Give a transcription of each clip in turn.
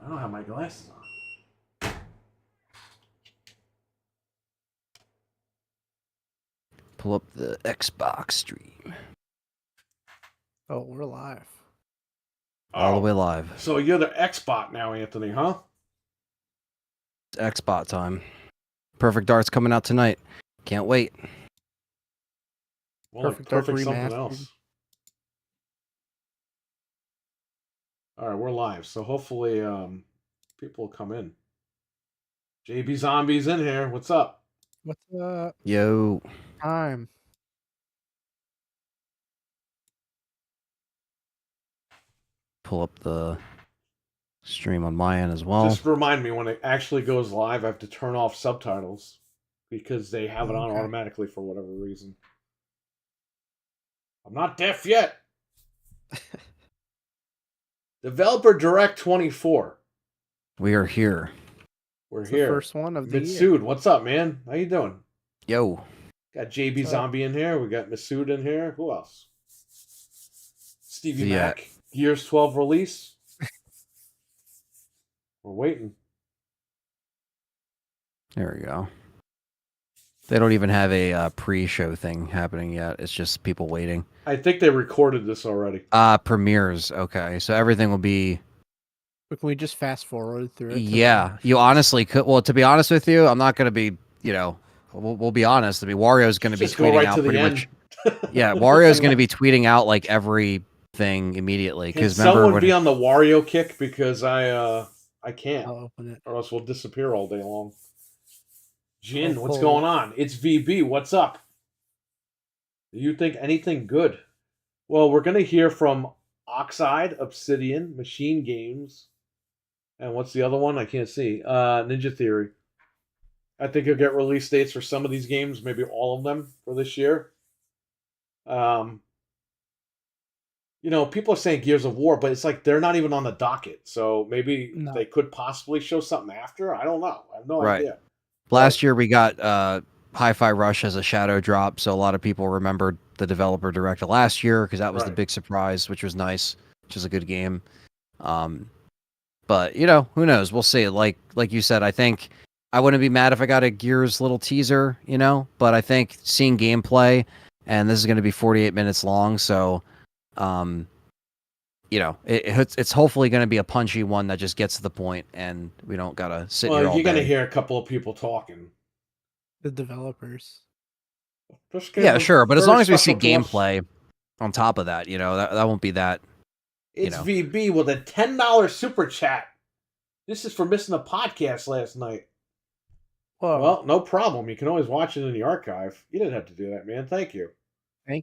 I don't have my glasses on. Pull up the Xbox stream. Oh, we're live. All the way live. So you're the Xbot now, Anthony, huh? It's Xbot time. Perfect Dart's coming out tonight. Can't wait. Well, Perfect Dark something Remastered. else. All right, we're live, so hopefully people will come in. JB Zombie's in here. What's up? What's up? Yo. Time. Pull up the stream on my end as well. Just remind me when it actually goes live, I have to turn off subtitles because they have it on automatically for whatever reason. I'm not deaf yet. Developer Direct 24. We are here. We're It's here. The first one of the year. Mitsude, what's up, man? How you doing? Yo. Got JB Zombie in here. We got Masood in here. Who else? Stevie Mac. Gears 12 release. We're waiting. There we go. They don't even have a pre-show thing happening yet. It's just people waiting. I think they recorded this already. Premieres. Okay, so everything will be... But can we just fast forward through it? Yeah, you honestly could. Well, to be honest with you, I'm not going to be, we'll be honest. I mean, Wario's going to be tweeting out pretty much. Yeah, Wario's going to be tweeting out like everything immediately. Can someone be on the Wario kick because I can't. I'll open it. Or else we'll disappear all day long. Jin, what's going on? It's VB. What's up? Do you think anything good? Well, we're going to hear from Oxide, Obsidian, Machine Games, and what's the other one? I can't see. Ninja Theory. I think you'll get release dates for some of these games, maybe all of them for this year. People are saying Gears of War, but it's like they're not even on the docket. So maybe they could possibly show something after. I don't know. I have no idea. Last year we got Hi-Fi Rush as a shadow drop, so a lot of people remembered the developer direct last year because that was the big surprise, which was nice, which is a good game. But who knows? We'll see. Like you said, I think I wouldn't be mad if I got a Gears little teaser, but I think seeing gameplay, and this is going to be 48 minutes long, so it's hopefully going to be a punchy one that just gets to the point, and we don't gotta sit here all day. You're going to hear a couple of people talking. The developers. Yeah, sure, but as long as we see gameplay on top of that, that won't be that. It's VB with a $10 super chat. This is for missing the podcast last night. Whoa. Well, no problem. You can always watch it in the archive. You didn't have to do that, man. Thank you.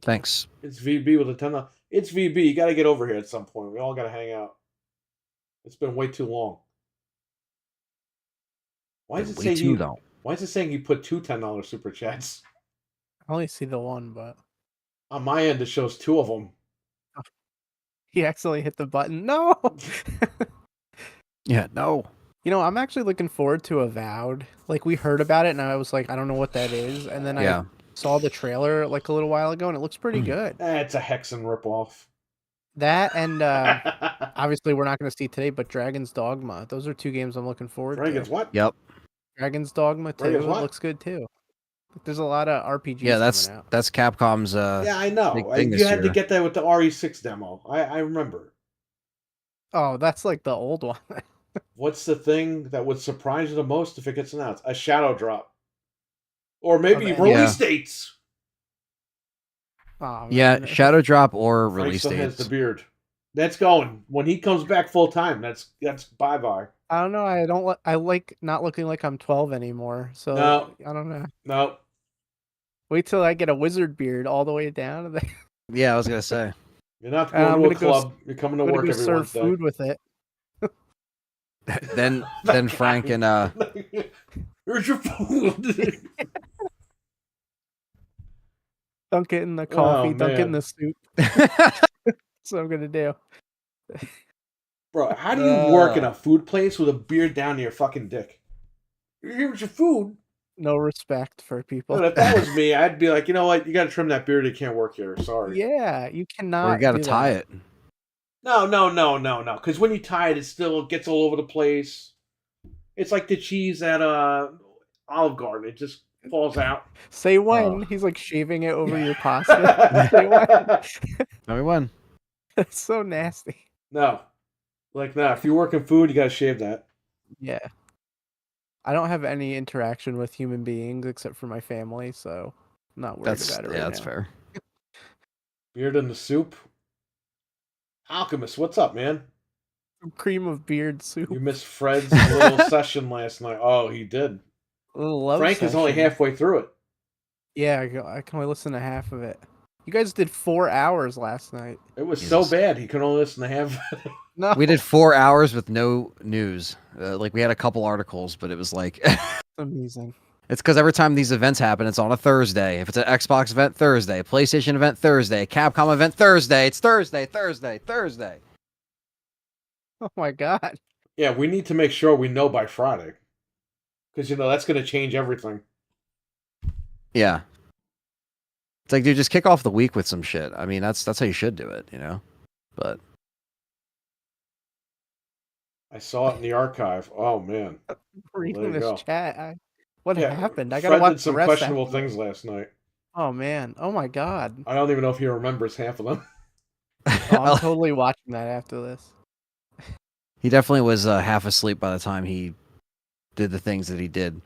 Thanks. It's VB with a $10. It's VB. You got to get over here at some point. We all got to hang out. It's been way too long. Why is it saying you put two $10 super chats? I only see the one, but on my end it shows two of them. He accidentally hit the button. No. Yeah, no. I'm actually looking forward to Avowed. Like, we heard about it, and I was like, I don't know what that is. And then I saw the trailer like a little while ago, and it looks pretty good. It's a Hexen ripoff. That and obviously we're not going to see today, but Dragon's Dogma. Those are two games I'm looking forward to. Dragon's what? Yep. Dragon's Dogma 2 looks good too. There's a lot of RPGs. Yeah, that's Capcom's. Yeah, I know. You had to get that with the RE6 demo. I remember. Oh, that's like the old one. What's the thing that would surprise you the most if it gets announced? A shadow drop, or maybe release dates. Oh, yeah, shadow drop or release dates. Has the beard. That's going when he comes back full time. That's bye bye. I don't know. I like not looking like I'm 12 anymore. So I don't know. No. Wait till I get a wizard beard all the way down. Yeah, I was gonna say. You're not going to a club. You're coming to work every serve Wednesday. Food with it. then Frank and here's your food. Dunk it in the coffee. Dunk it in the soup. That's what I'm gonna do. Bro, how do you work in a food place with a beard down to your fucking dick? Here's your food. No respect for people. But if that was me, I'd be like, you know what? You got to trim that beard. You can't work here. Sorry. Yeah, you cannot. Or you got to tie it. No. Because when you tie it, it still gets all over the place. It's like the cheese at Olive Garden. It just falls out. Say when. He's like shaving it over your pasta. Say when. Tell me when. That's so nasty. No. If you work in food, you gotta shave that. Yeah. I don't have any interaction with human beings except for my family, so I'm not worried about it right now. That's fair. Beard in the soup. Alchemist, what's up, man? Cream of beard soup. You missed Fred's little session last night. Oh, he did. Frank is only halfway through it. Yeah, I can only listen to half of it. You guys did 4 hours last night. It was so bad he could only listen to half. No, We did 4 hours with no news. We had a couple articles, but it was like amazing. It's because every time these events happen, it's on a Thursday. If it's an Xbox event, Thursday. PlayStation event, Thursday. Capcom event, Thursday. It's Thursday. Oh my god. Yeah, we need to make sure we know by Friday. Because, that's going to change everything. Yeah. It's like, dude, just kick off the week with some shit. I mean, that's how you should do it, But I saw it in the archive. Oh, man. Reading this chat. What happened? I Fred gotta watch did some the rest questionable after. things last night. Oh man. Oh my god. I don't even know if he remembers half of them. I'm totally watching that after this. He definitely was half asleep by the time he did the things that he did.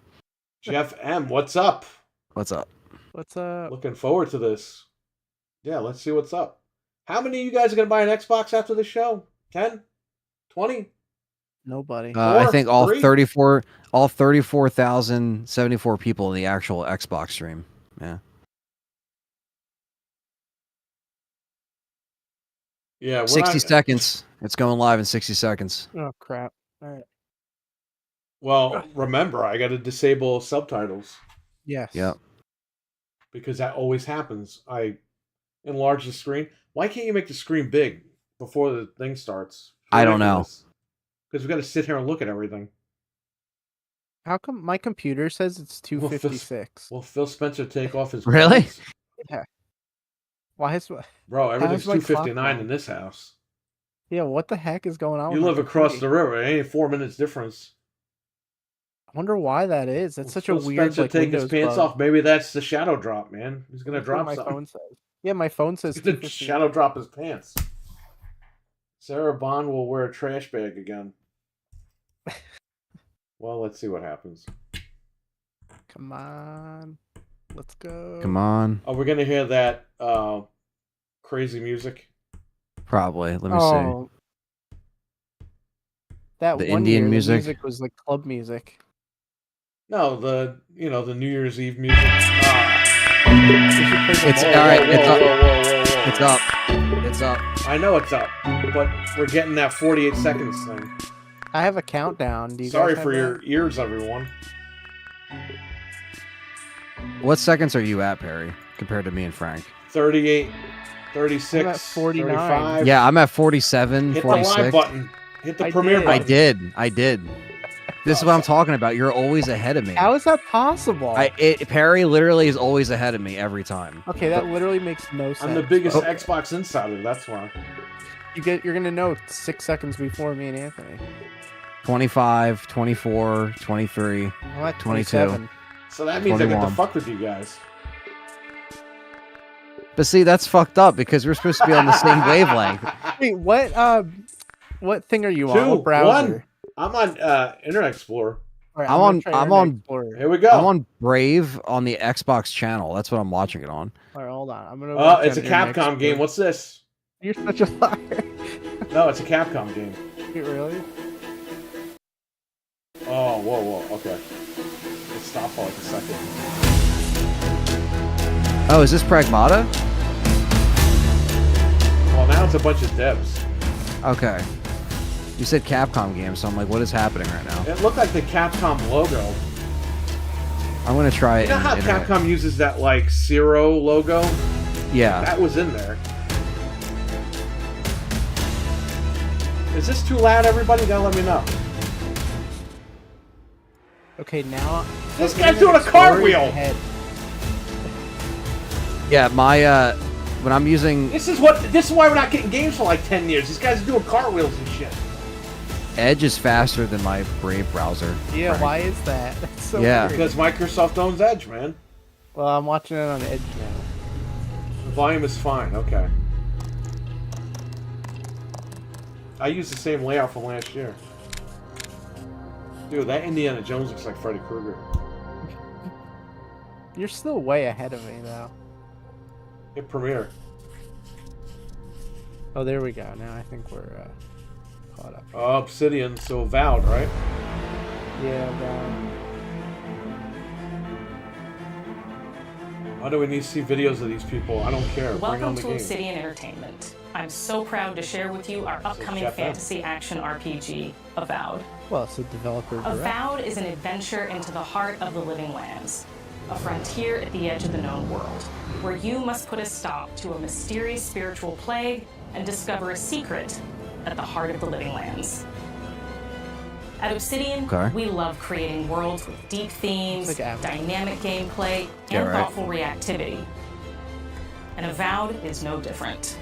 Jeff M, what's up? What's up? What's up? Looking forward to this. Yeah, let's see what's up. How many of you guys are going to buy an Xbox after the show? 10? 20? Nobody. I think all 34,074 people in the actual Xbox stream. Yeah. Yeah. 60 seconds. It's going live in 60 seconds. Oh crap. All right. Well, remember, I got to disable subtitles. Yes. Yep. Because that always happens. I enlarge the screen. Why can't you make the screen big before the thing starts? I don't know. Because we got to sit here and look at everything. How come my computer says it's 256? Will Phil Spencer take off his Really? pants? Yeah. Why is Bro, everything's my clock 259 on? in this house. Yeah, what the heck is going on? You with live my across computer? the river. It ain't 4 minutes difference. I wonder why that is. That's such a Phil weird Spencer take his Windows pants bug. off. Maybe that's the shadow drop, man. He's gonna That's what drop my something. phone says. Yeah, my phone says He's gonna 259. shadow drop his pants. Sarah Bond will wear a trash bag again. Well, let's see what happens. Come on. Let's go. Come on. Oh, we're gonna hear that crazy music. Probably. Let me see. That The one Indian year, music? The music was like club music. No, the New Year's Eve music. It's all right. It's up. It's up. It's up. I know it's up, but we're getting that 48 seconds thing. I have a countdown. Do you Sorry guys for have your ears, everyone. What seconds are you at, Perry, compared to me and Frank? 38, 36, I'm at 49. 35. Yeah, I'm at 47, Hit 46. the live button. Hit the I premiere did. button. I did. This is what I'm talking about. You're always ahead of me. that? How is that possible? Perry literally is always ahead of me every time. Okay, that literally makes no sense. I'm the biggest but Xbox insider. That's why. You're gonna know 6 seconds before me and Anthony. 25, 24, 23. I'm at 22. 27. So that means I get to 21. fuck with you guys. But see, that's fucked up because we're supposed to be on the same wavelength. Wait, what thing are you on? 2, What browser? 1. I'm on Internet Explorer. All right, I'm gonna on- try I'm Internet on- Explorer. Here we go. I'm on Brave on the Xbox channel. That's what I'm watching it on. All right, hold on. I'm gonna. Oh, watch it's a on Internet Capcom game. Explorer. What's this? You're such a liar. No, it's a Capcom game. Wait, really? Oh, whoa. Okay. Let's stop for like a second. Oh, is this Pragmata? Well, now it's a bunch of devs. Okay. You said Capcom game, so I'm like, what is happening right now? It looked like the Capcom logo. I'm gonna try it. You know how in Internet. Capcom uses that like Zero logo? Yeah. That was in there. Is this too loud, everybody? You gotta let me know. Okay, now. This Internet guy's doing a Explorer is cartwheel! ahead. Yeah, when I'm using This is why we're not getting games for like 10 years. These guys are doing cartwheels and shit. Edge is faster than my Brave browser. Yeah, Frank. why is that? That's so Yeah. weird. Because Microsoft owns Edge, man. Well, I'm watching it on Edge now. The volume is fine. Okay. I used the same layout from last year. Dude, that Indiana Jones looks like Freddy Krueger. You're still way ahead of me, though. Hit Premiere. Oh, there we go. Now I think we're caught up. Obsidian, so Avowed, right? Yeah, Why do we need to see videos of these people? I don't care. Bring on Welcome the to game. Obsidian Entertainment. I'm so proud to share with you our upcoming Jeff fantasy action RPG, Avowed. well, it's a developer direct. Avowed is an adventure into the heart of the living lands, a frontier at the edge of the known world, where you must put a stop to a mysterious spiritual plague and discover a secret at the heart of the living lands. At Obsidian, we love creating worlds with deep themes, Like dynamic gameplay, Yeah, and right. thoughtful reactivity. And Avowed is no different.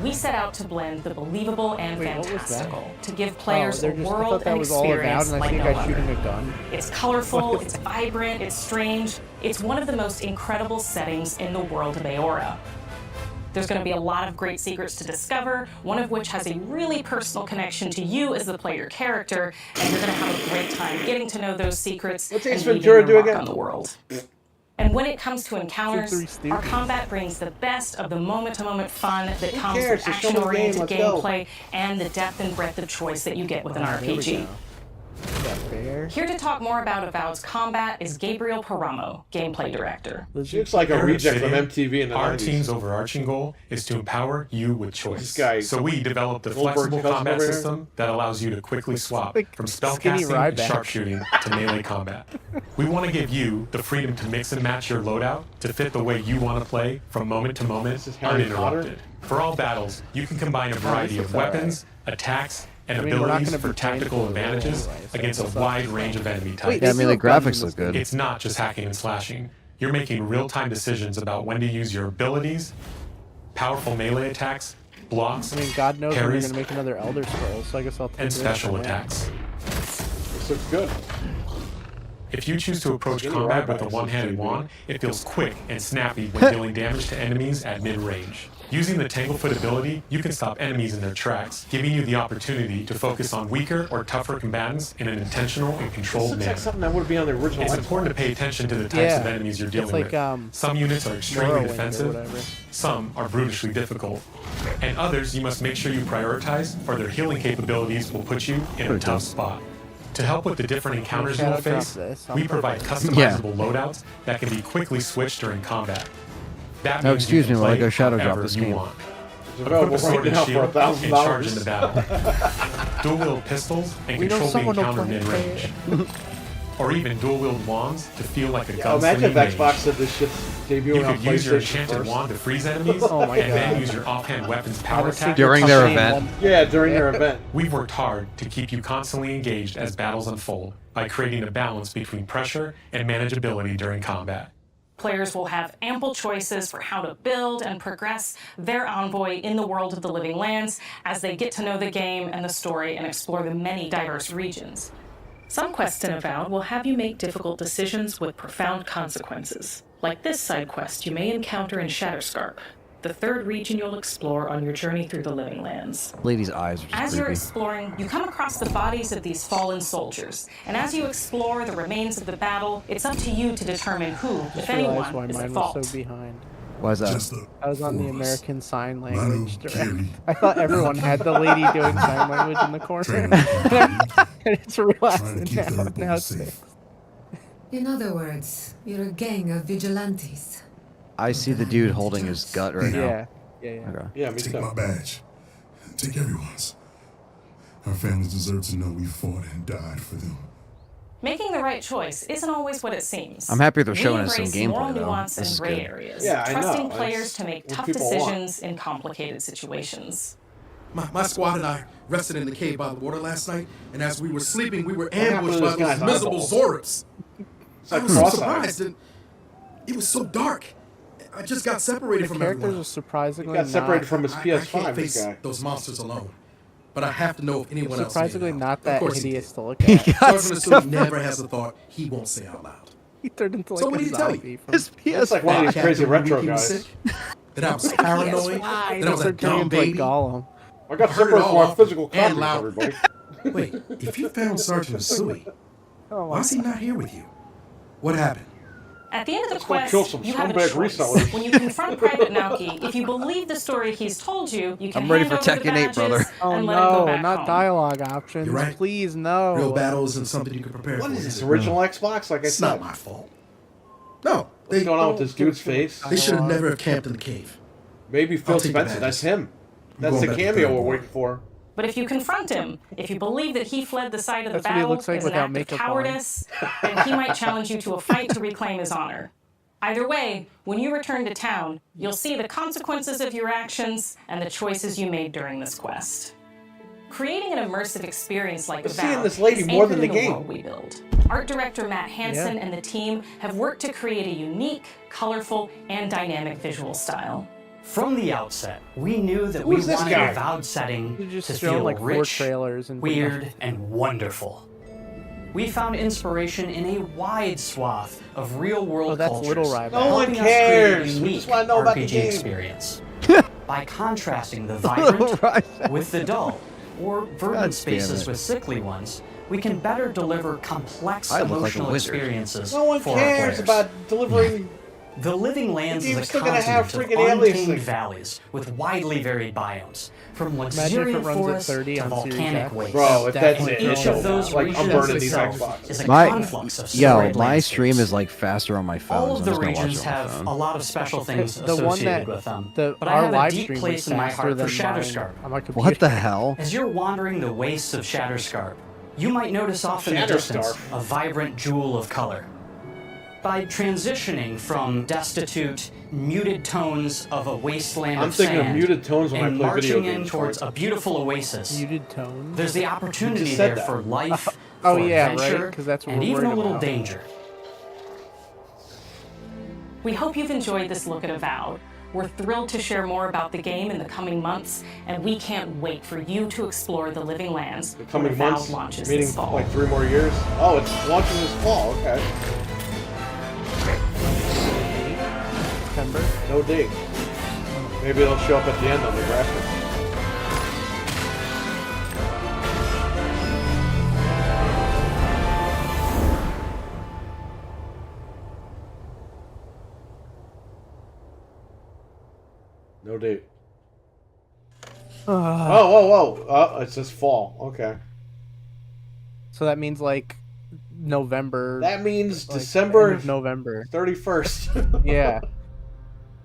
We set out to blend the believable and Wait, what was that? fantastical to give players a I world thought that and was all Avowed, experience and I like see a no guy shooting other. a gun. It's colorful, it's vibrant, it's strange. It's one of the most incredible settings in the world of Aora. There's going to be a lot of great secrets to discover, one of which has a really personal connection to you as the player character, and you're going to have a great time getting to know those secrets What's and Ace leaving Ventura your do mark again? on the world. And when it comes to encounters, Three Stooges. our combat brings the best of the moment-to-moment fun that comes cares? with Just show me the game, action-oriented let's go. gameplay and the depth and breadth of choice that you get with an There we RPG. go. Yeah, fair. Here to talk more about Avowed's combat is Gabriel Paramo, gameplay director. She looks like a Here at reject from Obsidian, MTV in the Our 90s. team's overarching goal is to empower you with This choice. guy, So we developed a Goldberg's flexible cousin combat over here. system that allows you to quickly swap Like from skinny spellcasting and Ryback. sharpshooting to melee combat. We want to give you the freedom to mix and match your loadout to fit the way you want to play from moment to moment, This is Harry Potter? uninterrupted. For all battles, you can combine a variety this of is alright. weapons, attacks, and I mean, we're not abilities gonna for be playing tactical for a while advantages anyway, so against a it's not- wide range of enemy types. Wait, Yeah, I they mean, the still have guns graphics in look this good. It's not just hacking and slashing. You're making real-time decisions about when to use your abilities, powerful melee attacks, blocks, I mean, God knows when they're parries, going to make another Elder Scrolls, so I guess I'll take and it as special a win. attacks. This looks good. If you choose to approach Skinny combat with a Ryback, one-handed so wand, it feels quick and snappy when dealing damage to enemies at mid-range. Using the Tanglefoot ability, you can stop enemies in their tracks, giving you the opportunity to focus on weaker or tougher combatants in an intentional and This controlled looks like manner. something that would be on the original It's Xbox. important to pay attention to the types of Yeah. enemies you're It's dealing like, with. Some units are extremely Morrowind or defensive, whatever. some are brutishly difficult, and others you must make sure you prioritize, or their healing capabilities will put you in a Pretty tough tough. spot. To help with the different encounters Shadow you'll drop face, this. we provide customizable loadouts that can be quickly switched during combat. That Now, means you excuse can me while I play go shadow drop however this you game. want. It's Equip available a sword right and now for shield and charge into $1,000. battle. Dual-wield pistols and We know control the someone will encounter play mid-range. Or even dual-wield wands to feel like a Yeah, imagine gunslinging if Xbox mage. said this shit's You debuting on could use your PlayStation enchanted first. wand to freeze enemies, Oh my and then God. use your offhand weapon's Have power a attack. secret During their company event. one- Yeah, during their event. We've worked hard to keep you constantly engaged as battles unfold by creating a balance between pressure and manageability during combat. Players will have ample choices for how to build and progress their envoy in the world of the living lands as they get to know the game and the story and explore the many diverse regions. Some quests in Avowed will have you make difficult decisions with profound consequences, like this side quest you may encounter in Shatterscarp, the third region you'll explore on your journey through the living lands. Lady's eyes are just As you're creepy. exploring, you come across the bodies of these fallen soldiers, and as you explore the remains of the battle, it's up to you to determine who, if Just realized why anyone, is at mine fault. was so behind. Why is that? Just the I was on the four of us. American Sign Milo, Language direct. Gary, I thought everyone had the lady doing sign language in the corner. trying to keep the And it's realized trying to keep now. everybody Now it's safe. In other words, you're a gang of vigilantes. I see the dude holding his gut right now. Yeah, yeah, yeah. Okay. Yeah, me Take too. my badge. Take everyone's. Our families deserve to know we fought and died for them. Making the right choice isn't always what it seems. I'm happy they're We showing us some embrace gameplay, moral though. nuance This and is gray good. areas, Yeah, I trusting know. players It's to make what tough people want. decisions in complicated situations. My squad and I rested in the cave by the water last night, and as we were sleeping, we were happened to ambushed this by guy's those miserable eyeballs? Zorips. It's I like was so cross-eyed. surprised, and it was so dark. I just got separated from Characters everyone. are surprisingly He got separated not, from his I PS5. can't This face guy. those monsters alone. But I have to know if anyone else made it surprisingly out. not Of that course he hideous did. to look at. Sergeant Asui never has a thought he won't say out loud. He turned into like So what a did he tell you? zombie. From... His It's like one of these crazy Captain retro Ruby was guys. sick, that I was paranoid, that I was a Turned dumb into like baby. Gollum. I got I heard it separated all from our off physical and copies, loud. everybody. Wait, if you found Sergeant Asui, Oh why my is he not here with you? What happened? At the end of the Let's go kill quest, some you have a scumbag choice. resellers. When you confront Private Naoki, if you believe the story he's told you, you can I'm ready hand for over the Tekken 8, badges brother. Oh and let him go no, back not home. dialogue options. You're right. Please, no. Real battle isn't something you can prepare What for. is this, is it? original Xbox? Like I It's said. not my fault. No, What's going on with this dude's face? they should have never have camped in the cave. Maybe Phil I'll take the Spencer. That's badges. him. That's going the back to cameo third we're ward. waiting for. But if you confront him, if you believe that he fled the site of the That's what he battle looks like as an without act of makeup on. cowardice, then he might challenge you to a fight to reclaim his honor. Either way, when you return to town, you'll see the consequences of your actions and the choices you made during this quest. Creating an immersive experience like We're seeing Avowed this lady is more than anchored the in game. world we build. Art director Matt Hansen and the team have worked to create a unique, colorful, and dynamic visual style. From the outset, we knew that we Who's this wanted guy? Avowed setting You just to shown feel like 4 rich, trailers and weird, and wonderful. We found inspiration in a wide swath of real-world Oh, that's cultures, Little Ryback. No one helping us create a cares. We unique just wanna know about the RPG game. experience. By contrasting the vibrant with the dull, or verdant spaces it. with sickly ones, we can better deliver complex I look like a emotional wizard. experiences No one for our cares players. about delivering. The Living Lands The is game's a still gonna have continent freaking of aliens untamed thing. valleys with widely varied biomes, from Imagine if it luxuriant runs at forests 30 to on Series volcanic X. wastes. Bro, if that's Definitely it, Each throw of those like I'm regions burning these itself Xboxes. is a My conflux of yo, storied my landscapes. stream is like faster on my phone. All so of I'm the just gonna watch regions it on my have phone. a lot of special things The one associated that with them, our but I have a live deep stream place was in my faster heart for than Shatterscarp. mine on my computer. What the hell? As you're wandering the wastes of Shatterscarp, you might notice off in the distance Shatterscarp. a vibrant jewel of color. By transitioning from destitute, muted tones of a wasteland I'm of thinking of sand muted tones when I and play video marching in games. towards a beautiful oasis, Muted tones. there's the opportunity just said there that. for life, Oh, for yeah, adventure, right, 'cause that's what and we're even a worried little about. danger. We hope you've enjoyed this look at Avowed. We're thrilled to share more about the game in the coming months, and we can't wait for you to explore the Living Lands The when coming Avowed months, launches meaning this fall. like 3 more years. Oh, it's launching this fall. Okay. September. No date. Maybe it'll show up at the end on the graphics. No date. Oh, it's this fall. Okay. So that means like November. That means like, December end of November. 31st. Yeah.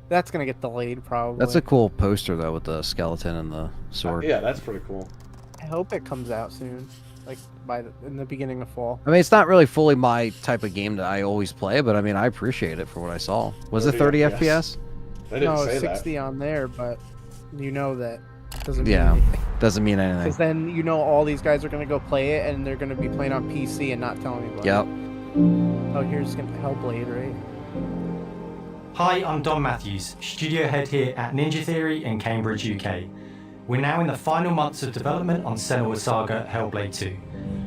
That's gonna get delayed probably. That's a cool poster though with the skeleton and the sword. Yeah, that's pretty cool. I hope it comes out soon, like in the beginning of fall. I mean, it's not really fully my type of game that I always play, but I mean, I appreciate it for what I saw. Was it 30 FPS? I didn't No, say it's that. 60 on there, but you know that doesn't Yeah, mean anything. doesn't mean anything. Because then you know all these guys are gonna go play it, and they're gonna be playing on PC and not telling anybody. Yep. Oh, here's Hellblade, right? Hi, I'm Don Matthews, studio head here at Ninja Theory in Cambridge, UK. We're now in the final months of development on Senua's Saga Hellblade 2,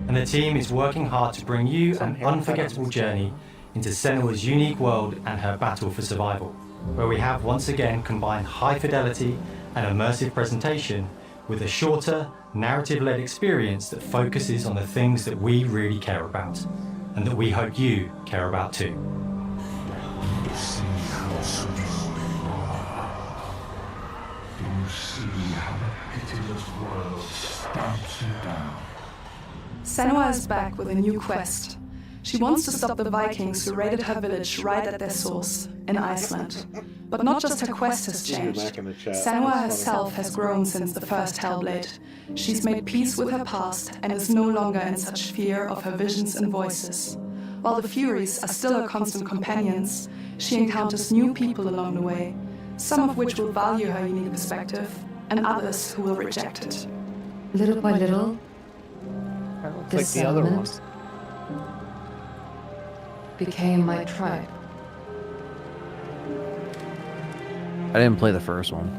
and the team is working hard to bring you an unforgettable journey into Senua's unique world and her battle for survival, where we have once again combined high fidelity and immersive presentation with a shorter, narrative-led experience that focuses on the things that we really care about, and that we hope you care about too. You see how strong you are. Do you see how the pitiless world stamps you down? Senua is back with a new quest. She wants to stop the Vikings who raided her village right at their source, in Iceland. But not just her quest has changed. Senua herself has grown since the first Hellblade. She's made peace with her past and is no longer in such fear of her visions and voices. While the Furies are still her constant companions, she encounters new people along the way, some of which will value her unique perspective, and others who will reject it. Little by little, That looks this like the other one. settlement became my tribe. I didn't play the first one.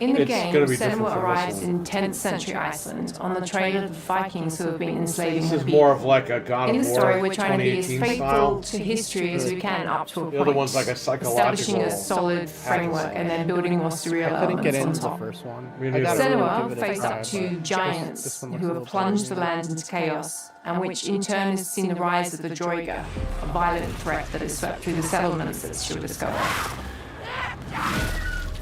In the It's game, gonna be different Senua from this arrives one. in 10th century Iceland on the trail of the Vikings who have been enslaving This the is people. more of like a God In of the War story, we're trying to be as 2018 faithful style. to history as we can up to a The point. other one's like a establishing psychological a solid framework and then building more surreal I couldn't get elements into on the top. first one. Me I neither. gotta really Senua give it a faced try, up to but this giants one looks who a have little plunged the better. land into chaos, and which in turn has seen the rise of the Droiga, a violent threat that has swept through the settlements that she'll discover.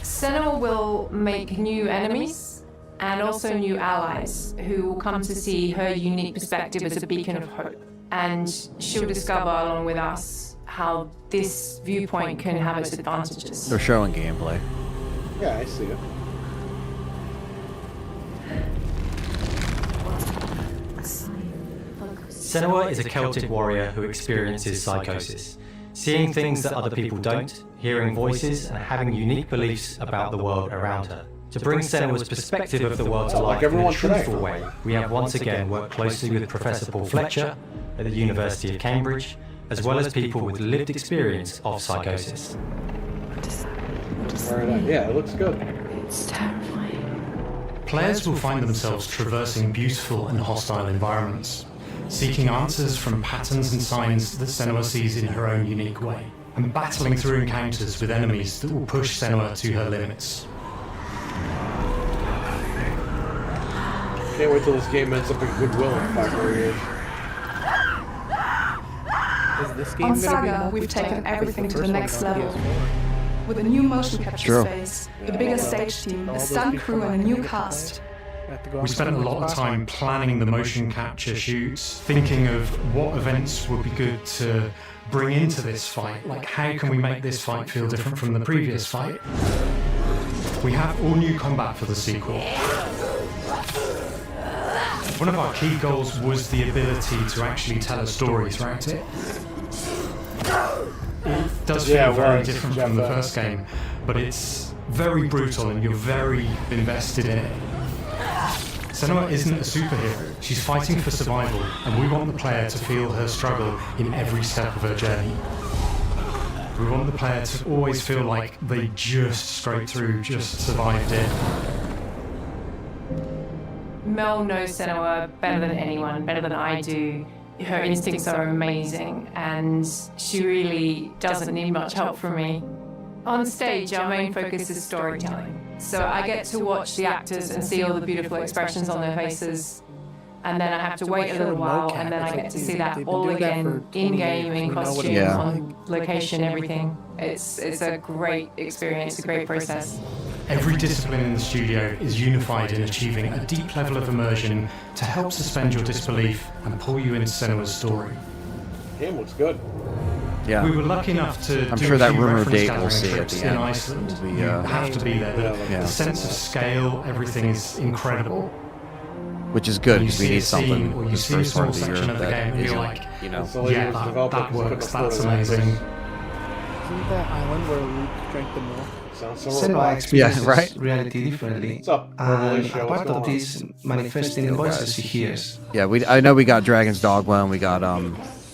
Senua will make new enemies and also new allies who will come to see her unique perspective as a beacon of hope. And she'll discover, along with us, how this viewpoint can have its advantages. They're showing gameplay. Yeah, I see it. Senua is a Celtic warrior who experiences psychosis, seeing things that other people don't, hearing voices, and having unique beliefs about the world around her. To bring Senua's perspective of the world to Like life in a everyone today. truthful way, we have once again worked closely with Professor Paul Fletcher at the University of Cambridge, as well as people with lived experience of psychosis. Very nice. Yeah, it looks good. It's terrifying. Players will find themselves traversing beautiful and hostile environments, seeking answers from patterns and signs that Senua sees in her own unique way, and battling through encounters with enemies that will push Senua to her limits. Can't wait till this game ends up in Goodwill in 5 more years. Is this game On gonna be Saga, we've multiplayer? taken everything to the First next one's on level. PS4. With a new motion capture True. space, a bigger stage team, All a those stunt people crew, and a might new get to play. cast. Have to go We on spent a the lot of Xbox. time planning the motion capture shoots, thinking of what events would be good to bring into this fight, like how can we make this fight feel different from the previous fight. We have all new combat for the sequel. One of our key goals was the ability to actually tell a story throughout it. It does feel Yeah, very right. different from the first game, but it's very brutal and you're very invested in it. Senua isn't a superhero, she's fighting for survival, and we want the player to feel her struggle in every step of her journey. We want the player to always feel like they just scraped through, just survived it. Mel knows Senua better than anyone, better than I do. Her instincts are amazing, and she really doesn't need much help from me. On stage, our main focus is storytelling. So I get to watch the actors and see all the beautiful expressions on their faces. And then I have to wait a little while, and then I get to see that all again, in-game, in costume, Yeah. on location, everything. It's a great experience, a great process. Every discipline in the studio is unified in achieving a deep level of immersion to help suspend your disbelief and pull you into Senua's story. Game looks good. Yeah. We were lucky enough to I'm do sure a that few rumored reference date we'll gathering see at trips the in end. Iceland. Will be, You have to be there. Yeah. The sense of scale, everything is incredible. Which is good You because we see a need something scene or you this see a first part small of the section year of the game that and you're isn't, like, you know. So yeah, it's that developers works, couldn't that's afford it. amazing. Isn't that island where Luke drank the milk? Sounds so Senua robotic. experiences right? reality differently, What's up, and Revelation? a What's part going of on? this manifesting the voices he hears. Yeah, I know we got Dragon's Dogma and we got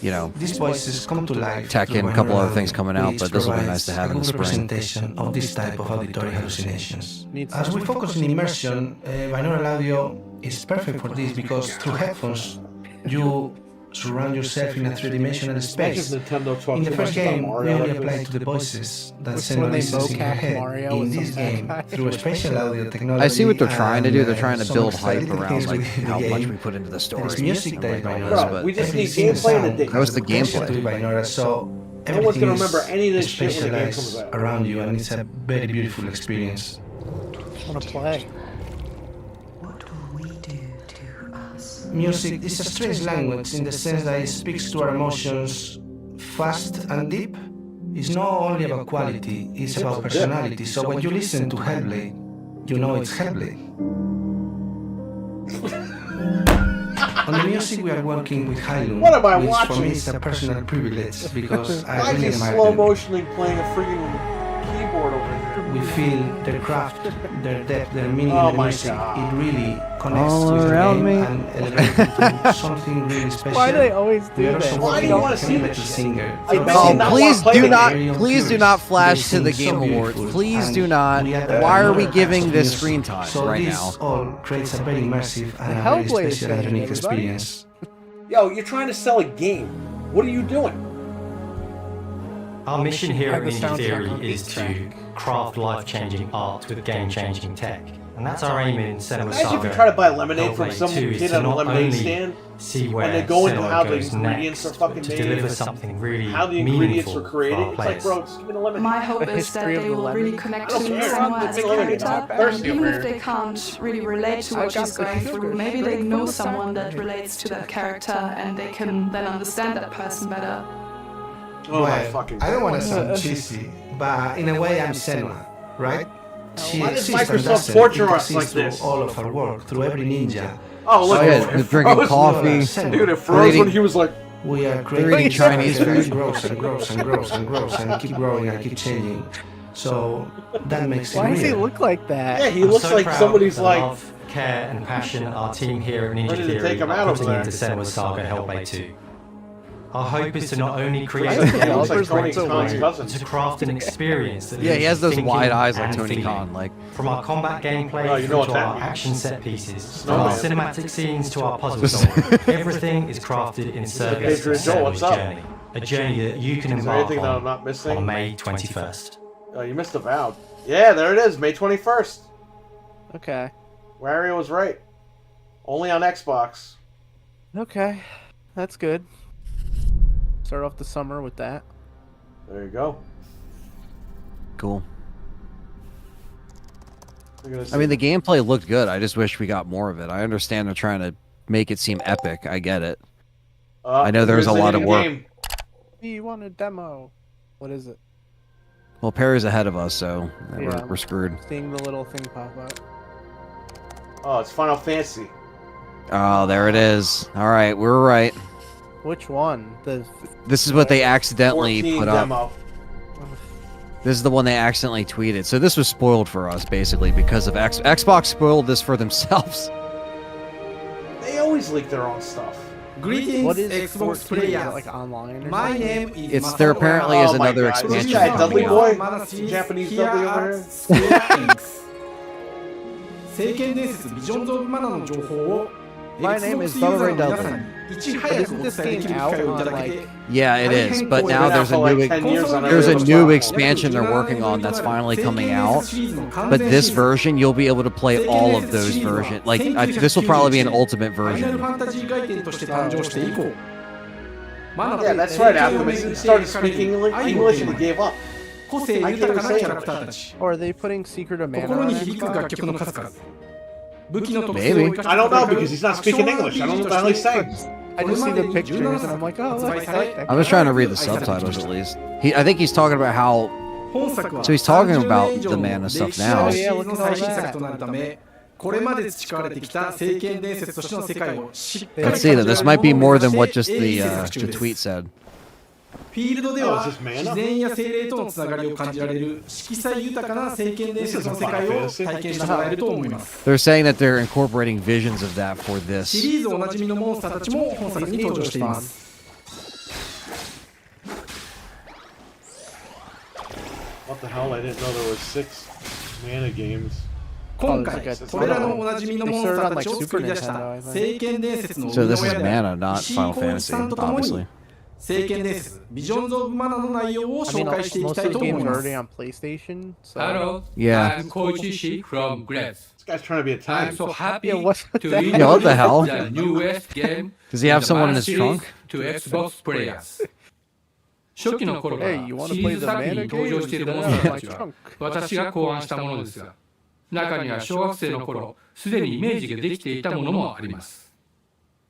you know, These voices come to life Tekken, through a couple binaural other things audio, coming out, which but this will be provides nice to have a in the good spring. representation of this type of auditory hallucinations. Needs As we some- focus on immersion, binaural audio is perfect for this because through headphones you surround yourself in a three-dimensional Imagine space. if Nintendo talked In the too first much about game, we Mario only like apply this. to the voices that When Senua they listens in her mocap head. Mario In with this some game, guy. through spatial audio technology. I see what they're trying to do. They're and, trying to some build extra hype little around things like within the how much game. we put into the story. There is music that is and like all binaural. this, Bro, but we just Every need single gameplay and a sound date. That was the has potential gameplay. to be binaural, so No one's everything gonna is remember any of this shit when the game comes specialized out. around you, and it's a very beautiful experience. I want to play. Music is a strange language in the sense that it speaks to our emotions fast and deep. It's not only about quality, it's about personality. So when you listen to Hellblade, you know it's Hellblade. On the music, we are working with Hylum, What am I which for watching? me is a personal privilege because I Why really is admire slow them. motioning playing a freaking keyboard over here? we feel their craft, their depth, their meaning Oh in the my music. God. It really connects All with the around game me. and elevates it to something really special. Why do they always We do are also this? Why do working you with wanna a see heavy this metal shit? singer. I from bet Oh, you not please wanna play do the not, game. please do not flash to the Game So Awards. beautiful, Please and do not. we add Why are another we touch giving to this music. screen time So right this now? all creates a very immersive and a very Hellblade special thing, and unique everybody. experience. Yo, you're trying to sell a game. What are you doing? Our mission here Have at the Ninja soundtrack Theory on is each to track. craft life-changing art with game-changing tech. And that's our aim in Cinema Imagine if Saga. you try to buy lemonade from Hellblade some 2 is kid to at a not lemonade only stand, see where and they go into cinema how the goes ingredients next, are fucking but to made, deliver something really how the ingredients meaningful were created. for our It's like, players. bro, just give me the lemonade. My hope The is that history of they the will lemon. really connect I don't to care. Senua as a Give me lemonade. character, I'm and thirsty even over if here. they can't really relate to I what got she's the going sugar through, maybe straight they know from the someone that factory. relates to that character and they can then understand that person better. Oh my Well, fucking I don't want God. to sound cheesy, but in a way I'm Senua, right? She Why does exists and Microsoft doesn't. torture It us like exists through this? all of her work, through every ninja. Oh, look Oh, at yeah, it. they're It drinking froze. coffee. Dude, it froze eating- when he was like, We are eating creating Chinese something that food. grows and grows and grows and grows and keep growing and keep changing. So that makes it Why does he real. look like that? yeah, he I'm looks so like proud somebody's of the like, love, care, and passion our team here at Ninja Ready to Theory take him out are over putting there. into Senua Saga Hellblade 2. Our hope is to not only create Why a does the game looks like developers Tony look so Khan's weird? cousin. to craft an experience that Yeah, he leaves has those thinking wide eyes like and Tony feeling. Khan. Like, From our combat gameplay Oh, you know through what to that our means. action set pieces, from Snowman. our cinematic scenes to our puzzle solving, everything is crafted in service Adrian of Joel, what's Senua's up? journey. A journey that you can Is there embark anything that I'm not on missing? May 21st. Oh, you missed Avowed. Yeah, there it is, May 21st. Okay. Wario was right. Only on Xbox. Okay. That's good. Start off the summer with that. There you go. cool. I I mean, the gameplay looked good. I just wish we got more of it. I understand they're trying to make it seem epic. I get it. I know there's a lot of work. Game. You want a demo? What is it? Well, Perry's ahead of us, so Yeah. we're screwed. Seeing the little thing pop up. Oh, it's Final Fantasy. Oh, there it is. All right, we were right. Which one? This is what they accidentally 14 put up. demo. This is the one they accidentally tweeted. So this was spoiled for us, basically, because of Xbox spoiled this for themselves. They always leak their own stuff. Greetings, What is Xbox 14? Is players. that like online? Or My something? name is It's there apparently is Oh my another God, is this expansion. guy coming Dudley out. Boy? Japanese Dudley over here? 聖剣伝説ビジョンズ・オブ・マナの情報を My name is Xbox ユーザ Dudley ーの皆 Dudley. さんにいち But 早く isn't お this 伝えでき game る機 out 会をい on ただけ like? て Yeah, it is. But Been now out there's for a like new 10 years on there's a every new platform. expansion they're working on that's finally coming out. But this version, you'll be able to play all of those versions. Like this will probably be an ultimate ファイナル version. ファンタジー外伝として誕生して以降マナの Yeah, that's right. After he started speaking English and he gave up. 個性豊かなキャラクターたち Or are they putting Secret of Mana 心 on に響く Xbox? 楽曲の数々武器の特性を生かして I don't know because he's not speaking English. I don't know what the hell he's saying. I just see the pictures and I'm like, oh, look, I like that. I was trying to read the subtitles at least. I think he's talking about how. 本作は So he's talking 30 about 年以上 the の Mana 歴 stuff 史あ now. るシリーズの最新作となるためこれまで培われてきた聖剣伝説としての世界をしっかり Let's see that this might be more than what just the tweet said. フィールドでは Oh, is this Mana? 自然や精霊とのつながりを感じられる色彩豊かな聖剣伝説の世界を体験してもらえると思います They're saying that they're incorporating visions of that for シ this. リーズおなじみのモンスターたちも本作に登場しています What the hell? I didn't know there was 6 Mana games. 今回これらのおなじみのモンスターたちを作り出した聖剣伝説の So 生 this み is の親 Mana, で not 石井 Final 浩一 Fantasy, さんと共 obviously. に聖剣伝説ビジョンズ・オブ・マナの内容を I mean, 紹介していき most た of い the と思 games い are ます already on PlayStation. So. Hello, Yeah. I'm Koichi from Gref. This guy's trying to be Italian. I'm so happy Yeah, what's with to that? introduce Yeah, what the hell? the newest game Does he have in the someone in Mana his series trunk? to Xbox players. 初期の頃は Hey, you wanna シリ play ー the ズ作品 Mana に登場しているモンスタ games? ーたちは私が考案したものですが、中には小学生の頃すでにイメージができていたものもあります。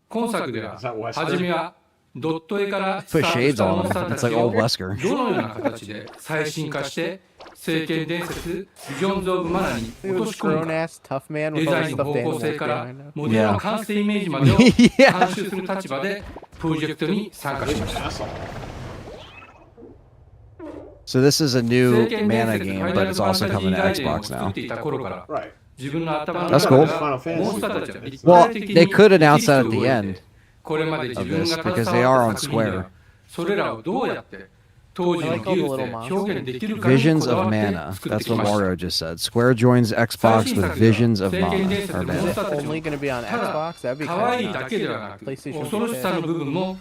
今作では Is that Wesker? 初めはドット絵からスタ Put ート shades した on モン him. スター It's たち like を old Wesker. どのような形で最新化して聖剣伝説ビジョンズ・オブ・マナに He 落と was し込む grown か ass tough man デ with ザ all イ the ンの stuffed 方向 animals 性から behind him. モデルの完成イメージまでを Yeah. 監修する立場でプロジェクトに参加しました。So this is a new mana game, but it's also coming to Xbox now. Right. That's cool. Final Fantasy. Well, they could announce that at the end of this because they are on Square. Visions of Mana. That's what Wario just said. Square joins Xbox with Visions of Mana. Is it only going to be on Xbox? That'd be kind of nuts. PlayStation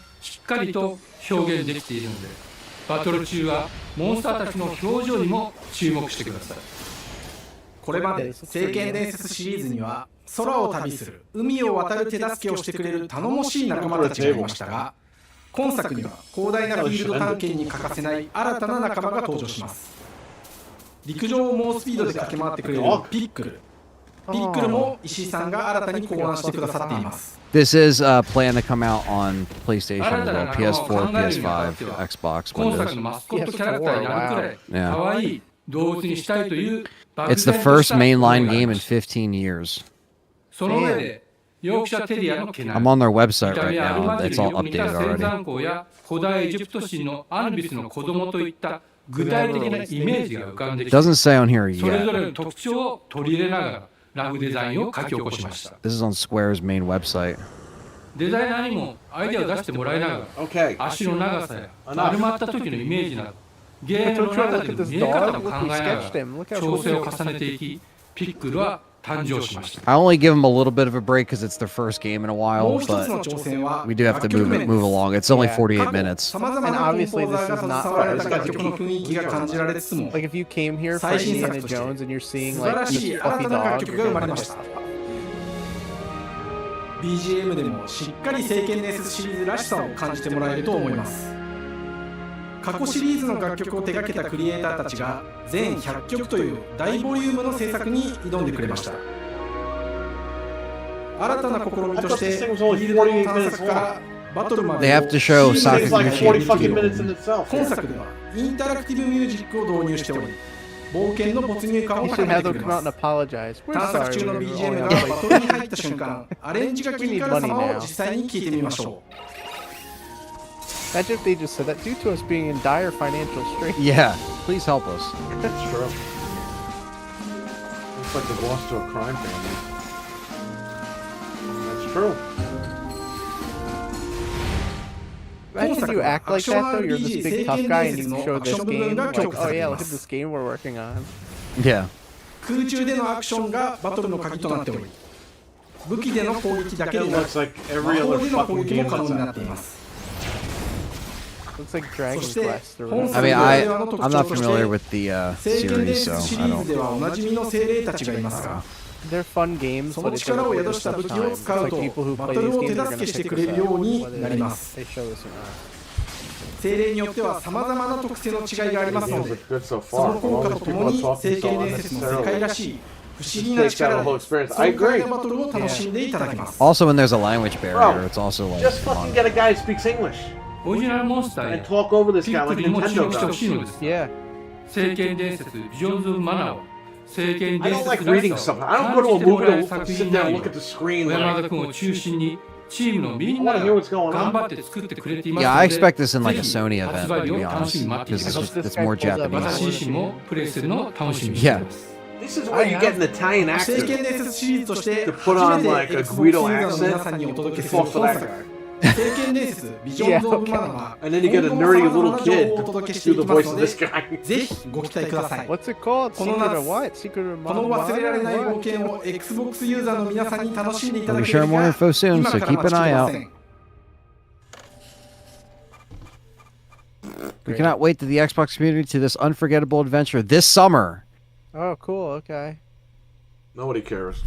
バトル中はモンスターたちの表情にも注目してください。これまで聖剣伝説シリーズには空を旅する海を渡る手助けをしてくれる頼もしい仲間たちがいましたが、今作には広大なフィールド探検に欠かせない新たな仲間が登場します。陸上を猛スピードで駆け回ってくれるピックル。ピックルも石井さんが新たに考案してくださっています。This is planned to come out on PlayStation as well, PS4, PS5, Xbox, Windows. Yeah. It's the first mainline game in 15 years. I'm on their website right now. It's all updated already. Doesn't say on here yet. This is on Square's main website. デザイナーにもアイデアを出してもらいながら、足の長さや丸まった時のイメージなど、ゲームの中での見え方も考えながら調整を重ねていき、ピックルは誕生しました。 I only give them a little bit of a break because it's their first game in a while, but we do have to move along. It's only 48 minutes. And obviously this is not like if you came here for Indiana Jones and you're seeing like the fluffy dog. BGM でもしっかり聖剣伝説シリーズらしさを感じてもらえると思います。過去シリーズの楽曲を手掛けたクリエイターたちが全100曲という大ボリュームの制作に挑んでくれました。新たな試みとしてフィールドの探索からバトルまでを今作ではインタラクティブミュージックを導入しており、冒険の没入感を高めてくれます。探索中の BGM がバトルに入った瞬間、アレンジが気になる様を実際に聴いてみましょう。 Imagine if they just said that due to us being in dire financial straits. Yeah, please help us. That's true. Looks like they've lost to a crime family. That's true. Imagine you act like that though, you're this big tough guy and you show this game, like, oh yeah, look at this game we're working on. Yeah. 空中でのアクションがバトルの鍵となっており、武器での攻撃だけでなく、魔法での攻撃も可能になっています。 Looks like Dragon Quest or I mean, I'm not familiar with the series, so I don't. They're fun games, but it's like people who play these games are going to pick this up, whether they show this or not. 精霊によっては様々な特性の違いがありますので、その効果とともに聖剣伝説の世界らしい不思議な力で爽快なバトルを楽しんでいただけます。 Also, when there's a language barrier, it's also like. Just fucking get a guy who speaks English. オリジナルモンスター And talk over this ピ guy ック like ルにも注 Nintendo 目してほ does. しいのです。 Yeah. 聖剣伝説ビジョンズ・オブ・マナーは聖剣 I 伝 don't 説 like ら reading しさを stuff. I don't 感 go to じ a ても movie らえる to 作 sit 品 there 内 and 容 look at the screen 小山 like. 田君を中心にチームのみん I な wanna が hear what's going 頑張 on. って作ってくれています Yeah, の I で expect this in like a ぜひ Sony event, 発 to 売 be 日を楽 honest, しみに待ってい because てください。 it's more 私 Japanese. 自身もプレイするのを楽しみにしてい Yeah. ます。 This is where you get an Italian 聖 actor 剣伝説シリーズとして to put on 初め like て a Xbox Guido ユーザーの皆さんにお届けする accent. 本 Fuck 作 that guy. 聖剣伝説ビジョンズ・オブ・マナーは And then you get a 今後も nerdy 様々 little な情 kid 報をお to 届けしてい do the きま voice す of ので this guy. ぜひご期待ください。 What's it called? この Secret 夏 of what? Secret of この Mana? 忘れられない冒険を Xbox ユーザーの皆さんに楽しんでいた We'll だ be ける sharing 日 more が info soon, 今 so から keep 待 an ちき eye れま out. せん。 We cannot wait to the Xbox community to this unforgettable adventure this summer. Oh, cool. Okay. Nobody cares.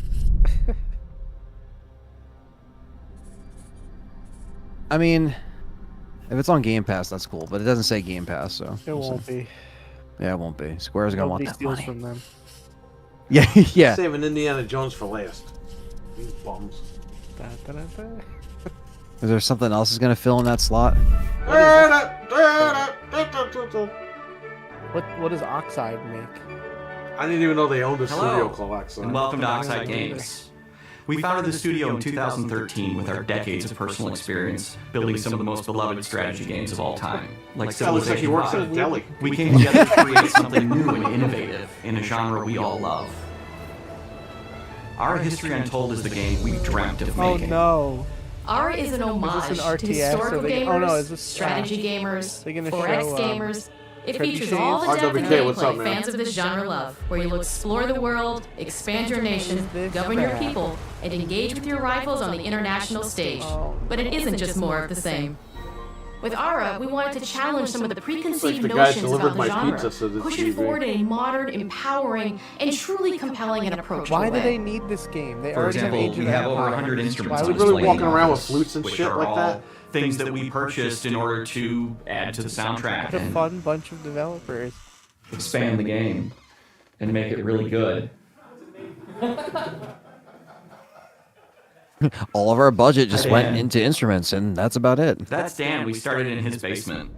I mean, if it's on Game Pass, that's cool, but it doesn't say Game Pass, so. It won't be. Yeah, it won't be. Square's gonna want Nobody that steals money. from them. Yeah, yeah. Saving Indiana Jones for last. These bums. Da, da, da, da. Is there something else that's gonna fill in that slot? What does Oxide make? I didn't even know they owned a studio Hello, called Oxide. and welcome to Oxide Games. We founded the studio in 2013 with our decades of personal experience building some of the most beloved strategy games of all time, like Civilization V. We came together to create something new and innovative in a genre we all love. Our History Untold is the game we dreamt of making. Oh no. Ara is an homage to historical gamers, strategy gamers, 4X gamers. It features all the depth and gameplay fans of this genre love, where you'll explore the world, expand your nation, govern your people, and engage with your rivals on the international stage. But it isn't just more of the same. With Ara, we wanted to challenge some of the preconceived notions about the genre, push it forward in a modern, empowering, and truly compelling and approachable way. Why do they need this game? They For example, we have over 100 instruments. Why would really walking around with flutes and shit like that? Things that we purchased in order to add to the soundtrack. What a fun bunch of developers. Expand the game and make it really good. All of our budget just went into instruments, and that's about it. That's Dan. We started in his basement.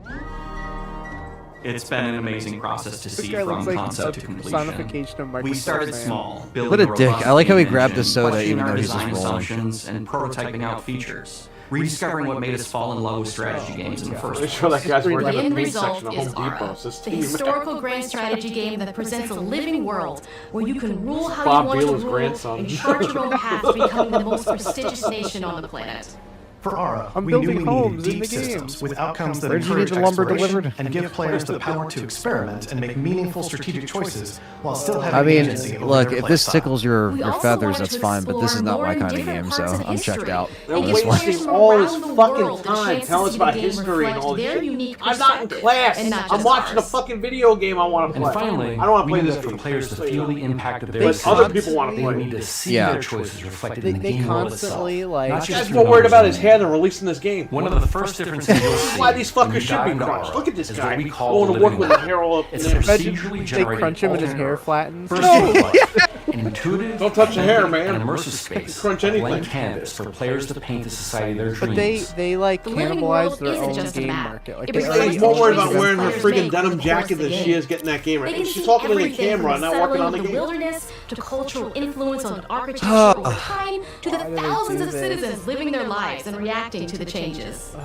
It's been an amazing process to see from concept to completion. We started small, What a dick. I like how he grabbed the soda even though he's just rolling. Assumptions and prototyping out features. Rediscovering what made us fall in love with strategy games in the first place. The end result is Ara, the historical grand strategy game that presents a living world where you can rule how you want to rule and chart your own path to becoming the most prestigious nation on the planet. For Ara, we knew we needed deep systems with outcomes that encourage exploration and give players the power to experiment and make meaningful strategic choices while still having agency over look, their if this playstyle. tickles your feathers, that's fine, but this is not my kind of game, so I'm checked out. They're wasting all this fucking time telling us about history and all this shit. I'm not in class. I'm watching a fucking video game I want to play. And finally, I don't want to play we this need for game. players to feel the impact of their But other people want to They play. need to see their choices reflected in the game world itself. This guy's more worried about his head than releasing this game. One of the first differences you'll see Why these fuckers should be crunched. Look at this guy going to work with his hair all up in there. They crunch him and his hair flattens. An intuitive, don't touch the hair, man. An immersive space, Crunch a anything. blank canvas for players to paint the society of their But dreams. they like cannibalize their isn't own just a game map. market. Like It they reflects already She's more worried own about the wearing her players friggin' make denim over the jacket course than of the she game. is getting that game right. They can She's see talking to the everything from camera, the not working settling on of the the game. wilderness to cultural influence on architecture over time to the thousands of citizens living their lives and reacting to the changes.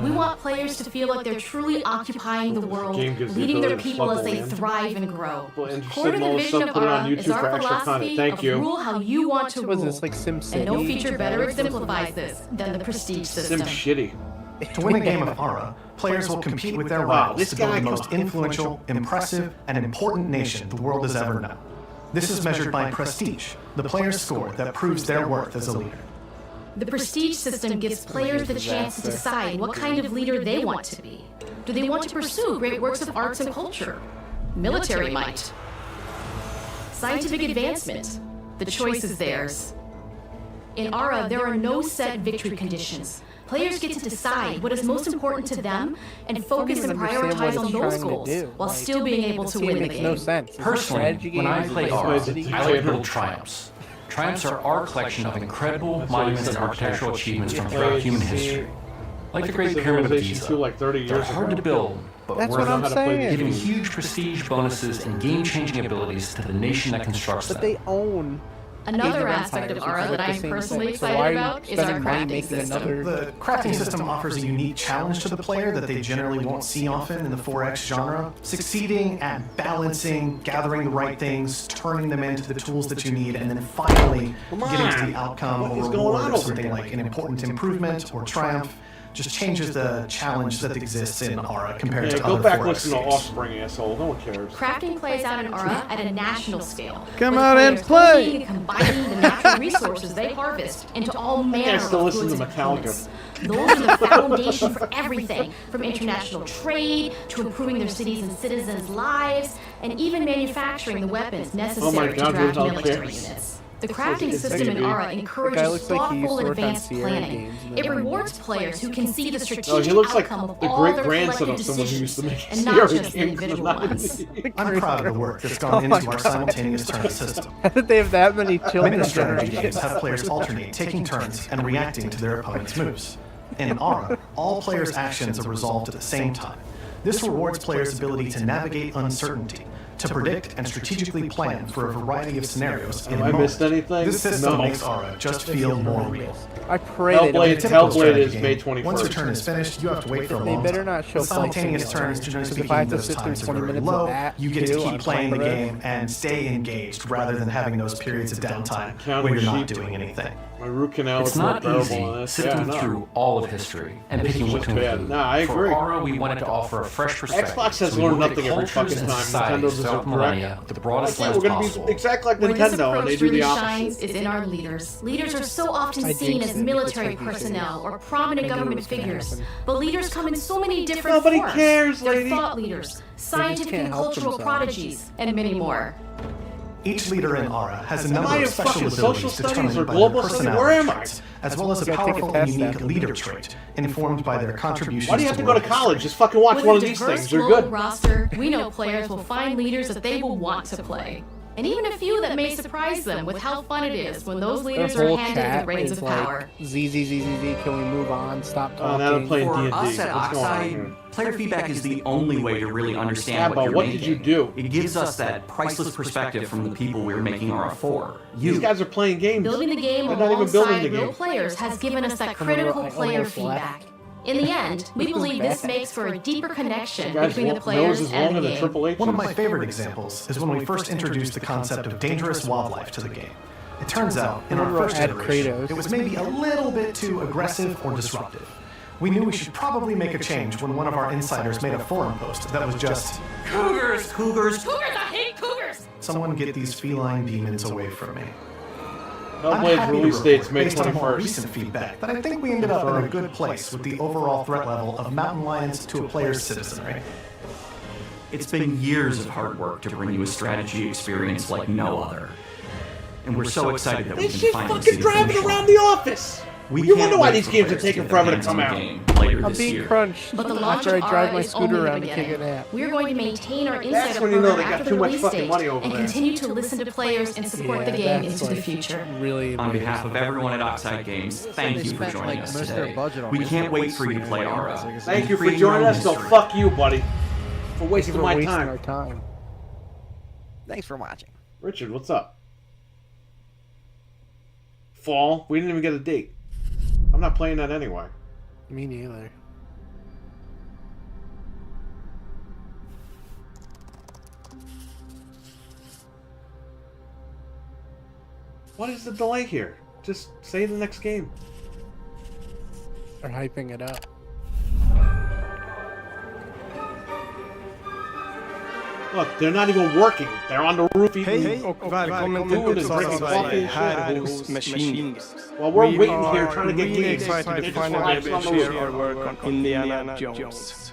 We want players to feel like they're truly occupying the world, Game gives the leading their ability to people as plug they in. thrive and grow. Interested Core to in the all this vision stuff, of put it on Ara is YouTube our for extra content. philosophy Thank of you. rule how you want to Was rule. this like Sim City? And no feature better exemplifies this than the Prestige system. Sim shitty. To win a game of Ara, players will compete with their rivals to build the most influential, impressive, and important nation the world has ever known. This is measured by prestige, the player's score that proves their worth as a leader. The Prestige system gives players the chance to decide what kind of leader they want to be. Do they want to pursue great works of arts and culture? Military might? Scientific advancement? The choice is theirs. In Ara, there are no set victory conditions. Players get to decide what is most important to them and focus and prioritize on those goals while still being able to win the game. No sense. Personally, when I play Ara, I like little triumphs. Triumphs are our collection of incredible monuments and architectural achievements from throughout human history. Like the Great Pyramid of Giza. They're hard to build, but That's worth what I'm saying. giving huge prestige bonuses and game-changing abilities to the nation that constructs But them. they own. Another aspect of Ara that I'm personally excited about is our crafting system. The crafting system offers a unique challenge to the player that they generally won't see often in the 4X genre. Succeeding at balancing, gathering the right things, turning them into the tools that you need, and then finally getting to the outcome or reward of something like an important improvement or triumph just changes the challenge that exists in Ara compared to Go other back 4X listen to games. Offspring, asshole. No one cares. Crafting plays out in Ara at a national scale. Come with out and players play! hunting and combining the natural resources they harvest into all manner of still goods listen to and Metallica. components. Those are the foundation for everything, from international trade to improving their cities and citizens' lives, and even manufacturing the weapons necessary to craft military units. The crafting system in Ara encourages thoughtful and advanced planning. It rewards players who can see the strategic outcome of all their collective decisions, and not just the individual ones. I'm proud of the work that's gone into our simultaneous turn system. How did they have that many children? Many strategy games have players alternate taking turns and reacting to their opponent's moves. In Ara, all players' actions are resolved at the same time. This rewards players' ability to navigate uncertainty, to predict and strategically plan for a variety of scenarios in a I moment. missed anything? This system No. makes Aura just feel more real. I pray they don't. Hellblade is May 21st. Once your turn is finished, you have to wait for a They long better time. not show With simultaneous turns, generally Because speaking, if I have to those sit through times are 20 very minutes of low. that, You get to too, keep on playing the top of it. game and stay engaged rather than having those periods of downtime Counting where you're not sheep. doing anything. My root canal It's is more not bearable easy than this. sifting Yeah, no. through all of history and This picking is what just to bad. include. No, I agree. For Aura, we wanted to offer a fresh perspective. Xbox has so we learned looked at nothing every cultures fucking and time. societies Nintendo's is throughout a millennia with the broadest We're lens going to possible. be exact like Where this Nintendo, and approach they do really the opposite. shines is in our leaders. Leaders are so often I seen jinxed as it. military It's like personnel or prominent I knew it government was gonna figures. happen. But leaders come in so many different Nobody forms. cares, They're lady. thought leaders, scientific can't and help cultural themselves. prodigies, and many more. Each leader in Aura has a Am number I of in special fucking abilities social studies determined or by global their studies? personality Where am I? traits, as well as a You gotta take a powerful test and unique after leader this. trait informed by their contributions Why do you have to go to world college? Just fucking watch With one a of these diverse things. You're global good. roster, we know players will find leaders that they will want to play. And even a few that may surprise them with how fun it is when those leaders Their are whole handed chat the reins is of like, power. ZZZZZ, can we move on? Stop Oh, talking. now they're playing For D&D. us at What's going on Oxide, here? player feedback is the only way to really understand Yeah, what but you're what making. did you do? It gives us that priceless perspective from the people we're making Aura for. You. These guys are playing games. Building the game They're not even building alongside the real game. players has given us that critical player feedback. In the end, we believe this makes for a deeper connection Guys, between the nose players is and longer the than game. Triple H. One of my favorite examples is when we first introduced the concept of dangerous wildlife to the game. It turns out, in our first Add iteration, Kratos. it was maybe a little bit too aggressive or disruptive. We knew we should probably make a change when one of our insiders made a forum post that was just, Cougars, cougars, Cougars, I hate cougars! "Someone get these feline demons away from me." Hellblade's release date's May based on more 21st. recent feedback, that I think we ended up in a good place with the overall threat level of mountain lions to a player's citizenry. It's been years of hard work to bring you a strategy experience like no other. And we're so excited that we This can shit's finally see fucking the driving finish around line. the office. We You can't wonder why wait these for games are players to taking get forever their to hands come on out. the game later I'm this being year. crunched But the launch after I of drive Aura my is only scooter the around to kick beginning. a nap. We're going to maintain our That's insider when you know program they got after too the much release fucking date money over and there. continue to listen to players and support the game into the future. Really On behalf of everyone at Oxide Games, thank you for joining us today. We can't wait for you to play Aura. Thank you for Create your joining own us. So history. fuck you, buddy, for Thank wasting you for my wasting time. our time. Thanks for watching. Richard, what's up? Fall? We didn't even get a date. I'm not playing that anyway. Me neither. What is the delay here? Just say the next game. They're hyping it up. Look, they're not even working. They're on the roof eating Hej och välkommen food till and drinking coffee and här shit. hos Machine. While we're waiting here trying to get really games, excited they to just finally relax on the share roof. our work on Indiana Jones.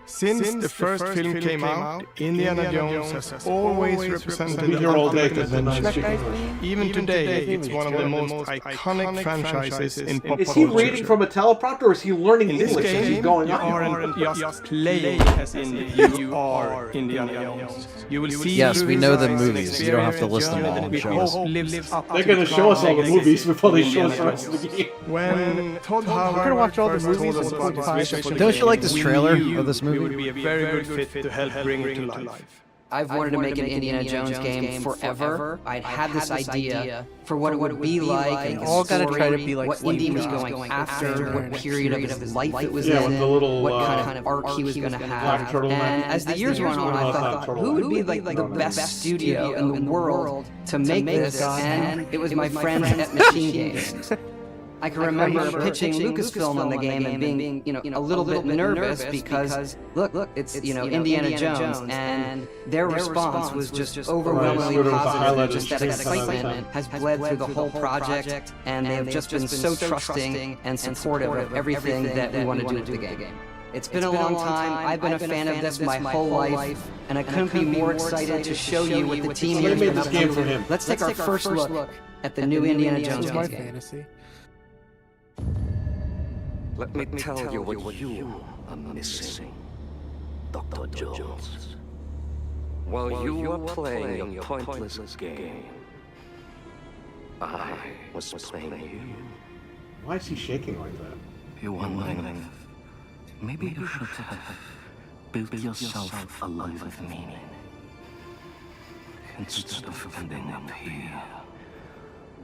Since the first film came out, Indiana Jones has always represented Be here all day the 'cause then I'm ultimate speaking adventure. Even today, it's one of the most iconic franchises in pop Is he culture. reading from a teleprompter or is he learning In this English as he's game, going you on? aren't just playing as you are Indiana Jones. You will see Yes, we know the through movies. You don't have to list them all and we show us. hope lives up They're to gonna the show us all the promise movies before they show us Indiana the rest of the Jones. game. When Todd We're Howard gonna watch all the first movies told us and about put his vision for the Don't you like game, this we trailer knew of this we would movie? be a very good fit to help bring it to life. I've wanted to make an Indiana Jones game forever. I'd had this idea for what it would be like, and all gotta story, try to be like what Steve Indy was Jobs. going after, what period of his life it was Yeah, in, with the little, what kind of arc he was going to have. Black turtleneck. And as the years went on, I thought, who would be like the best studio in the world to make this? And it was my friends at Machine Games. I can remember pitching Lucasfilm on the game and being, a little bit nervous because, look, it's, Indiana Jones, and their response was just overwhelmingly positive. Just that excitement has bled through the whole project, and they have just been so trusting and supportive of everything that we want to do with the game. It's been a long time. I've been a fan of this my whole life, and I couldn't be more excited to show you what the team Somebody has made been this up game to. for him. Let's take our first look at the new Indiana Jones my game. fantasy. Let me tell you what you are missing, Dr. Jones. While you were playing your pointless game, I was playing you. Why is he shaking like that? You're wondering, maybe you should have built yourself a life of meaning. Instead of ending up here,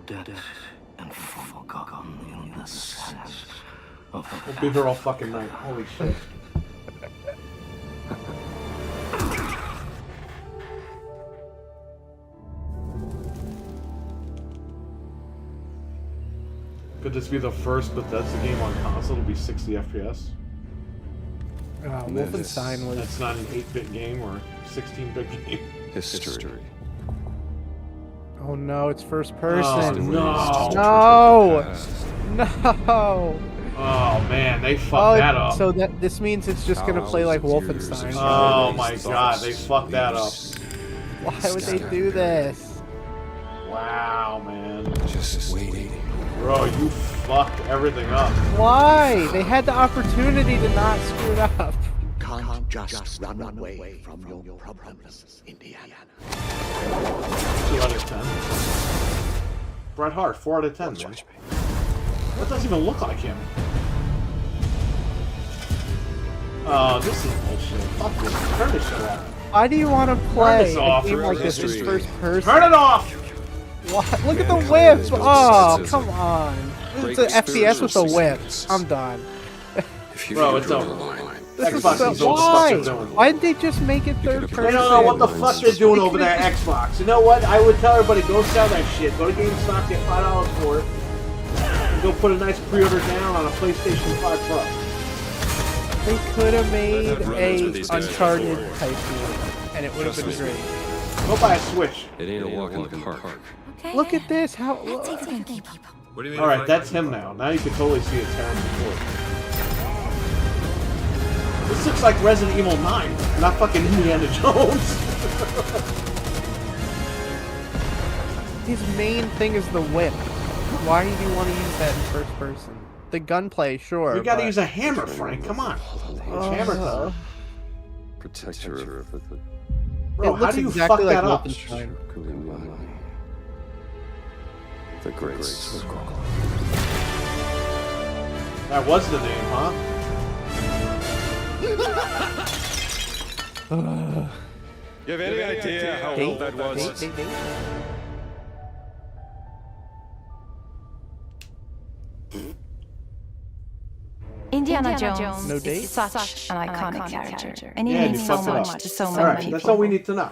dead and forgotten in the sense of. We'll be here all fucking night. Holy shit. Could this be the first Bethesda game on console to be 60 FPS? Wolfenstein was. That's not an 8-bit game or 16-bit game. History. Oh no, it's first person. Oh, no! No! Oh man, they fucked that up. So this means it's just gonna play like Wolfenstein. Oh my god, they fucked that up. Why would they do this? Wow, man. Just waiting. Bro, you fucked everything up. Why? They had the opportunity to not screw it up. Can't just run away from your problems, Indiana. 2 out of 10. Bret Hart, 4 out of 10. Man. That doesn't even look like him. Oh, this is bullshit. Fuck this. Turn this shit off. Why do you want to play off. a game like this in first person? Turn it off! What? Look at the whip! Oh, come on. It's an FPS with a whip. I'm done. Bro, it's over. Xbox is why? Why did they just make it third person? They don't know what the fuck they're doing over there at Xbox. You know what? I would tell everybody, go sell that shit. Go to GameStop, get $5 for it. And go put a nice pre-order down on a PlayStation 5 Plus. They could have made a Uncharted type game, and it would have been great. Go buy a Switch. It ain't a walk in the park. Okay. Look at this. How? What do you keep up? What do you mean? Alright, that's him now. Now you can totally see a terrible before. This looks like Resident Evil 9, not fucking Indiana Jones. His main thing is the whip. Why do you want to use that in first person? The gunplay, sure. You gotta use a hammer, Frank. Come on. It's hammer time. Protector of the... Bro, how do you fuck that up? The Great Circle. That was the name, huh? You have any idea how old that was? Indiana Jones No date? is such an iconic character, and he Yeah, means you so fucked it much up. to so Alright, many that's all people. we need to know.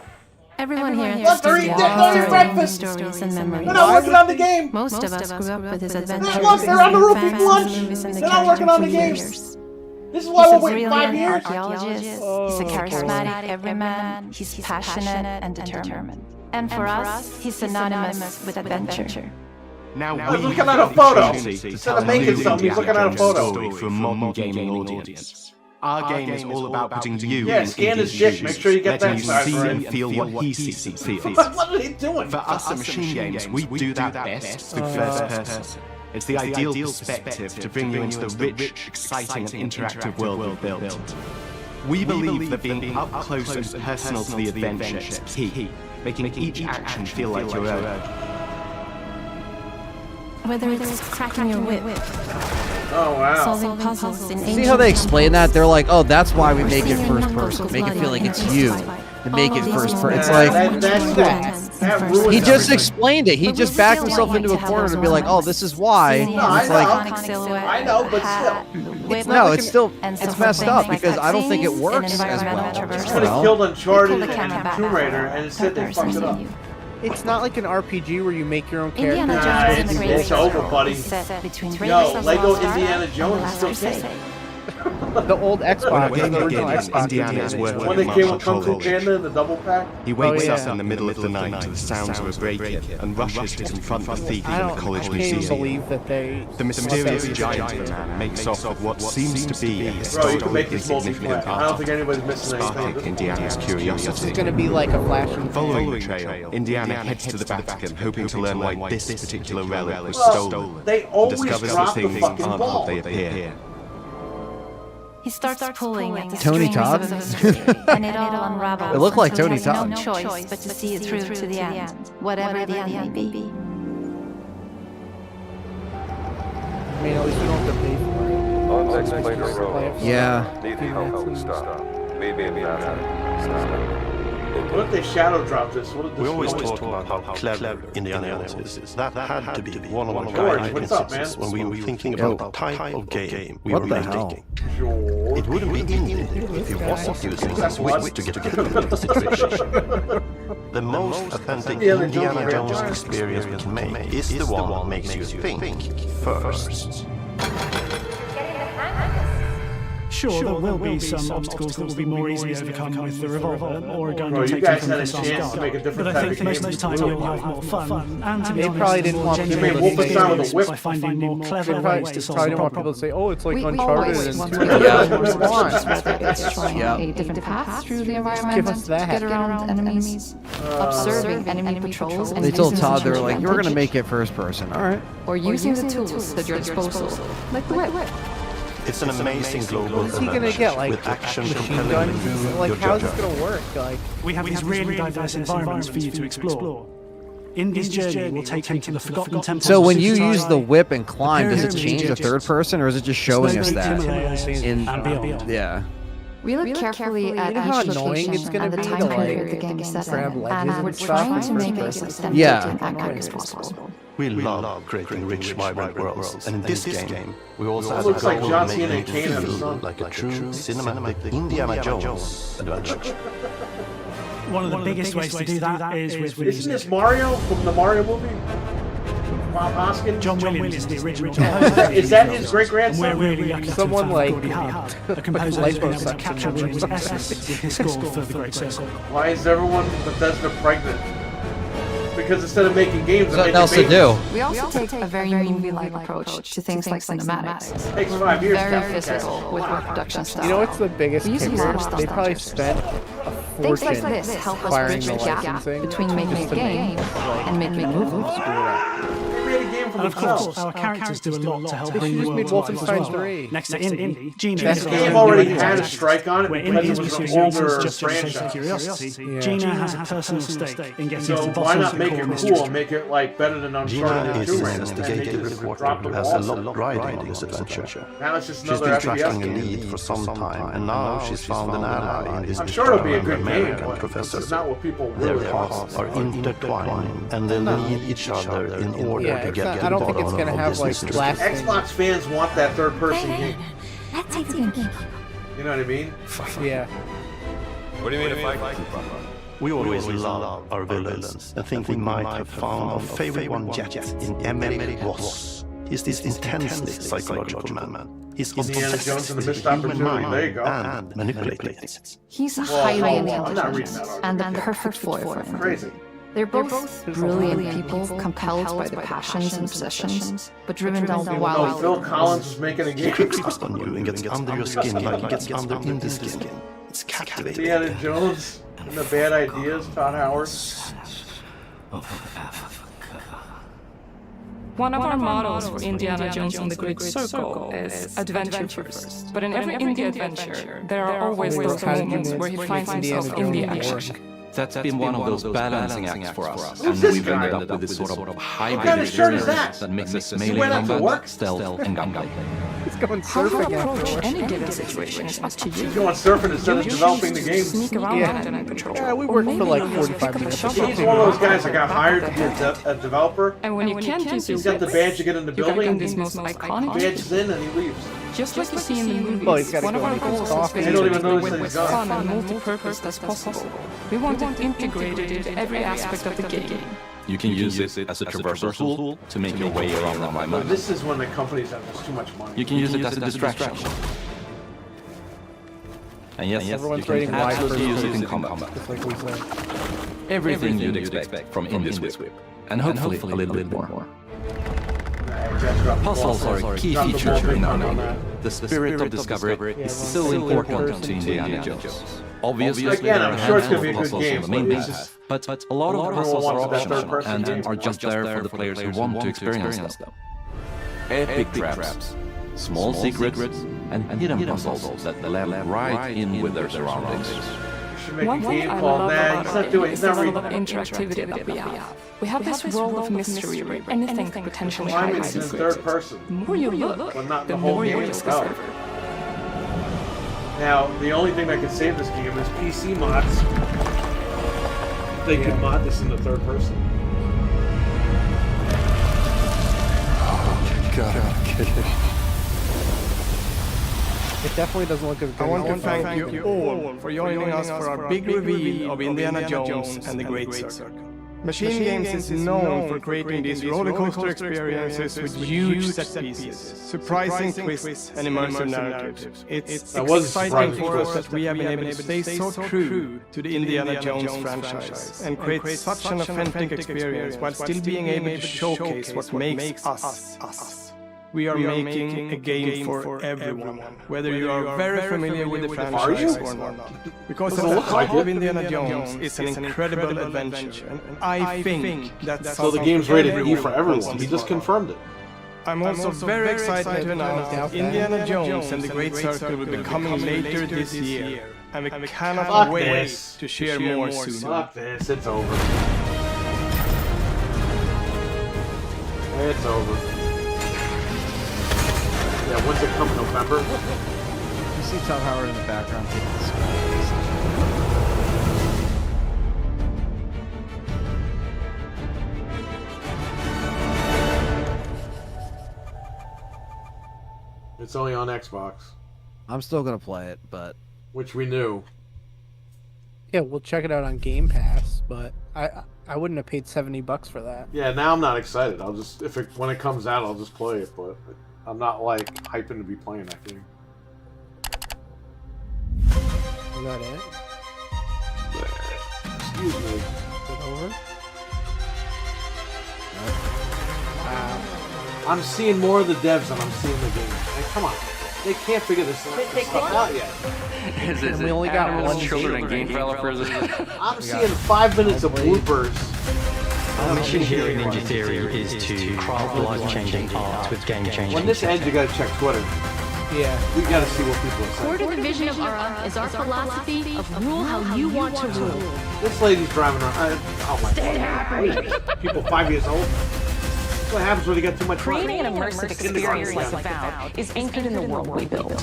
Everyone here Look, has they're eating breakfast! stories and memories. They're not working on the game! Most of us grew up with his adventures. Look, they're on the roof eating fans, lunch! movies, and the They're not working on the character game! years. This is why He's we're a waiting 5 brilliant years? archaeologist. He's a charismatic everyman. He's passionate and determined. And for us, he's synonymous with adventure. Now He's looking at a photo. Instead of making something, he's looking at a photo. Story for a modern gaming audience. Our game is all about putting you Yeah, in scan his Indy's dick. shoes, Make sure you get letting that you size see right. and feel what he sees and feels. What are they doing? For us at Machine Games, we do that best through first person. It's the ideal perspective to bring you into the rich, exciting and interactive world we've built. We believe that being up close and personal to the adventure is key, making each action feel like your own. Whether it's cracking your whip, Oh, wow. solving puzzles in See how they explain that? They're like, oh, that's why we make it first person. Make it feel like it's you. To make it first person. It's like, he just explained it. He just backed himself into a corner to be like, oh, this is why. No, It's like, I know, but still. no, it's still, it's messed up because I don't think it works as well. Somebody killed Uncharted and Tomb Raider and instead they fucked it up. It's not like an RPG where you make your own character. Indiana Jones and the Great It's over, buddy. set between Yo, Raiders of the Lego Lost Ark Indiana and Jones The is still Last king. Crusade. The old Xbox. When the the original game Xbox. Indiana is working When they at came with Marshall Kung Fu College. Panda in the double pack. He wakes yeah. up in the middle of the night to the sounds of a break-in and rushes to confront the thief I in the don't college can't museum. believe that they. The mysterious giant man makes off with what seems to be a Bro, you can historically make this significant multiplayer. I don't think anybody's missing sparking anything. Indiana's This curiosity. is going to be like a Flash and Following the trail, Indiana heads to the Vatican, hoping to learn why this particular relic was Well, stolen, they and always discovers drop that the things fucking aren't ball. what they appear. He starts pulling at the Tony strings Todd? of the mystery, and it all unravels. It looked like until Tony he has Todd. no choice but to see it through to the end, whatever the end may be. I mean, at least we don't have to pay for it. Unexplained road. yeah. Need the help to stop. Maybe in that. Stop. What if they shadow drop this? What if this We always talk about how clever Indiana Jones is. That had to be one of the guiding principles when we were thinking about the type of game we were making. It wouldn't be Indian if he wasn't using his wit to get the situation. The most authentic Indiana Jones experience we can make is the one that makes you think first. Sure, there will be some obstacles that will be more easily overcome with the revolver or a gun Bro, to you take guys from had a the chance guard. to make a different But type I of think most game. of the time you'll have more fun. And to be They honest, probably didn't want people to Wolfenstein with a experience whip. by finding more clever ways to solve probably the didn't want people problem. to say, "Oh, it's like We Uncharted always and want Tomb to Raider." get That's what we want. whether it's trying a different path through the environment, Give us that. get around enemies, observing enemy patrols, and They told using Todd, them they to were like, your "You're gonna advantage, make it first person." All right. or using the tools at your disposal, like the whip. It's an amazing global What's he gonna get? Like with action machine compelling guns? you, Like, your how's this judge. gonna work? Like, We have these really diverse environments for you to explore. In this journey, we'll take you to the forgotten temples. So of when you Sukhothai, use the whip and climb, does it pyramids, change the third person, or is it just showing us that? Himalayas, In and beyond. yeah. We look carefully at you know how each annoying it's location gonna and the be time to period the like game is set grab in, ledges and and we're stuff trying in to first make it as person. authentic Yeah. and accurate as possible. We love creating rich, vibrant worlds, and in this game, we also have looks a like goal John of Cena making and Kane it have a feel son. like a true cinematic Indiana Jones adventure. One of the biggest ways to do that is with Isn't this Mario from the Mario movie? Bob Hoskins? John Williams is the original Is that his great grandson? And we're really lucky Someone to like have Gordy Hart, a composer who's been able to capture Williams' essence with his score for The Great Circle. Why is everyone in Bethesda pregnant? Because instead of making games, There's nothing else to do. We also take a very movie-like approach to things like cinematics. Takes 5 years. Very to physical with our production style. You know what's the biggest We use a lot of kicker? stuff They probably dodgers. spent a Things fortune like this help us acquiring bridge the the gap licensing between making just a to game make, and making a movie. They made a game for And of themselves. course, our characters do a lot to help They bring the just world made to life as Wolfenstein well. 3. Next to Indy, Gina This is game our already own had a entity. strike on it Where because Indy it is was an pursuing older answers just for the sake of franchise. curiosity. Yeah. Gina has a personal stake in getting So to the why bottom not of the make core it mystery. cool and make it like better than Uncharted Gina and is Tomb an Raider? investigative reporter who has a lot riding on this adventure. Now it's just She's another been FPS tracking a game. lead for some time, and now she's found an ally in this I'm sure it'll be a good game, American but professor. it's not what people Their really want. paths are intertwined, and they need each other in order Yeah, to it's get not- to I the don't think it's bottom gonna of have this like mystery. blasting. Xbox fans want that third person game. Let's take the game. You know what I mean? Yeah. What do you mean if I... We always love our villains and think we might have found our favorite one yet in Emery Ross. He's this intensely psychological man. He's Indiana Jones and the Missed human Opportunity. mind There you go. and manipulating it. He's Whoa, highly whoa, whoa, I'm not reading intelligent that and the perfect foil for him. Crazy. They're both brilliant people, compelled by their passions and obsessions, but driven down Oh, wild. Phil Collins was making a He game. creeps on you and gets under your skin like he gets under Indy's skin. It's captivating. Indiana Jones and the bad ideas, Todd Howard. One of our models for Indiana Jones and the Great Circle is adventure first. But in every indie adventure, there are always those moments where he finds himself in the action. That's been one of those balancing acts for us, Who's and this we've guy? ended up with this sort of hybrid kind of shirt is experience that? that mixes He melee went out to combat, work? stealth, and gunplay. He's going How you surfing approach afterwards. any given situation is up to you. He's going surfing instead of You developing the choose to game. Sneak around Yeah. on enemy patrol. Yeah, we Or worked for maybe like you 45 pick up a minutes. shovel. He's one of those guys that got hired to be a developer. And when you can't use your He's got the wits, badge to get in the you got building. Gundy's most iconic Badges in and he leaves. Just like you see in the movies, Well, he's gotta one of go our make his goals is coffee. to They don't even make notice it that as he's gone. fun and multi-purpose as possible. We want it integrated into every aspect of the game. You can use it as a traversal tool to make your way around the But environment. this is when the companies have just too much money. You can use it as a distraction. And yes, you Everyone's rating can Y absolutely for use it in just combat. like we said. Everything you'd expect from Indy's whip. And hopefully a little bit more. Puzzles are a key feature in our game. The spirit of discovery is so important to Indiana Jones. Obviously, Again, there are I'm a sure it's handful gonna of be a good puzzles game, on the main but it's path, but a lot of the puzzles Everyone are wants that optional third-person game. and are just there for the players who want to experience them. Epic traps, small secrets, and hidden puzzles that blend right in with their surroundings. One thing I love about it is the level of interactivity that we have. We have this world of mystery where anything could potentially hide Climate's in secrets. third person. The more you look, But not the the whole more you game discover. itself. Now, the only thing that can save this game is PC mods. they could mod this in the third person. Oh, you gotta be kidding. It definitely doesn't look as good. I want to thank you all for joining us for our big reveal of Indiana Jones and the Great Circle. Machine Games is known for creating these rollercoaster experiences with huge set pieces, surprising twists, and immersive narratives. It's exciting for us that we have been able to stay so true to the Indiana Jones franchise and create such an authentic experience while still being able to showcase what makes us us. We are making a game for everyone, whether you are very familiar with the franchise or not. Because at the heart of Indiana Jones is an incredible adventure, and I think that's so the game's rated E for everyone. He just confirmed it. I'm also very excited to announce that Indiana Jones and the Great Circle will be coming later this year, and we cannot wait to share more soon. Fuck this, it's over. It's over. Yeah, when's it come? November? You see Tom Howard in the background taking the screen. It's only on Xbox. I'm still gonna play it, but which we knew. Yeah, we'll check it out on Game Pass, but I wouldn't have paid $70 for that. Yeah, now I'm not excited. I'll just when it comes out, I'll just play it, but I'm not like hyping to be playing that game. Is that it? Excuse me. Is it over? Wow. I'm seeing more of the devs than I'm seeing the game. Like, come on. They can't figure this stuff out yet. Is we only got one children and game developers. I'm seeing 5 minutes of bloopers. Our mission here in Ninja Theory is to craft life-changing art with game-changing. When this ends, you gotta check Twitter. Yeah. We gotta see what people are saying. Core to the vision of Aura is our philosophy of rule how you want to rule. This lady's driving around. Oh my god. People 5 years old. That's what happens when you get too much fun. Creating an immersive experience like Avowed is anchored in the world we build.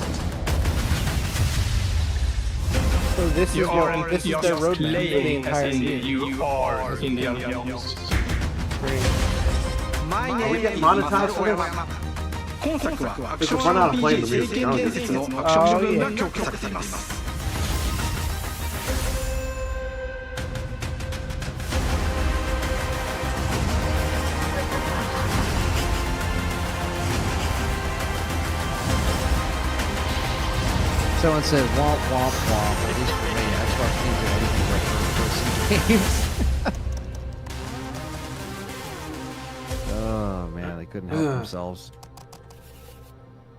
So this is their roadmap for the entire game. You are Indiana Jones. Are we getting monetized for this? We can run out of playing the music. Oh, yeah. Someone said womp womp womp. At least for me, Xbox can't do anything like first-person games. Oh man, they couldn't help themselves.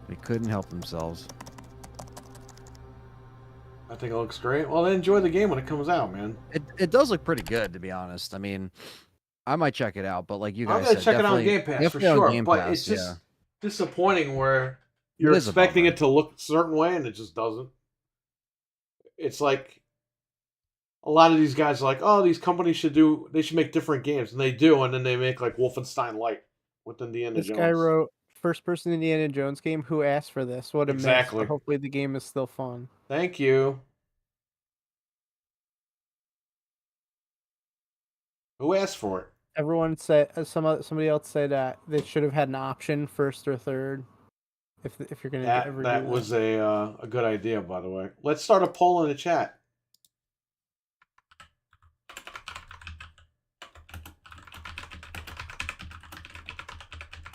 They couldn't help themselves. I think it looks great. Well, enjoy the game when it comes out, man. It does look pretty good, to be honest. I mean, I might check it out, but like you guys I'm gonna said, check it out on Game Pass for sure. But it's just disappointing where you're expecting it to look a certain way and it just doesn't. It's like a lot of these guys are like, oh, these companies should make different games, and they do, and then they make like Wolfenstein Light with Indiana Jones. This guy wrote first-person Indiana Jones game. Who asked for this? What a mess. But hopefully the game is still fun. Thank you. Who asked for it? Everyone said somebody else said they should have had an option first or third. If you're gonna that was a good idea, by the way. Let's start a poll in the chat.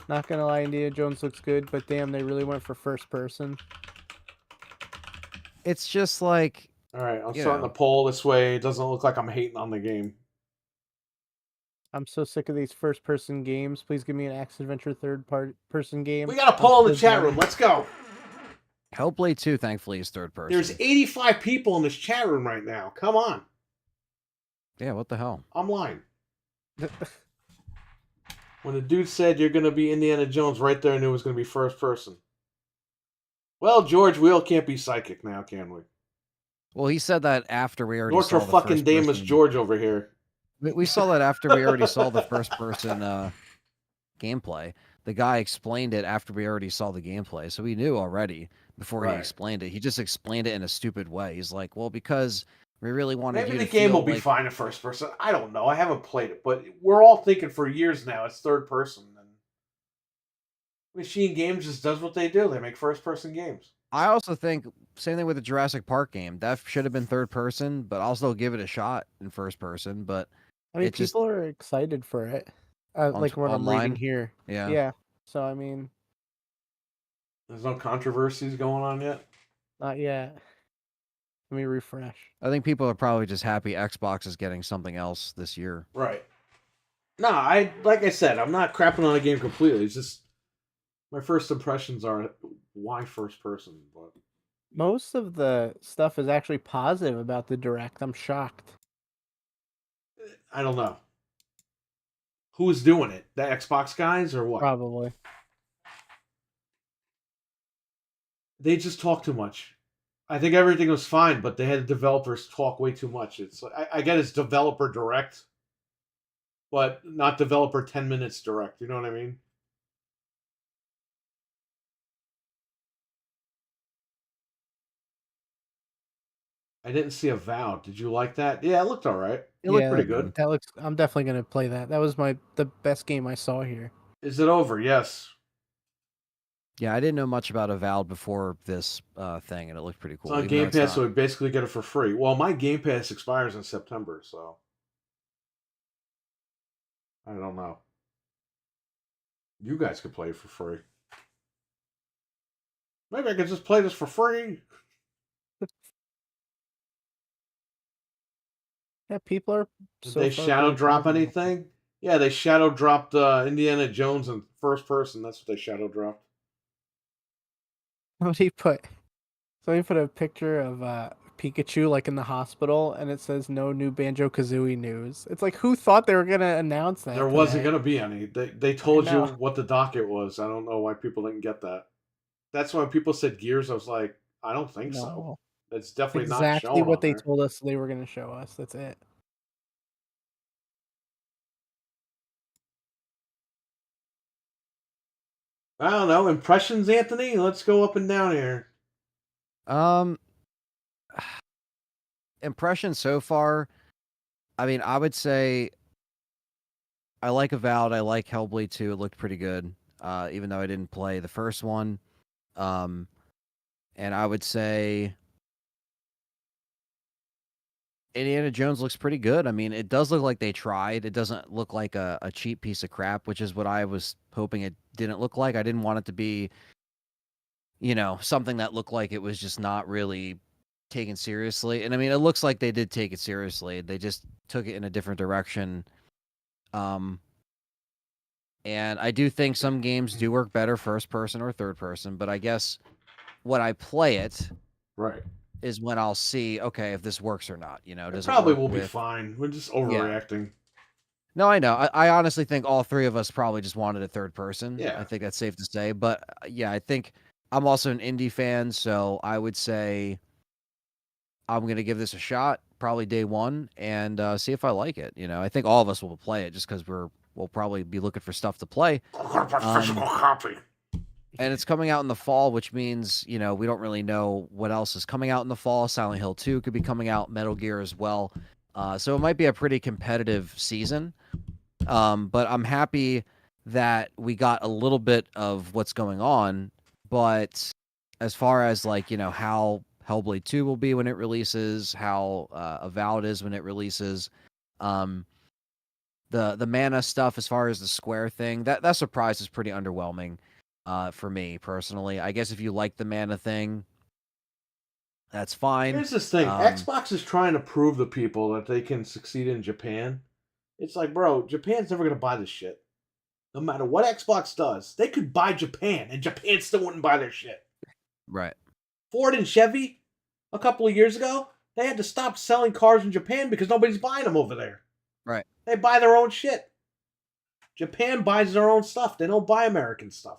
Not gonna lie, Indiana Jones looks good, but damn, they really went for first person. It's just like, all right, I'm starting the poll this way. It doesn't look like I'm hating on the game. I'm so sick of these first-person games. Please give me an action-adventure third-person game. We got a poll in the chat room. Let's go. Hellblade 2, thankfully, is third person. There's 85 people in this chat room right now. Come on. Yeah, what the hell? I'm lying. When the dude said you're going to be Indiana Jones, right there I knew it was going to be first person. Well, George, we all can't be psychic now, can we? Well, he said that after we already Notre saw the fucking Damus George over here. We saw that after we already saw the first-person gameplay. The guy explained it after we already saw the gameplay, so we knew already before he explained it. He just explained it in a stupid way. He's like, well, because We really wanted Maybe you the to game feel will be like, fine in first person. I don't know. I haven't played it, but we're all thinking for years now it's third person. And Machine Games just does what they do. They make first person games. I also think same thing with the Jurassic Park game. That should have been third person, but I'll still give it a shot in first person. But I mean, it just people are excited for it. Like what I'm reading online. here. Yeah. Yeah. So I mean, there's no controversies going on yet. Not yet. Let me refresh. I think people are probably just happy Xbox is getting something else this year. Right. No, like I said, I'm not crapping on the game completely. It's just my first impressions are why first person, but most of the stuff is actually positive about the Direct. I'm shocked. I don't know. Who's doing it? The Xbox guys or what? Probably. They just talk too much. I think everything was fine, but they had the developers talk way too much. It's I get it's developer direct, but not developer 10 minutes direct. You know what I mean? I didn't see Avowed. Did you like that? Yeah, it looked all right. It looked pretty good. That looks. I'm definitely gonna play that. That was the best game I saw here. Is it over? Yes. Yeah, I didn't know much about Avowed before this thing, and it looked pretty cool. It's on Game Pass, so we basically get it for free. Well, my Game Pass expires in September, so I don't know. You guys could play it for free. Maybe I could just play this for free. Yeah, people are. Did they shadow drop anything? Yeah, they shadow dropped Indiana Jones in first person. That's what they shadow dropped. What did he put? Somebody put a picture of Pikachu like in the hospital, and it says no new Banjo-Kazooie news. It's like, who thought they were gonna announce that? There wasn't gonna be any. They told you what the docket was. I don't know why people didn't get that. That's why people said Gears. I was like, I don't think so. It's definitely not exactly shown what on they there. told us they were gonna show us. That's it. I don't know. Impressions, Anthony? Let's go up and down here. Impressions so far. I mean, I would say I like Avowed. I like Hellblade 2. It looked pretty good, even though I didn't play the first one. And I would say Indiana Jones looks pretty good. I mean, it does look like they tried. It doesn't look like a cheap piece of crap, which is what I was hoping it didn't look like. I didn't want it to be, something that looked like it was just not really taken seriously. And I mean, it looks like they did take it seriously. They just took it in a different direction. And I do think some games do work better first person or third person, but I guess when I play it, right, is when I'll see, okay, if this works or not. It probably will be fine. We're just overreacting. No, I know. I honestly think all three of us probably just wanted a third person. Yeah. I think that's safe to say. But yeah, I think I'm also an indie fan, so I would say I'm going to give this a shot, probably day one, and see if I like it. I think all of us will play it just because we'll probably be looking for stuff to play. Physical copy. And it's coming out in the fall, which means, we don't really know what else is coming out in the fall. Silent Hill 2 could be coming out, Metal Gear as well. So it might be a pretty competitive season. But I'm happy that we got a little bit of what's going on. But as far as how Hellblade 2 will be when it releases, how Avowed is when it releases, the mana stuff as far as the Square thing, that surprise is pretty underwhelming. For me personally, I guess if you like the mana thing, that's fine. Here's this thing: Xbox is trying to prove to people that they can succeed in Japan. It's like, bro, Japan's never gonna buy this shit. No matter what Xbox does, they could buy Japan, and Japan still wouldn't buy their shit. Right. Ford and Chevy, a couple of years ago, they had to stop selling cars in Japan because nobody's buying them over there. Right. They buy their own shit. Japan buys their own stuff. They don't buy American stuff.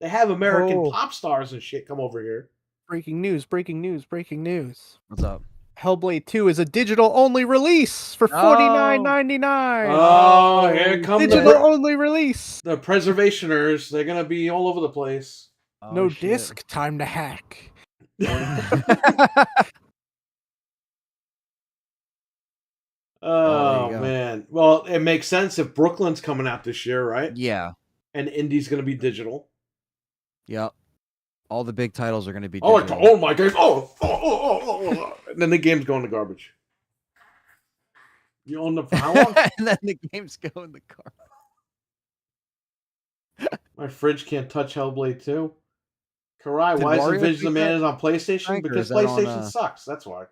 They have American pop stars and shit come over here. Breaking news, breaking news, breaking news. What's up? Hellblade 2 is a digital-only release for $49.99. Oh, here comes digital-only release. The preservationers, they're going to be all over the place. No disc, time to hack. Oh man. Well, it makes sense if Brooklyn's coming out this year, right? Yeah. And Indie's going to be digital. Yep. All the big titles are going to be Oh, digital. oh my game. And then the game's going to garbage. You own them for how long? And then the games go in the car. My fridge can't touch Hellblade 2. Karai, Did why Wario is Avengers tweet on that, PlayStation? Frank, or Because is that on, PlayStation sucks. That's why.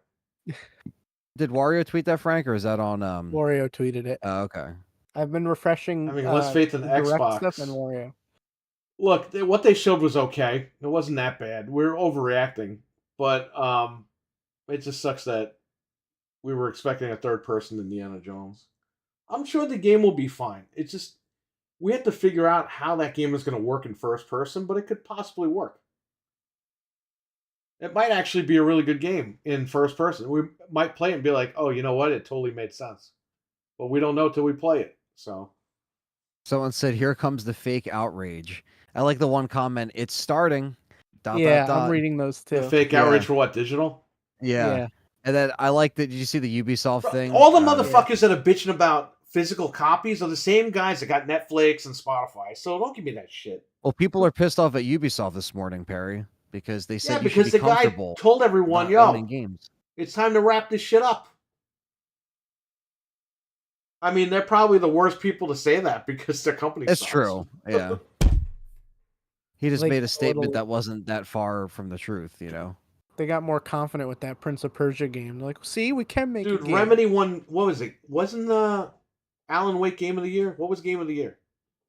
Did Wario tweet that, Frank, or is that on Wario tweeted it. Oh, okay. I've been refreshing. I mean, less faith in the direct Xbox. stuff and Wario. Look, what they showed was okay. It wasn't that bad. We're overreacting, but it just sucks that we were expecting a third person Indiana Jones. I'm sure the game will be fine. It's just we have to figure out how that game is going to work in first person, but it could possibly work. It might actually be a really good game in first person. We might play it and be like, "Oh, you know what? It totally made sense." But we don't know till we play it. So, someone said, "Here comes the fake outrage." I like the one comment. It's starting. I'm reading those too. The fake outrage for what? Digital? Yeah. And then I like that. Did you see the Ubisoft thing? All the motherfuckers that are bitching about physical copies are the same guys that got Netflix and Spotify. So don't give me that shit. Well, people are pissed off at Ubisoft this morning, Perry, because they said you because should be the guy comfortable told everyone, not "Yo, owning games." It's time to wrap this shit up." I mean, they're probably the worst people to say that because their company It's sucks. true. Yeah. He just Like, made a statement little- that wasn't that far from the truth, They got more confident with that Prince of Persia game. They're like, see, we can make Dude, a game. Remedy won. What was it? Wasn't the Alan Wake Game of the Year? What was Game of the Year?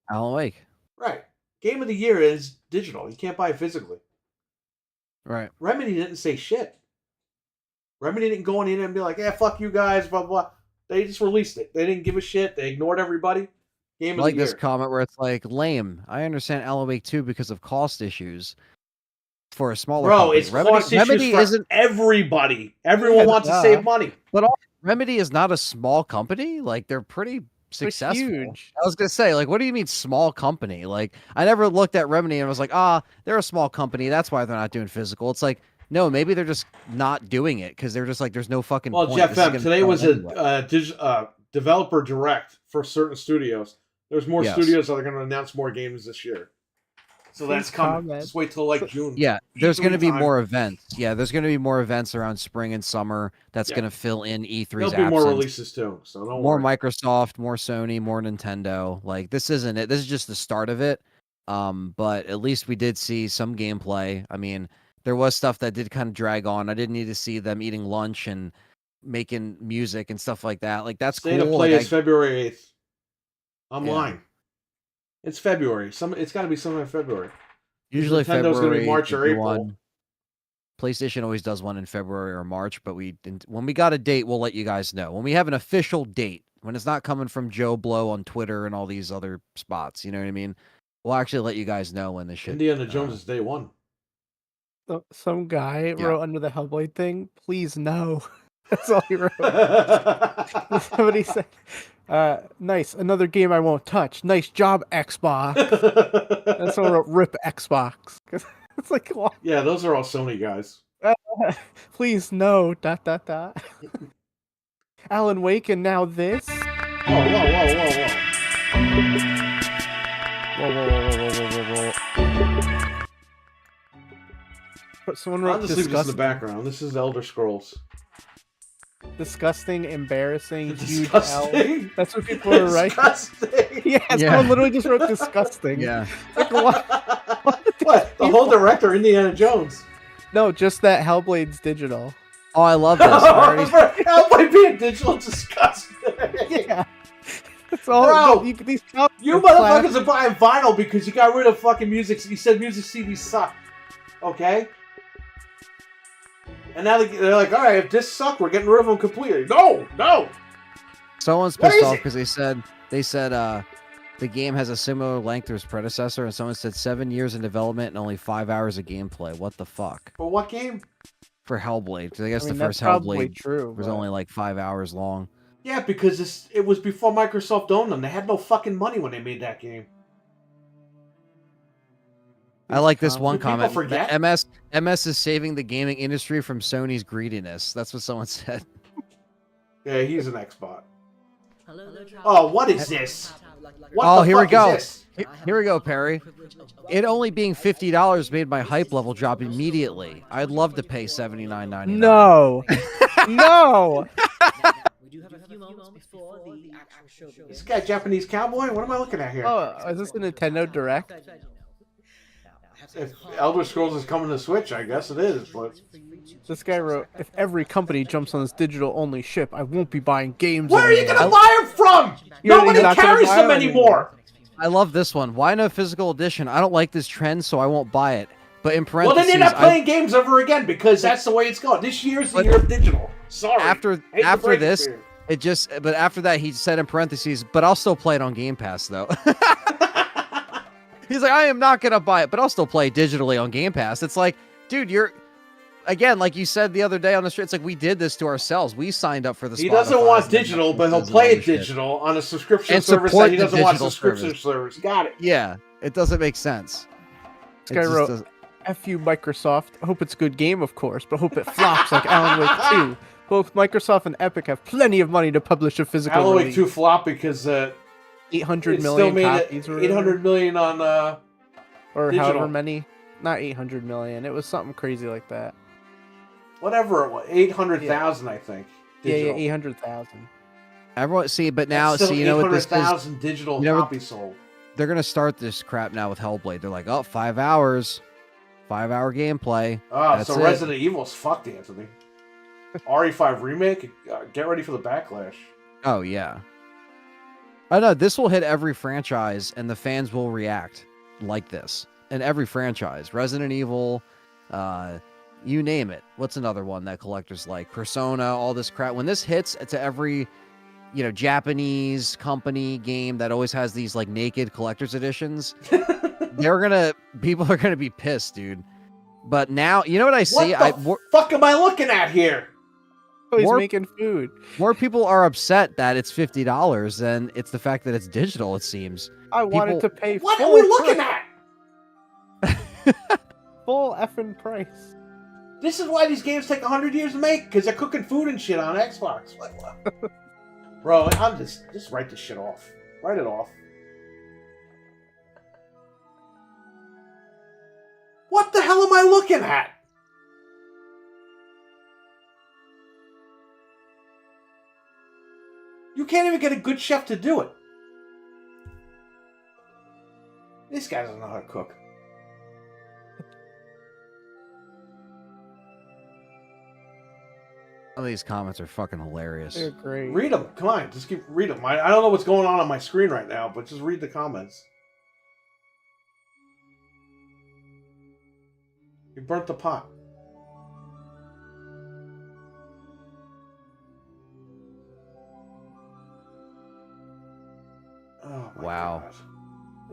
Alan Wake. Right. Game of the Year is digital. You can't buy it physically. Right. Remedy didn't say shit. Remedy didn't go on in and be like, "Yeah, fuck you guys," blah blah. They just released it. They didn't give a shit. They ignored everybody. Game of Like the year. this comment where it's like, lame. I understand Alan Wake 2 because of cost issues for a smaller Bro, company. it's cost issues for everybody. Everyone wants to save money. But Remedy is not a small company. Like, they're pretty successful. huge. I was going to say, like, what do you mean small company? Like, I never looked at Remedy and was like, they're a small company. That's why they're not doing physical. It's like, no, maybe they're just not doing it because they're just like, there's no fucking Well, point. Jeff This is M, gonna today sell was anyway. a developer direct for certain studios. There's more Yes. studios that are going to announce more games this year. So that's coming. Just wait till like June. Yeah, there's going to be time. more events. Yeah, there's going to be more events around spring and summer. That's Yeah. going to fill in E3's There'll be absence. more releases too. So don't more worry. Microsoft, more Sony, more Nintendo. Like, this isn't it. This is just the start of it. But at least we did see some gameplay. I mean, there was stuff that did kind of drag on. I didn't need to see them eating lunch and making music and stuff like that. Like, that's State cool. of play Like, is February 8th. I'm Yeah. lying. It's February. It's got to be sometime in February. usually Nintendo's February. going to be March they or do April. one. PlayStation always does one in February or March, but when we got a date, we'll let you guys know. When we have an official date, when it's not coming from Joe Blow on Twitter and all these other spots, you know what I mean? We'll actually let you guys know when this shit. Indiana Jones is day one. Some guy Yeah. wrote under the Hellblade thing, "Please no." That's all he wrote. Somebody said, "Nice, another game I won't touch. Nice job, Xbox." And someone wrote, "Rip Xbox." It's like, what? Yeah, those are all Sony guys. Please no. ... Alan Wake and now this. Whoa. But someone I'll wrote just leave this in the disgusting, background. This is Elder Scrolls. disgusting, embarrassing, huge Disgusting? L. That's what people are writing. Disgusting. Yeah, someone literally just wrote disgusting. Yeah. Like, what? What? The whole director, Indiana Jones. No, just that Hellblade's digital. Oh, I love this. I already- Hellblade being digital is disgusting. Yeah. That's all. Bro, these you motherfuckers are buying vinyl because you got rid of fucking music. You said music CDs suck. Okay? And now they're like, all right, if this suck, we're getting rid of them completely. No! Someone's What pissed is off it? because they said the game has a similar length to its predecessor, and someone said 7 years in development and only 5 hours of gameplay. What the fuck? For what game? For Hellblade, because I guess I mean, the that's first probably Hellblade true, was but- only like 5 hours long. Yeah, because it was before Microsoft owned them. They had no fucking money when they made that game. I like this Do one people comment. forget? MS is saving the gaming industry from Sony's greediness. That's what someone said. Yeah, he's an Xbot. Oh, what is this? What Oh, the here we fuck go. is this? Here we go, Perry. It only being $50 made my hype level drop immediately. I'd love to pay $79.99. No. No. This guy Japanese cowboy? What am I looking at here? Oh, is this a Nintendo Direct? If Elder Scrolls is coming to Switch, I guess it is, but... This guy wrote, if every company jumps on this digital-only ship, I won't be buying games Where are you anymore." going to buy them from? Nobody carries them anymore. I love this one. Why no physical edition? I don't like this trend, so I won't buy it. But in Well, parentheses, then you're not playing games ever again because that's the way it's going. This year's the year of digital. Sorry. After this, but after that, he said in parentheses, but I'll still play it on Game Pass, though. He's like, I am not going to buy it, but I'll still play it digitally on Game Pass. It's like, dude, again, like you said the other day on the street, it's like we did this to ourselves. We signed up for the He doesn't want digital, but he'll play it digital on a subscription service that he doesn't want subscription service. Got it. Yeah, it doesn't make sense. This guy wrote, F you, Microsoft. Hope it's a good game, of course, but hope it flops like Alan Wake 2. Both Microsoft and Epic have plenty of money to publish a physical Alan Wake release. 2 flop because 800 million copies. 800 million on or digital. however many. Not 800 million. It was something crazy like that. Whatever it was, 800,000, I think. Digital. Yeah, 800,000. Everyone, see, but now, That's still see, you know what this is? 800,000 digital copies sold. They're going to start this crap now with Hellblade. They're like, oh, 5 hours. 5-hour gameplay. Oh, That's so it. Resident Evil's fucked, Anthony. RE5 remake, get ready for the backlash. Oh, yeah. I know, this will hit every franchise, and the fans will react like this. In every franchise. Resident Evil, you name it. What's another one that collectors like? Persona, all this crap. When this hits to every, Japanese company game that always has these, like, naked collector's editions, people are gonna be pissed, dude. But now, you know what I see? What the fuck am I looking at here? Oh, he's making food. More people are upset that it's $50 than it's the fact that it's digital, it seems. I wanted to pay What full are we looking price. at? Full effing price. This is why these games take 100 years to make, because they're cooking food and shit on Xbox. What? Bro, I'm just write this shit off. Write it off. What the hell am I looking at? You can't even get a good chef to do it. This guy doesn't know how to cook. Some of these comments are fucking hilarious. They're great. Read them. Come on, just read them. I don't know what's going on my screen right now, but just read the comments. You burnt the pot. Oh my Wow. God.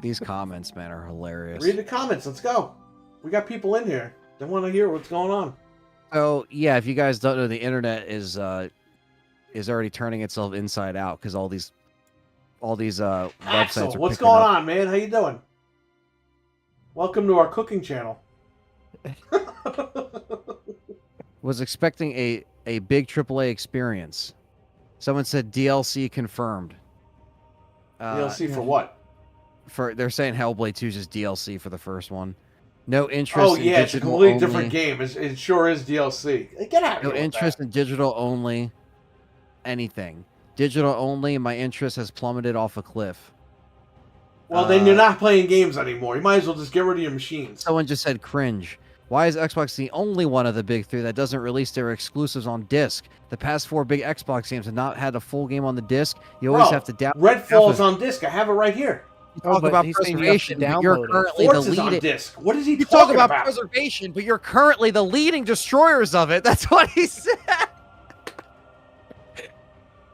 These comments, man, are hilarious. Read the comments. Let's go. We got people in here. They want to hear what's going on. So yeah, if you guys don't know, the internet is already turning itself inside out because all these websites Axel, are what's picking going up. on, man? How you doing? Welcome to our cooking channel. Was expecting a big AAA experience. Someone said DLC confirmed. DLC for what? They're saying Hellblade 2 is just DLC for the first one. No interest. Oh in yeah, it's a digital completely only. different game. It sure is DLC. Get out of No here. interest in digital only. Anything. Digital only. My interest has plummeted off a cliff. Well, then you're not playing games anymore. You might as well just get rid of your machines. Someone just said cringe. Why is Xbox the only one of the big three that doesn't release their exclusives on disc? The past 4 big Xbox games have not had a full game on the disc. You always have to download. Redfall's on disc. I have it right here. Talk about preservation, but you're currently the Forza's on leading. disc. What is he You talking talk about preservation, but you're currently the leading destroyers of it. That's what he said.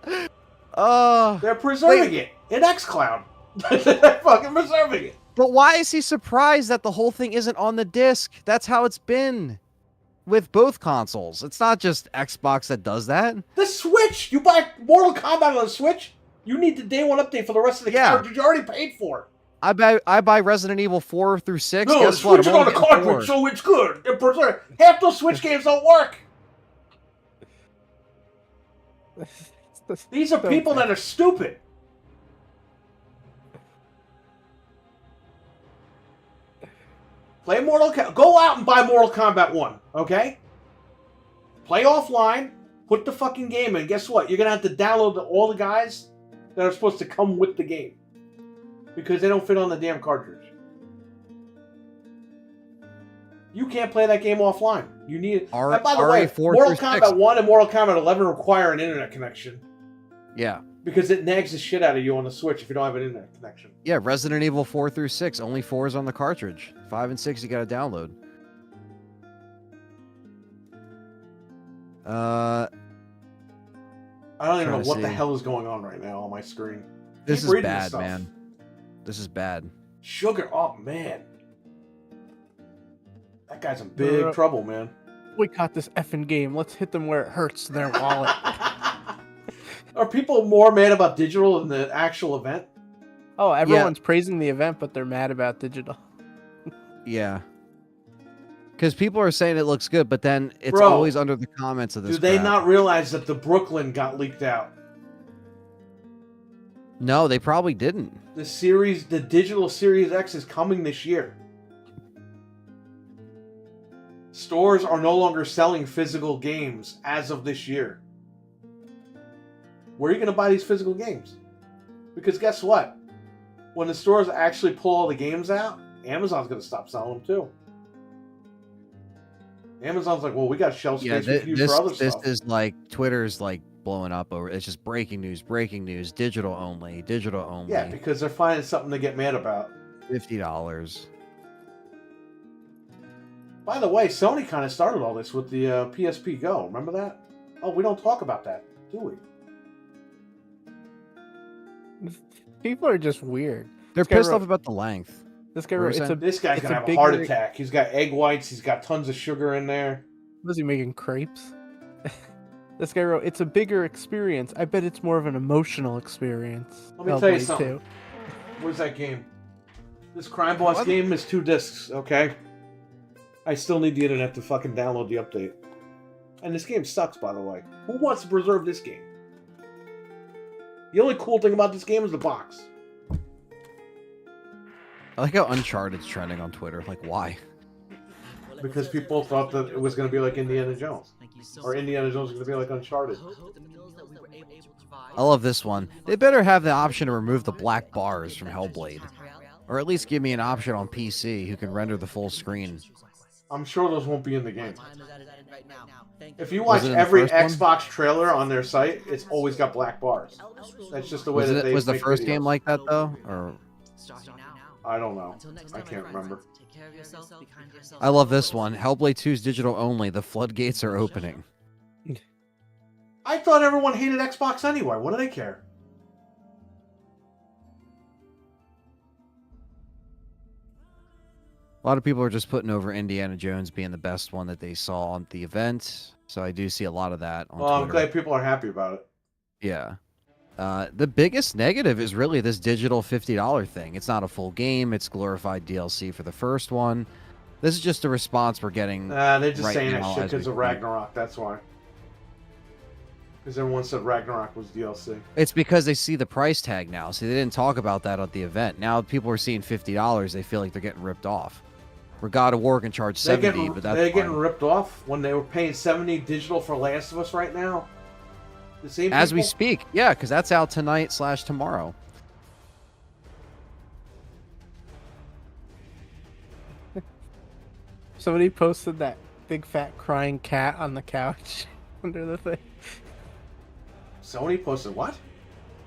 They're preserving it in xCloud. They're fucking preserving it. But why is he surprised that the whole thing isn't on the disc? That's how it's been with both consoles. It's not just Xbox that does that. The Switch. You buy Mortal Kombat on the Switch. You need the day one update for the rest of the cartridge you already paid for. I buy Resident Evil 4 through 6. No, Guess the what? Switch I'm is on only the getting cartridge, 4. so it's good. They're preserved. Half those Switch games don't work. These are people that are stupid. Play Mortal Kombat. Go out and buy Mortal Kombat 1, okay? Play offline. Put the fucking game in. Guess what? You're going to have to download all the guys that are supposed to come with the game. Because they don't fit on the damn cartridge. You can't play that game offline. You need... and by the way, Mortal Kombat 1 and Mortal Kombat 11 require an internet connection. Yeah. Because it nags the shit out of you on the Switch if you don't have an internet connection. Yeah, Resident Evil 4 through 6. Only 4 is on the cartridge. 5 and 6 you got to download. I don't even know what the hell is going on right now on my screen. This is bad, man. This is bad. Sugar, oh man. That guy's in big trouble, man. Boycott this effing game. Let's hit them where it hurts their wallet. Are people more mad about digital than the actual event? Oh, everyone's praising the event, but they're mad about digital. Yeah. Because people are saying it looks good, but then it's always under the comments of this. Do they crap. not realize that the Brooklyn got leaked out? No, they probably didn't. The digital Series X is coming this year. Stores are no longer selling physical games as of this year. Where are you going to buy these physical games? Because guess what? When the stores actually pull all the games out, Amazon's going to stop selling them too. Amazon's like, well, we got shelf space we can use for other stuff. This is like Twitter's like blowing up over. It's just breaking news, digital only, digital only. Yeah, because they're finding something to get mad about. $50. By the way, Sony kind of started all this with the PSP Go. Remember that? Oh, we don't talk about that, do we? People are just weird. They're pissed off about the length. This guy wrote, this guy's gonna have a heart attack. He's got egg whites. He's got tons of sugar in there. Was he making crepes? This guy wrote, "It's a bigger experience. I bet it's more of an emotional experience." Let me tell you something. Where's that game? This Crime Boss game is 2 discs. Okay. I still need the internet to fucking download the update. And this game sucks, by the way. Who wants to preserve this game? The only cool thing about this game is the box. I like how Uncharted's trending on Twitter. Like, why? Because people thought that it was going to be like Indiana Jones. Or Indiana Jones was going to be like Uncharted. I love this one. They better have the option to remove the black bars from Hellblade. Or at least give me an option on PC who can render the full screen. I'm sure those won't be in the game. If you watch every Xbox trailer on their site, it's always got black bars. That's just the way that they was the first game like that, though? Or I don't know. I can't remember. I love this one. Hellblade 2 is digital only. The floodgates are opening. I thought everyone hated Xbox anyway. What do they care? A lot of people are just putting over Indiana Jones being the best one that they saw on the event. So I do see a lot of that on Twitter. I'm glad people are happy about it. Yeah. The biggest negative is really this digital $50 thing. It's not a full game. It's glorified DLC for the first one. This is just a response we're getting. They're just saying that shit because of Ragnarok. That's why. Because everyone said Ragnarok was DLC. It's because they see the price tag now. See, they didn't talk about that at the event. Now people are seeing $50. They feel like they're getting ripped off. Where God of War can charge $70, but that's they're getting ripped off when they were paying $70 digital for Last of Us right now. The same as we speak, yeah, because that's out tonight/tomorrow. Somebody posted that big fat crying cat on the couch under the thing. Sony posted what?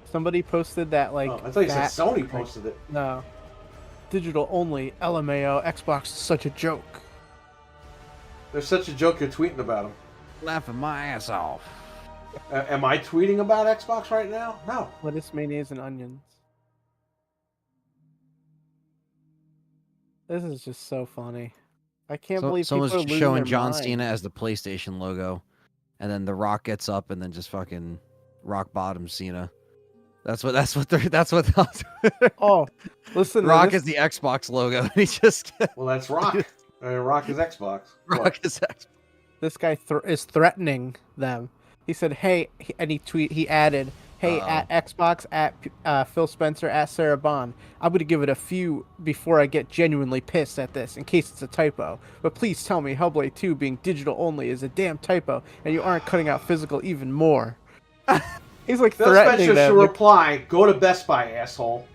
Somebody posted that like. Oh, I thought you said Sony posted it. No. Digital only, LMAO, Xbox is such a joke. They're such a joke you're tweeting about them. Laughing my ass off. Am I tweeting about Xbox right now? No. Lettuce, mayonnaise, and onions. This is just so funny. I can't believe people are someone's losing showing their John mind. Cena as the PlayStation logo, and then The Rock gets up and then just fucking rock bottom Cena. That's what. Oh, listen. Rock is the Xbox logo. And he just. Well, that's Rock. Rock is Xbox. Rock is Xbox. This guy is threatening them. He said, "Hey," and he added, "Hey, at Xbox, at Phil Spencer, at Sarah Bond. I'm going to give it a few before I get genuinely pissed at this, in case it's a typo. But please tell me Hellblade 2 being digital only is a damn typo, and you aren't cutting out physical even more." He's like Phil threatening Spencer them. should reply, "Go to Best Buy, asshole."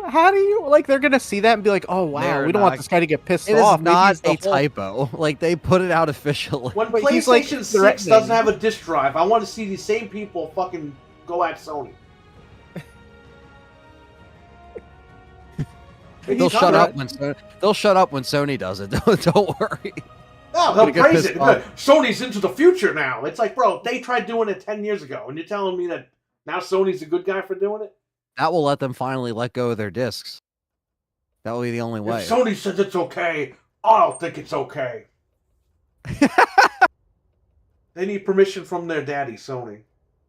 How do you like? They're gonna see that and be like, "Oh wow, we don't want this guy to get pissed off." It is not a typo. Like they put it out officially. When But he's, like, PlayStation 6 threatening. doesn't have a disc drive, I want to see these same people fucking go at Sony. They'll shut up when Sony does it. Don't worry. No, Gonna they'll get praise pissed it. off. Sony's into the future now. It's like, bro, they tried doing it 10 years ago, and you're telling me that now Sony's a good guy for doing it? That will let them finally let go of their discs. That will be the only way. If Sony says it's okay, I don't think it's okay. They need permission from their daddy, Sony.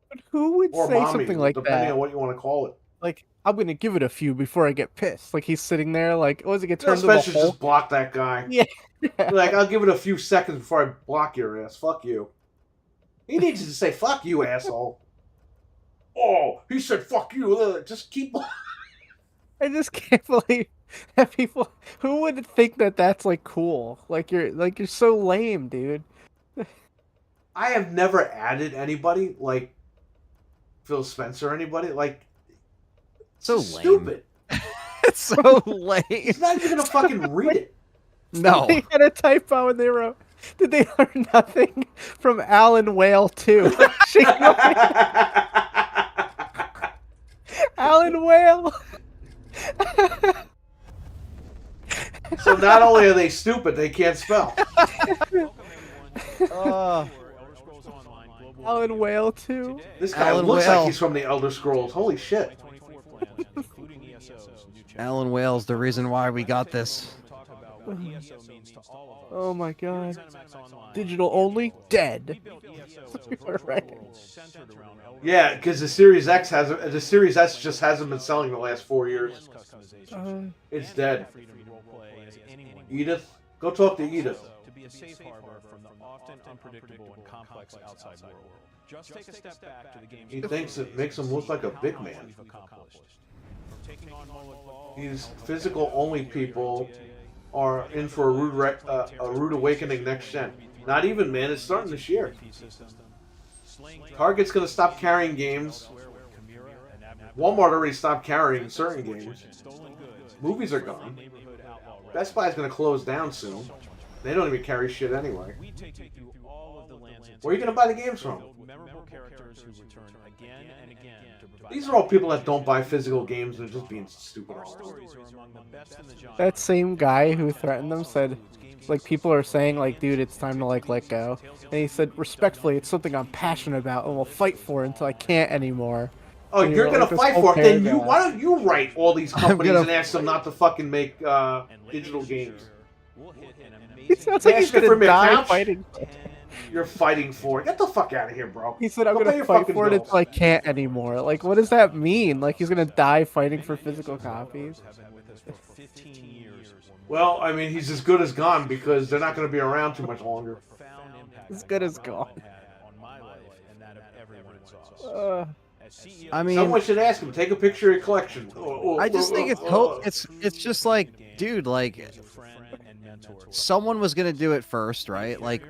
But who would Or say mommy, something like depending that? on what you want to call it. Like, I'm gonna give it a few before I get pissed. Like he's sitting there, like, oh, does it get Phil turned into a Spencer hole? just block that guy. Yeah. Like, I'll give it a few seconds before I block your ass. Fuck you. He needs to say, "Fuck you, asshole." Oh, he said, "Fuck you." Just keep. I just can't believe that people. Who would think that that's like cool? Like you're so lame, dude. I have never added anybody like Phil Spencer or anybody. Like, So it's lame. stupid. It's so lame. He's not even gonna fucking read it. No. They had a typo and they wrote, "Did they learn nothing from Alan Whale too?" Alan Whale. So not only are they stupid, they can't spell. Alan Whale too. This guy Alan looks Whale. like he's from the Elder Scrolls. Holy shit. Alan Wales, the reason why we got this. Oh my god. Digital only? Dead. Right. Yeah, because the Series S just hasn't been selling the last 4 years. It's dead. Edith, go talk to Edith. To be a safe harbor from the often unpredictable and complex outside world. Just take a step back to the game's He thinks it makes him look like a big man. These physical only people are in for a rude awakening next gen. Not even, man. It's starting this year. Target's gonna stop carrying games. Walmart already stopped carrying certain games. Movies are gone. Best Buy's gonna close down soon. They don't even carry shit anyway. Where are you gonna buy the games from? These are all people that don't buy physical games and are just being stupid. That same guy who threatened them said, like, people are saying, like, dude, it's time to, like, let go. And he said, respectfully, it's something I'm passionate about and will fight for until I can't anymore. Oh, And you're he gonna wrote, like, fight this for whole it? Then paragraph. why don't you write all these companies gonna- and ask them not to fucking make digital games? He sounds like he's Asking for gonna me a die couch? fighting. You're fighting for it. Get the fuck out of here, bro. He said, I'm Go pay gonna your fight fucking for it bills. until I can't anymore. Like, what does that mean? Like, he's gonna die fighting for physical copies? Well, I mean, he's as good as gone because they're not going to be around too much longer. As good as gone. I mean, Someone should ask him. Take a picture of your collection. I just think it's just like, dude, like someone was gonna do it first, right? Like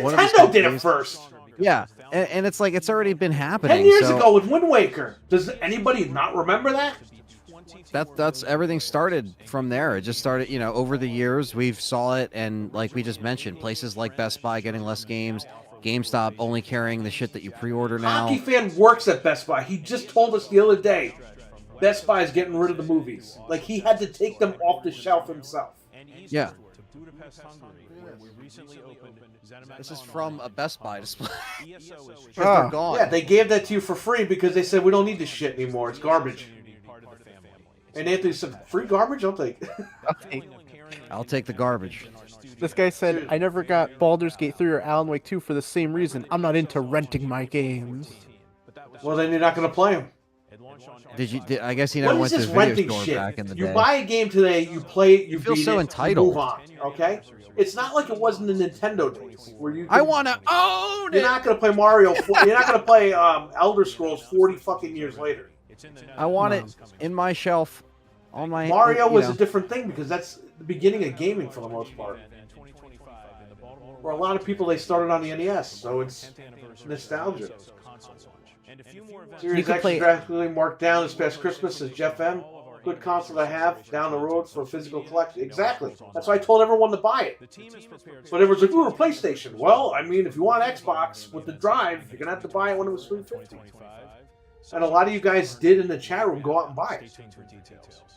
one of these Nintendo did it companies- first. Yeah, and it's like it's already been happening. 10 years so ago with Wind Waker. Does anybody not remember that? that's everything started from there. It just started, you know, over the years we've saw it, and like we just mentioned, places like Best Buy getting less games, GameStop only carrying the shit that you pre-order now. Hockey fan works at Best Buy. He just told us the other day Best Buy is getting rid of the movies. Like, he had to take them off the shelf himself. Yeah. This is from a Best Buy display. Because they're gone. Yeah, they gave that to you for free because they said, we don't need this shit anymore. It's garbage. And Anthony said, free garbage? I'll take it. I'll take the garbage. This guy said, I never got Baldur's Gate 3 or Alan Wake 2 for the same reason. I'm not into renting my games. Well, then you're not going to play them. I guess he never went to his video store back in the day. You buy a game today, you play it, you feel beat so it, entitled. you move on. Okay, it's not like it was in the Nintendo days where you. I want to own it. You're not going to play Mario. You're not going to play Elder Scrolls 40 fucking years later. I want it in my shelf. On my Mario was a different thing because that's the beginning of gaming for the most part. For a lot of people, they started on the NES, so it's nostalgia. Series X is graphically marked down this past Christmas, says Jeff M. Good console to have down the road for physical collection. Exactly. That's why I told everyone to buy it. But everyone's like, ooh, a PlayStation. Well, I mean, if you want Xbox with the drive, you're going to have to buy it when it was $350. And a lot of you guys did in the chat room go out and buy it.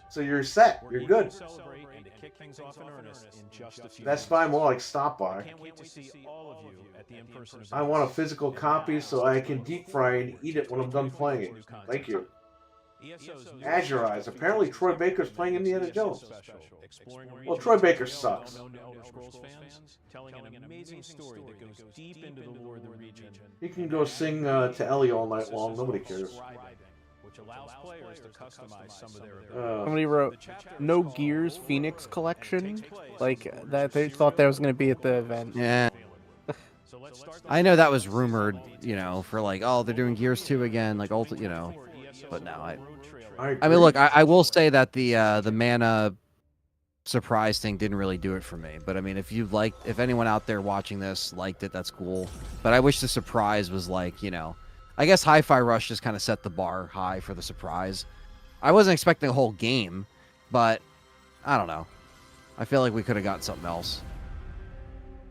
So you're set. You're good. That's fine. More like stop by. I want a physical copy so I can deep fry and eat it when I'm done playing it. Thank you. Azure Eyes. Apparently Troy Baker's playing Indiana Jones. Well, Troy Baker sucks. He can go sing to Ellie all night long. Nobody cares. Somebody wrote, no Gears Phoenix collection? Like, that they thought that was going to be at the event. Yeah. I know that was rumored, you know, for like, oh, they're doing Gears 2 again, like, you know. But no, I mean, look, I will say that the mana surprise thing didn't really do it for me. But I mean, if anyone out there watching this liked it, that's cool. But I wish the surprise was like, you know, I guess Hi-Fi Rush just kind of set the bar high for the surprise. I wasn't expecting a whole game, but I don't know. I feel like we could have gotten something else.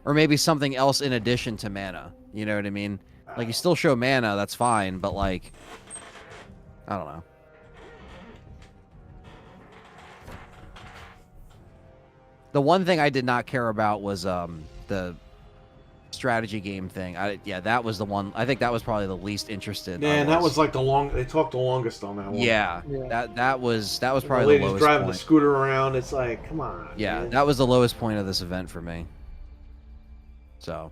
Or maybe something else in addition to mana. You know what I mean? Like, you still show mana, that's fine, but like, I don't know. The one thing I did not care about was the strategy game thing. Yeah, that was the one. I think that was probably the least interested. Yeah, and that was like they talked the longest on that one. Yeah. That was probably the the lowest driving point. the scooter around. It's like, come on. Yeah, man. that was the lowest point of this event for me. So.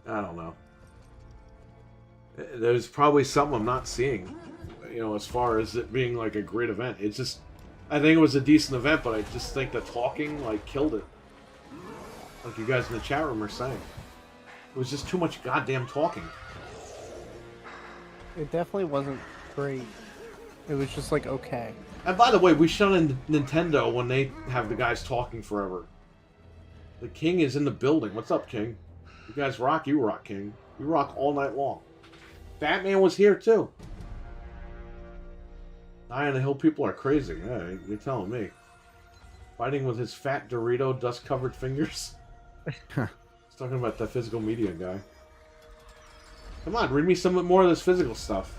I don't know. There's probably something I'm not seeing, you know, as far as it being like a great event. It's just, I think it was a decent event, but I just think the talking like killed it. Like you guys in the chat room are saying, it was just too much goddamn talking. It definitely wasn't great. It was just like, okay. And by the way, we shut in Nintendo when they have the guys talking forever. The King is in the building. What's up, King? You guys rock. You rock, King. You rock all night long. Batman was here too. Eye on the Hill people are crazy. Yeah, you're telling me. Fighting with his fat Dorito dust-covered fingers. He's talking about that physical media guy. Come on, read me some more of this physical stuff.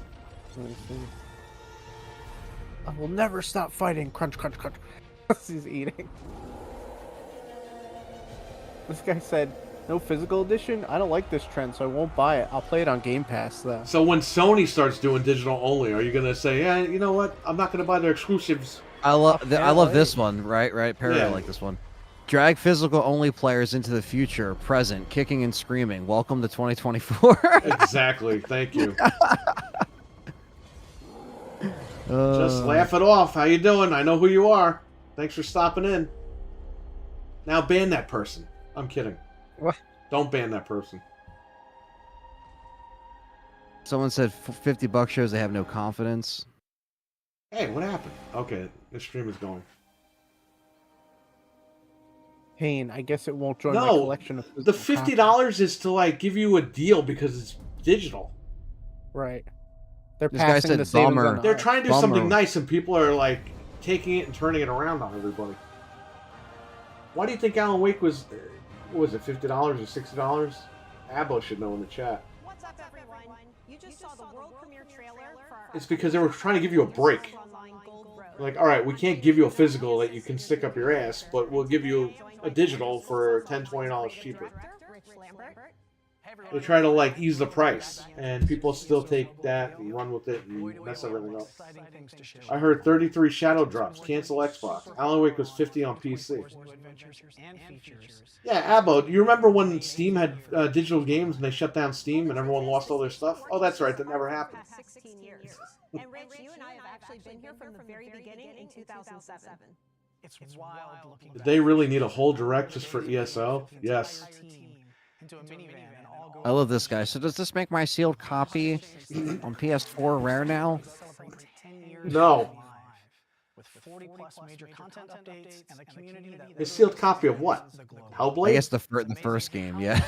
I will never stop fighting. Crunch, crunch, crunch. He's eating. This guy said, no physical edition? I don't like this trend, so I won't buy it. I'll play it on Game Pass, though. So when Sony starts doing digital only, are you going to say, yeah, you know what? I'm not going to buy their exclusives. I love this one, right? Parallel, Yeah. like this one. Drag physical only players into the future, present, kicking and screaming. Welcome to 2024. Exactly. Thank you. Just laugh it off. How you doing? I know who you are. Thanks for stopping in. Now ban that person. I'm kidding. What? Don't ban that person. Someone said $50 shows they have no confidence. Hey, what happened? Okay, the stream is going. Pain, I guess it won't join my No, collection of the physical $50 is to like give you a deal because it's digital. Right. They're This guy passing said the savings bummer. on the They're high. trying to do something nice, and people are like taking it and turning it around on everybody. Why do you think Alan Wake was? What was it, $50 or $60? Abo should know in the chat. What's up, everyone? You just saw the world premiere trailer for our It's because they were trying to give you a break. Like, all right, we can't give you a physical that you can stick up your ass, but we'll give you a digital for $10, $20 cheaper. They try to like ease the price, and people still take that and run with it and mess everything up. I heard 33 shadow drops. Cancel Xbox. Alan Wake was 50 on PC. Yeah, Abbo, do you remember when Steam had digital games and they shut down Steam and everyone lost all their stuff? Oh, that's right. That never happened. 16 years. And Rich, you and I have actually been here from the very beginning in 2007. It's wild looking. Did they really need a whole direct just for ESO? Yes. I love this guy. So does this make my sealed copy on PS4 rare now? No. With 40 plus major content updates and a community that A sealed copy of what? Hellblade? I guess the first game, yeah.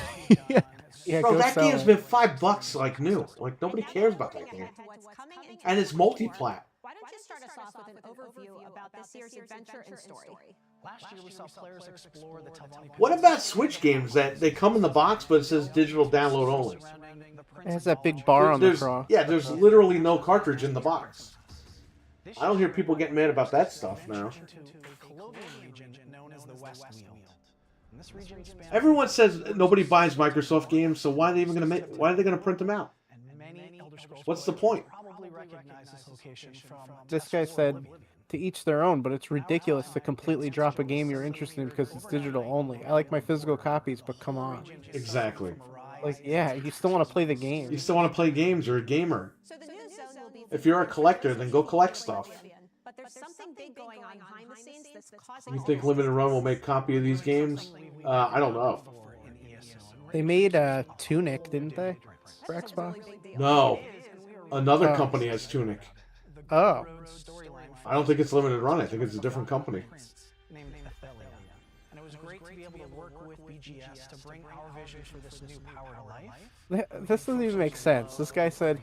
Yeah, bro, go that sell game's it. been $5 like new. Like nobody cares about that game. And it's multi-plat. Why don't you start us off with an overview about this year's adventure and story? last year we saw players explore the Telvanni. What about Switch games that they come in the box but it says digital download only? It has that big bar on the There's- cross. Yeah, there's literally no cartridge in the box. I don't hear people getting mad about that stuff now. Everyone says nobody buys Microsoft games, so why are they even going to why are they going to print them out? What's the point? This guy said, to each their own, but it's ridiculous to completely drop a game you're interested in because it's digital only. I like my physical copies, but come on. Exactly. Like, yeah, you still want to play the game. You still want to play games. You're a gamer. If you're a collector, then go collect stuff. But there's something big going on behind the scenes that's causing. You think Limited Run will make a copy of these games? I don't know. They made Tunic, didn't they? For Xbox? No. Another company has Tunic. Oh. I don't think it's Limited Run. I think it's a different company. And it was great to be able to work with BGS to bring our vision for this new power to life. This doesn't even make sense. This guy said,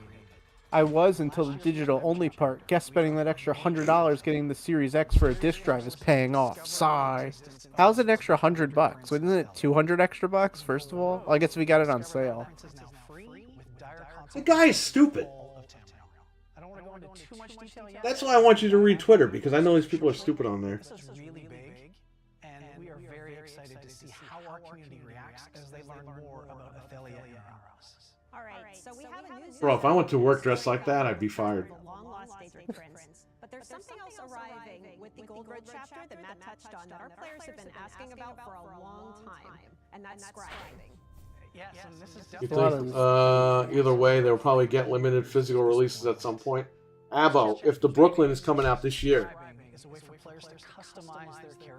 I was until the digital only part. Guess spending that extra $100 getting the Series X for a disc drive is paying off. Sigh. How's it an extra $100? Isn't it 200 extra bucks, first of all? Well, I guess we got it on sale. The guy is stupid. That's why I want you to read Twitter, because I know these people are stupid on there. This is really big, and we are very excited to see how our community reacts as they learn more about Athalia and Aros. All right, so we have a new Bro, if I went to work dressed like that, I'd be fired. long-lost Daedric prince. But there's something else arriving with the Gold Road chapter that Matt touched on that our players have been asking about for a long time, and that's scribing. Yes, and this is You definitely think, either way, they'll probably get limited physical releases at some point. Abo, if the Brooklyn is coming out this year,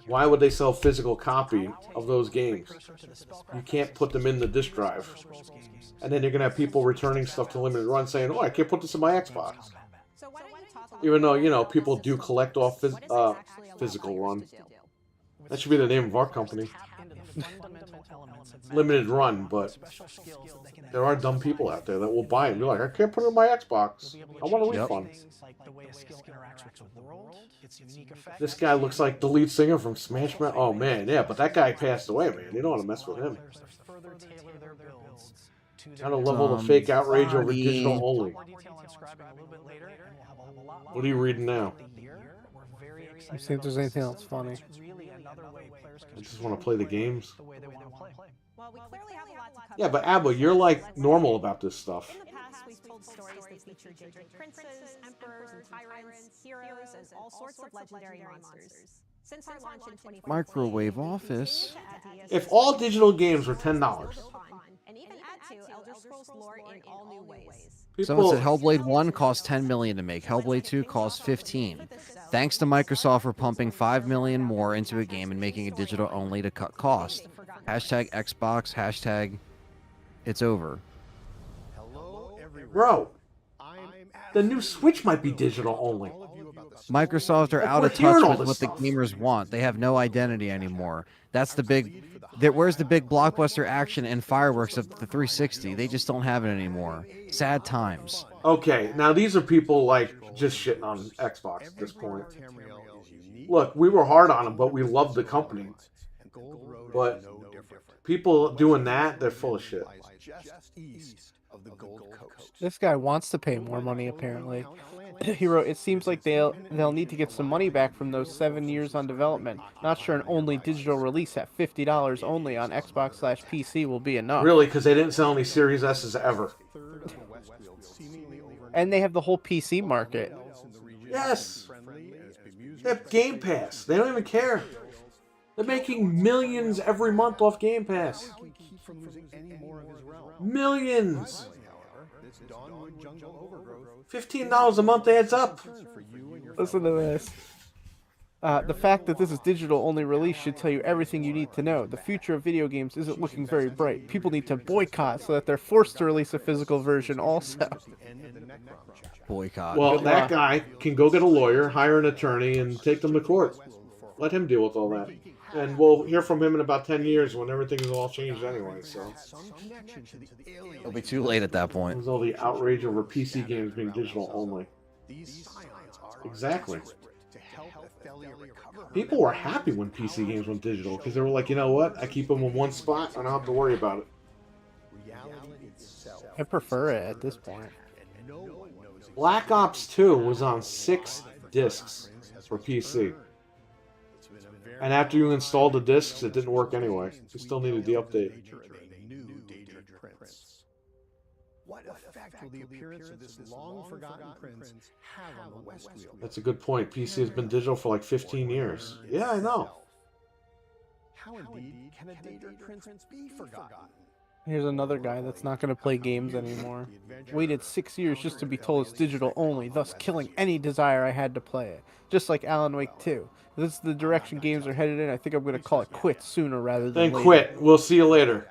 why would they sell physical copy of those games? You can't put them in the disc drive. And then you're going to have people returning stuff to Limited Run saying, oh, I can't put this in my Xbox. Even though, you know, people do collect off physical run. That should be the name of our company. Limited Run, but there are dumb people out there that will buy it and be like, I can't put it in my Xbox. I want a refund. This guy looks like the lead singer from Smash Mouth. Oh man, yeah, but that guy passed away, man. You don't want to mess with him. How to level the fake outrage over digital only. What are you reading now? You see if there's anything else funny. I just want to play the games. Yeah, but Abba, you're like normal about this stuff. In the past, we've told stories that feature Daedric princes, emperors, and tyrants, heroes, and all sorts of legendary monsters. Since our launch in 2014, Microwave Office. If all digital games were $10, and even add to Elder Scrolls lore in all new ways. Someone said Hellblade 1 cost $10 million to make. Hellblade 2 cost $15. Thanks to Microsoft for pumping $5 million more into a game and making it digital only to cut cost. Hashtag Xbox, hashtag it's over. Bro, the new Switch might be digital only. Microsoft are out of touch with what the gamers want. They have no identity anymore. That's the big... Where's the big blockbuster action and fireworks of the 360? They just don't have it anymore. Sad times. Okay, now these are people like just shitting on Xbox at this point. Look, we were hard on them, but we loved the company. But people doing that, they're full of shit. This guy wants to pay more money, apparently. He wrote, "It seems like they'll need to get some money back from those 7 years on development. Not sure an only digital release at $50 only on Xbox/PC will be enough." Really, because they didn't sell any Series S's ever. And they have the whole PC market. Yes. They have Game Pass. They don't even care. They're making millions every month off Game Pass. Millions. $15 a month adds up. Listen to this. The fact that this is digital-only release should tell you everything you need to know. The future of video games isn't looking very bright. People need to boycott so that they're forced to release a physical version also. Boycott. Well, that guy can go get a lawyer, hire an attorney, and take them to court. Let him deal with all that. And we'll hear from him in about 10 years when everything is all changed anyway, so. It'll be too late at that point. There's all the outrage over PC games being digital only. Exactly. People were happy when PC games went digital because they were like, you know what? I keep them in one spot and I don't have to worry about it. I prefer it at this point. Black Ops 2 was on 6 discs for PC. And after you installed the discs, it didn't work anyway. You still needed the update. What effect will the appearance of this long-forgotten prince have on the Westfield? That's a good point. PC has been digital for like 15 years. Yeah, I know. How indeed can a dated prince be forgotten? Here's another guy that's not going to play games anymore. Waited 6 years just to be told it's digital only, thus killing any desire I had to play it. Just like Alan Wake 2. If this is the direction games are headed in, I think I'm going to call it quits sooner rather than Then later. quit. We'll see you later.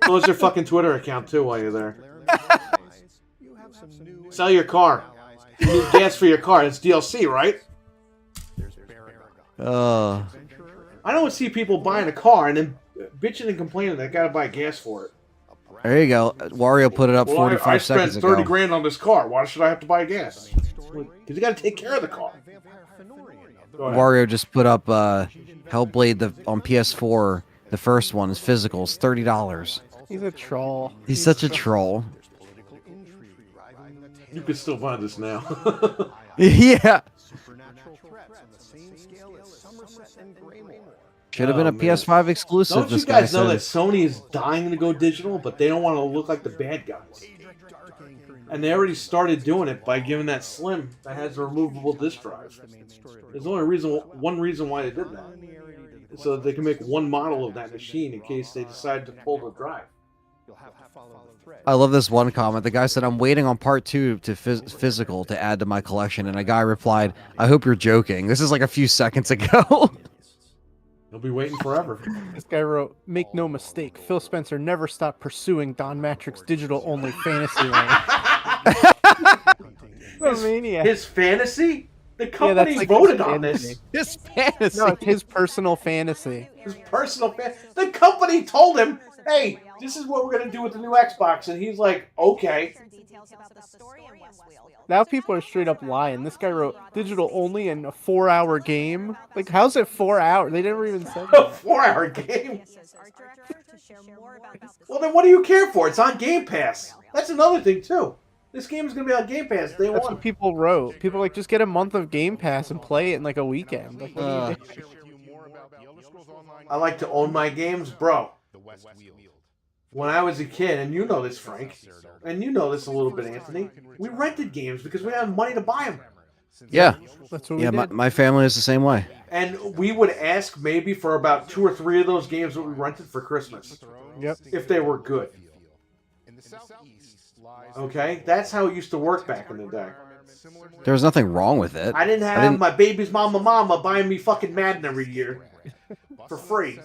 Close your fucking Twitter account too while you're there. Sell your car. You need gas for your car. It's DLC, right? I don't see people buying a car and then bitching and complaining they gotta buy gas for it. There you go. Wario put it up 45 seconds ago. I spent 30 grand on this car. Why should I have to buy gas? Because you gotta take care of the car. Wario just put up Hellblade on PS4. The first one is physical. It's $30. He's a troll. He's such a troll. You can still buy this now. Yeah. Should have been a PS5 exclusive. Don't you guys know that Sony is dying to go digital, but they don't want to look like the bad guys? And they already started doing it by giving that Slim that has a removable disc drive. There's only one reason why they did that. So that they can make one model of that machine in case they decide to pull the drive. I love this one comment. The guy said, "I'm waiting on part 2 to physical to add to my collection," and a guy replied, "I hope you're joking." This is like a few seconds ago. They'll be waiting forever. This guy wrote, "Make no mistake, Phil Spencer never stopped pursuing Don Matrix's digital-only fantasy lane." His fantasy? The company voted on this. His fantasy. No, it's his personal fantasy. His personal fantasy. The company told him, "Hey, this is what we're going to do with the new Xbox." And he's like, "Okay." Now people are straight up lying. This guy wrote digital only in a 4-hour game. Like, how's it 4 hours? They never even said that. A 4-hour game? Well, then what do you care for? It's on Game Pass. That's another thing, too. This game is going to be on Game Pass day one. That's what people wrote. People were like, just get a month of Game Pass and play it in like a weekend. Like, what do you do? I like to own my games, bro. When I was a kid, and you know this, Frank, and you know this a little bit, Anthony, we rented games because we didn't have money to buy them. Yeah. That's what yeah, we did. my family is the same way. And we would ask maybe for about 2 or 3 of those games that we rented for Christmas. Yep. If they were good. Okay? That's how it used to work back in the day. There was nothing wrong with it. I didn't have my baby's mama buying me fucking Madden every year. For free.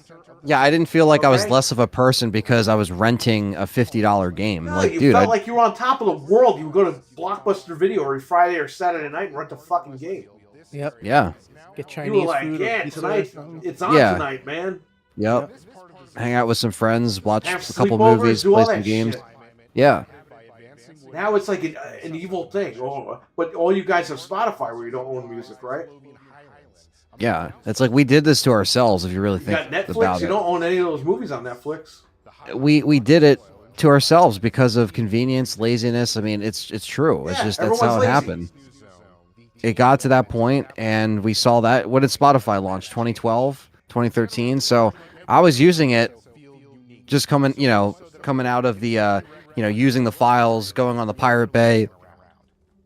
Yeah, I didn't feel like I was less of a person because I was renting a $50 game. No, like, you dude, felt like you were on top of the world. You would go to Blockbuster Video every Friday or Saturday night and rent a fucking game. Yep. Yeah. Get Chinese You were like, food. yeah, pizza or tonight, something. it's on Yeah. tonight, man. Yep. Hang out with some friends, watch Have a couple sleepovers, movies, do play all some that games. shit. Yeah. Now it's like an evil thing. Oh, but all you guys have Spotify where you don't own music, right? Yeah. It's like we did this to ourselves if you really You think got Netflix. about You it. don't own any of those movies on Netflix. We did it to ourselves because of convenience, laziness. I mean, it's true. It's just that's how it happened. It got to that point, and we saw that. What did Spotify launch? 2012, 2013. So I was using it, just coming out of the, using the files, going on the Pirate Bay,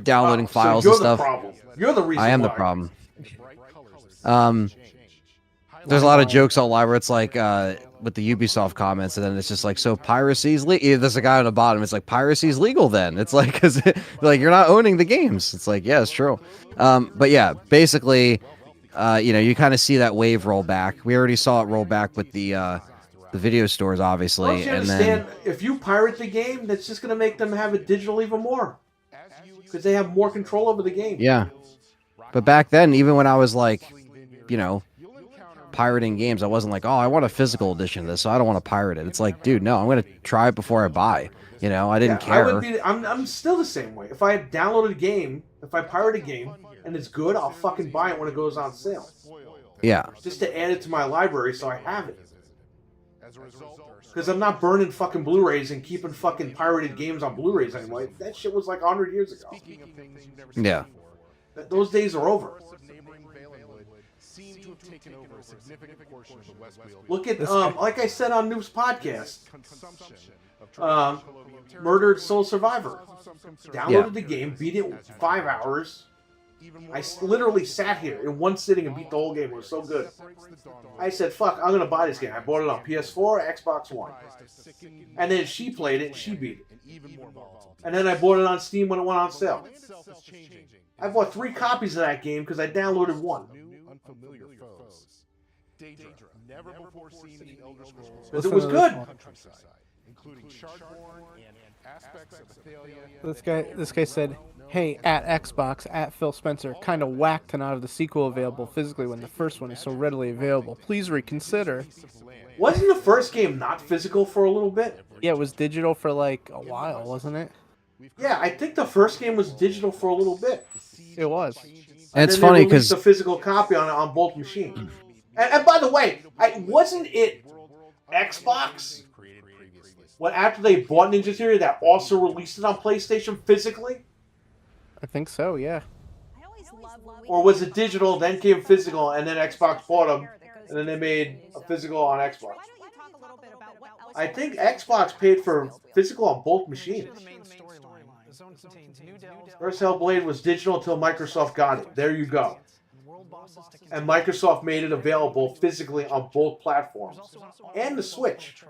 downloading files and stuff. You're the reason. I am the problem. There's a lot of jokes online where it's like with the Ubisoft comments, and then it's just like, so piracy's legal. There's a guy on the bottom. It's like, piracy's legal then. It's like, because like you're not owning the games. It's like, yeah, it's true. But yeah, basically, you kind of see that wave roll back. We already saw it roll back with the video stores, obviously. Don't you understand? If you pirate the game, that's just going to make them have it digital even more, because they have more control over the game. Yeah, but back then, even when I was like, pirating games, I wasn't like, oh, I want a physical edition of this, so I don't want to pirate it. It's like, dude, no, I'm going to try it before I buy. I didn't care. I'm still the same way. If I download a game, if I pirate a game and it's good, I'll fucking buy it when it goes on sale. Yeah. Just to add it to my library so I have it. Because I'm not burning fucking Blu-rays and keeping fucking pirated games on Blu-rays anymore. That shit was like 100 years ago. Yeah. Those days are over. Look at, like I said on Noob's podcast, Murdered Soul Survivor. Downloaded the game, beat it in 5 hours. I literally sat here in one sitting and beat the whole game. It was so good. I said, fuck, I'm going to buy this game. I bought it on PS4, Xbox One. And then she played it and she beat it. And then I bought it on Steam when it went on sale. I bought 3 copies of that game because I downloaded one. Because it was good. This guy said, hey, at Xbox, at Phil Spencer, kind of whack to not have the sequel available physically when the first one is so readily available. Please reconsider. Wasn't the first game not physical for a little bit? Yeah, it was digital for like a while, wasn't it? Yeah, I think the first game was digital for a little bit. It was. And it's funny because the physical copy on both machines. And by the way, wasn't it Xbox? What, after they bought Ninja Theory, that also released it on PlayStation physically? I think so, yeah. Or was it digital, then came physical, and then Xbox bought them, and then they made a physical on Xbox? I think Xbox paid for physical on both machines. First Hellblade was digital until Microsoft got it. There you go. And Microsoft made it available physically on both platforms. And the Switch.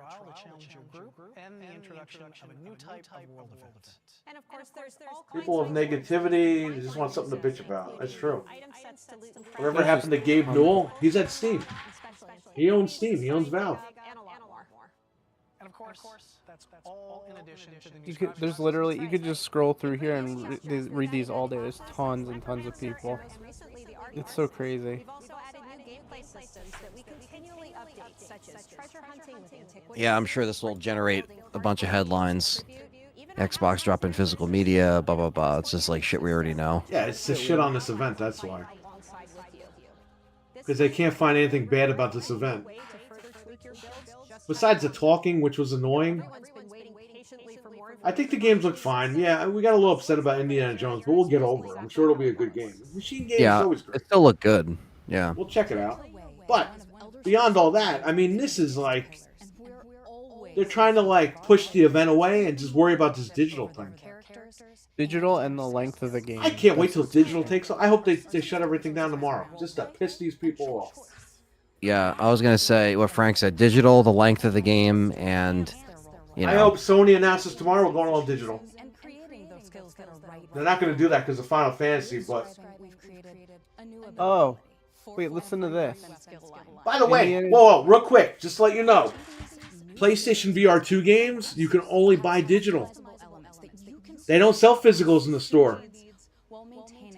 People of negativity, they just want something to bitch about. That's true. Whatever happened to Gabe Newell? He's at Steam. He owns Steam. He owns Valve. And of course, that's all in addition to the you could just scroll through here and read these all day. There's tons and tons of people. It's so crazy. Yeah, I'm sure this will generate a bunch of headlines. Xbox dropping physical media, blah, blah, blah. It's just like shit we already know. Yeah, it's just shit on this event, that's why. Because they can't find anything bad about this event. Besides the talking, which was annoying. I think the games look fine. Yeah, we got a little upset about Indiana Jones, but we'll get over it. I'm sure it'll be a good game. Machine Game is always great. It still look good. Yeah. We'll check it out. But beyond all that, I mean, this is like... They're trying to like push the event away and just worry about this digital thing. Digital and the length of the game. I can't wait till digital takes off. I hope they shut everything down tomorrow, just to piss these people off. Yeah, I was gonna say what Frank said: digital, the length of the game, and I hope Sony announces tomorrow we're going all digital. They're not going to do that because of Final Fantasy, but... Oh, wait, listen to this. By the way, whoa, real quick, just to let you know, PlayStation VR 2 games, you can only buy digital. They don't sell physicals in the store.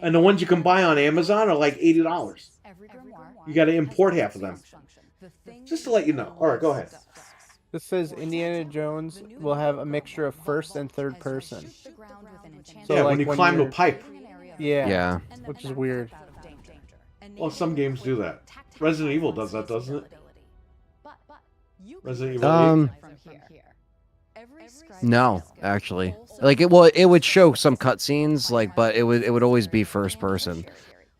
And the ones you can buy on Amazon are like $80. You got to import half of them. Just to let you know. All right, go ahead. This says Indiana Jones will have a mixture of first and third person. So yeah, like when you climb the pipe. Yeah, which is weird. Well, some games do that. Resident Evil does that, doesn't it? Resident Evil 8? No, actually, like it would show some cutscenes, like, but it would always be first person.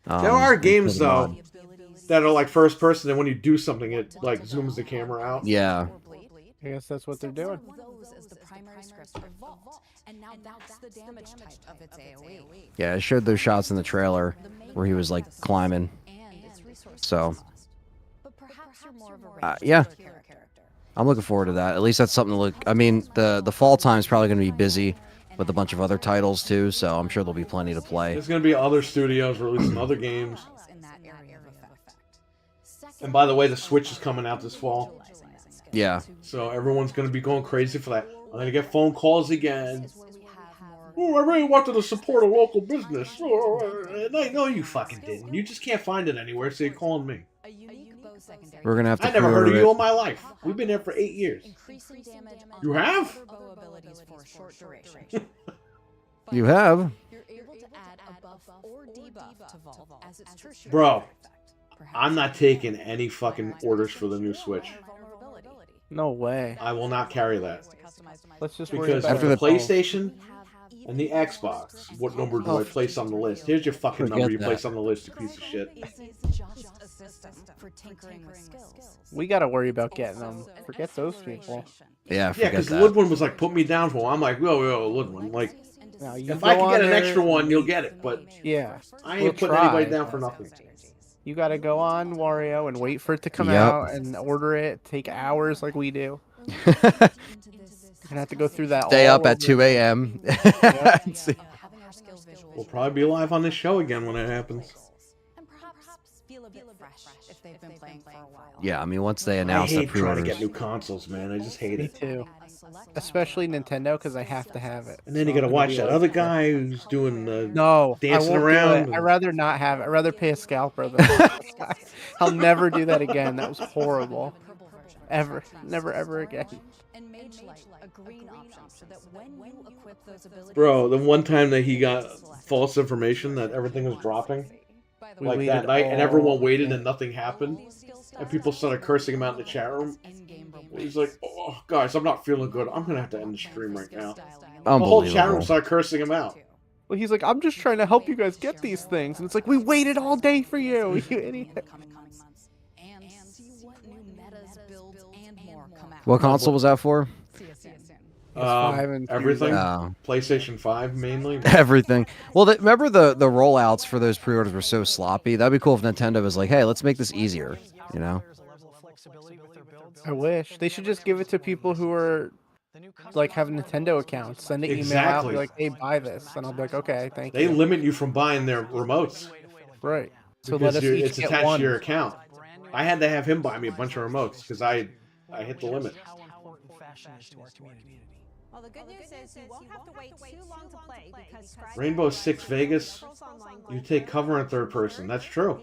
There are games for the though mod. that are like first person, and when you do something, it like zooms the camera out. Yeah. I guess that's what they're doing. Yeah, it showed those shots in the trailer where he was like climbing. So, yeah, I'm looking forward to that. At least that's something to look. I mean, the fall time is probably going to be busy with a bunch of other titles too, so I'm sure there'll be plenty to play. There's going to be other studios releasing other games. And by the way, the Switch is coming out this fall. Yeah. So everyone's going to be going crazy for that. I'm going to get phone calls again. Oh, I really wanted to support a local business. Oh, no, you fucking didn't. You just can't find it anywhere, so you're calling me. We're gonna have to. I never heard of pre-order you it. all my life. We've been there for 8 years. You have? You have? Bro, I'm not taking any fucking orders for the new Switch. No way. I will not carry that. Let's just worry Because about after the it. PlayStation and the Xbox, what number do I place on the list? Here's your fucking number you place on the list, you piece of shit. We gotta worry about getting them. Forget those people. Yeah, Yeah, because Ludwin was like, put me down for one. I'm like, yo, Ludwin. Like, if I can get an extra one, you'll get it. But yeah, I ain't putting anybody down for nothing. You gotta go on Wario and wait for it to come Yep. out and order it. Take hours like we do. You're gonna have to go through that. Stay all up at over. 2 a.m. We'll probably be live on this show again when it happens. Yeah, I mean, once they I announce the hate trying to pre-orders. get new consoles, man. I just hate Me it. too. Especially Nintendo, because I have to have it. And then you So gotta I'm gonna watch be that like, other guy who's doing No, dancing I won't around. Do it. I'd rather not have it. I'd rather pay a scalper than I'll never do that again. That was horrible. Ever. Never ever again. Bro, the one time that he got false information that everything was dropping, We like that waited night, and everyone all waited day. and nothing happened, and people started cursing him out in the chat room. He's like, "Oh, guys, I'm not feeling good. I'm gonna have to end the stream right now." The whole chat room Unbelievable. started cursing him out. Well, he's like, I'm just trying to help you guys get these things, and it's like, we waited all day for you, you idiot. What console was that for? Five and Everything. Oh. PlayStation 5 mainly. Everything. Well, remember the rollouts for those pre-orders were so sloppy. That'd be cool if Nintendo was like, "Hey, let's make this easier." You know? I wish they should just give it to people who are like have Nintendo accounts. Send an email out, Exactly. be like, "Hey, buy this," and I'll be like, "Okay, thank They you." limit you from buying their remotes. Right. So Because let us each it's get attached one. to your account. I had to have him buy me a bunch of remotes because I hit the limit. Well, the good news is you won't have to wait too long to play because Rainbow Six Vegas, you take cover in third person. That's true.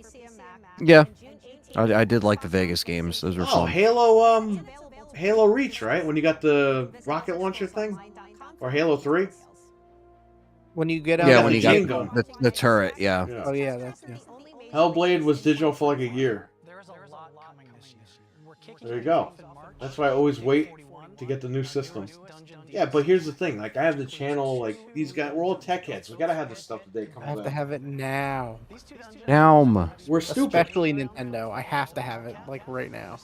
Yeah. I did like the Vegas games. Those were Oh, fun. Halo Reach, right? When you got the rocket launcher thing, or Halo 3. When you get out, Yeah, of when the you got game gun. the turret. Yeah. Oh yeah, that's yeah. Hellblade was digital for like a year. There you go. That's why I always wait to get the new system. Yeah, but here's the thing. Like, I have the channel, like, these guys, we're all tech heads. We gotta have this stuff the day it comes I have out. to have it now. Now. We're stupid. Especially Nintendo. I have to have it like right now.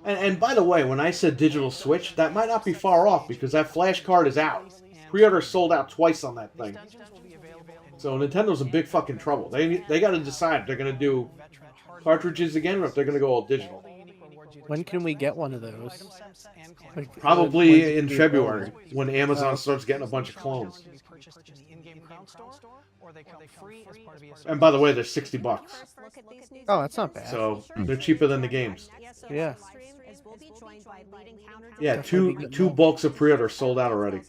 And by the way, when I said digital Switch, that might not be far off because that flash card is out. Pre-order sold out twice on that thing. So Nintendo's in big fucking trouble. They got to decide if they're going to do cartridges again or if they're going to go all digital. When can we get one of those? Like, Probably in February when Amazon starts getting a bunch of clones. And by the way, they're $60. Oh, that's not bad. So they're cheaper than the games. Yeah. Yeah, two bulks of pre-order sold out already.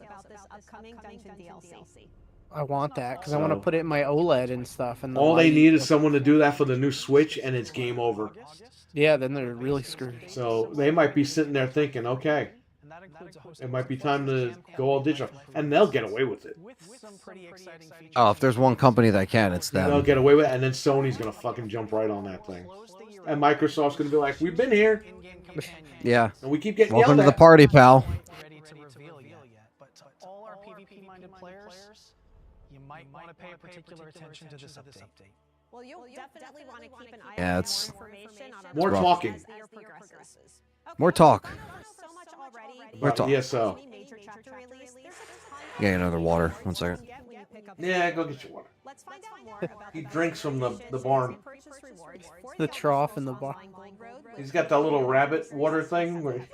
I want that because I want to put it in my OLED and stuff. And the All they light. need is someone to do that for the new Switch, and it's game over. Yeah, then they're really screwed. So they might be sitting there thinking, okay, it might be time to go all digital, and they'll get away with it. Oh, if there's one company that can, it's them. They'll get away with it, and then Sony's gonna fucking jump right on that thing. And Microsoft's going to be like, we've been here. Yeah. And we keep getting Welcome to yelled the party, pal. Ready to reveal yet, but to all our PvP-minded players, you might want to pay particular attention to this update. Well, you'll definitely want to keep an eye Yeah, out it's for more information on our more rough. talking. as the year progresses. More talk. So much already. More About talk. ESO. Major chapter release. There's a ton Yeah, another water. 1 second. Yeah, go get your water. Let's find out more about He drinks from the barn. The trough in the bar. He's got that little rabbit water thing. Where...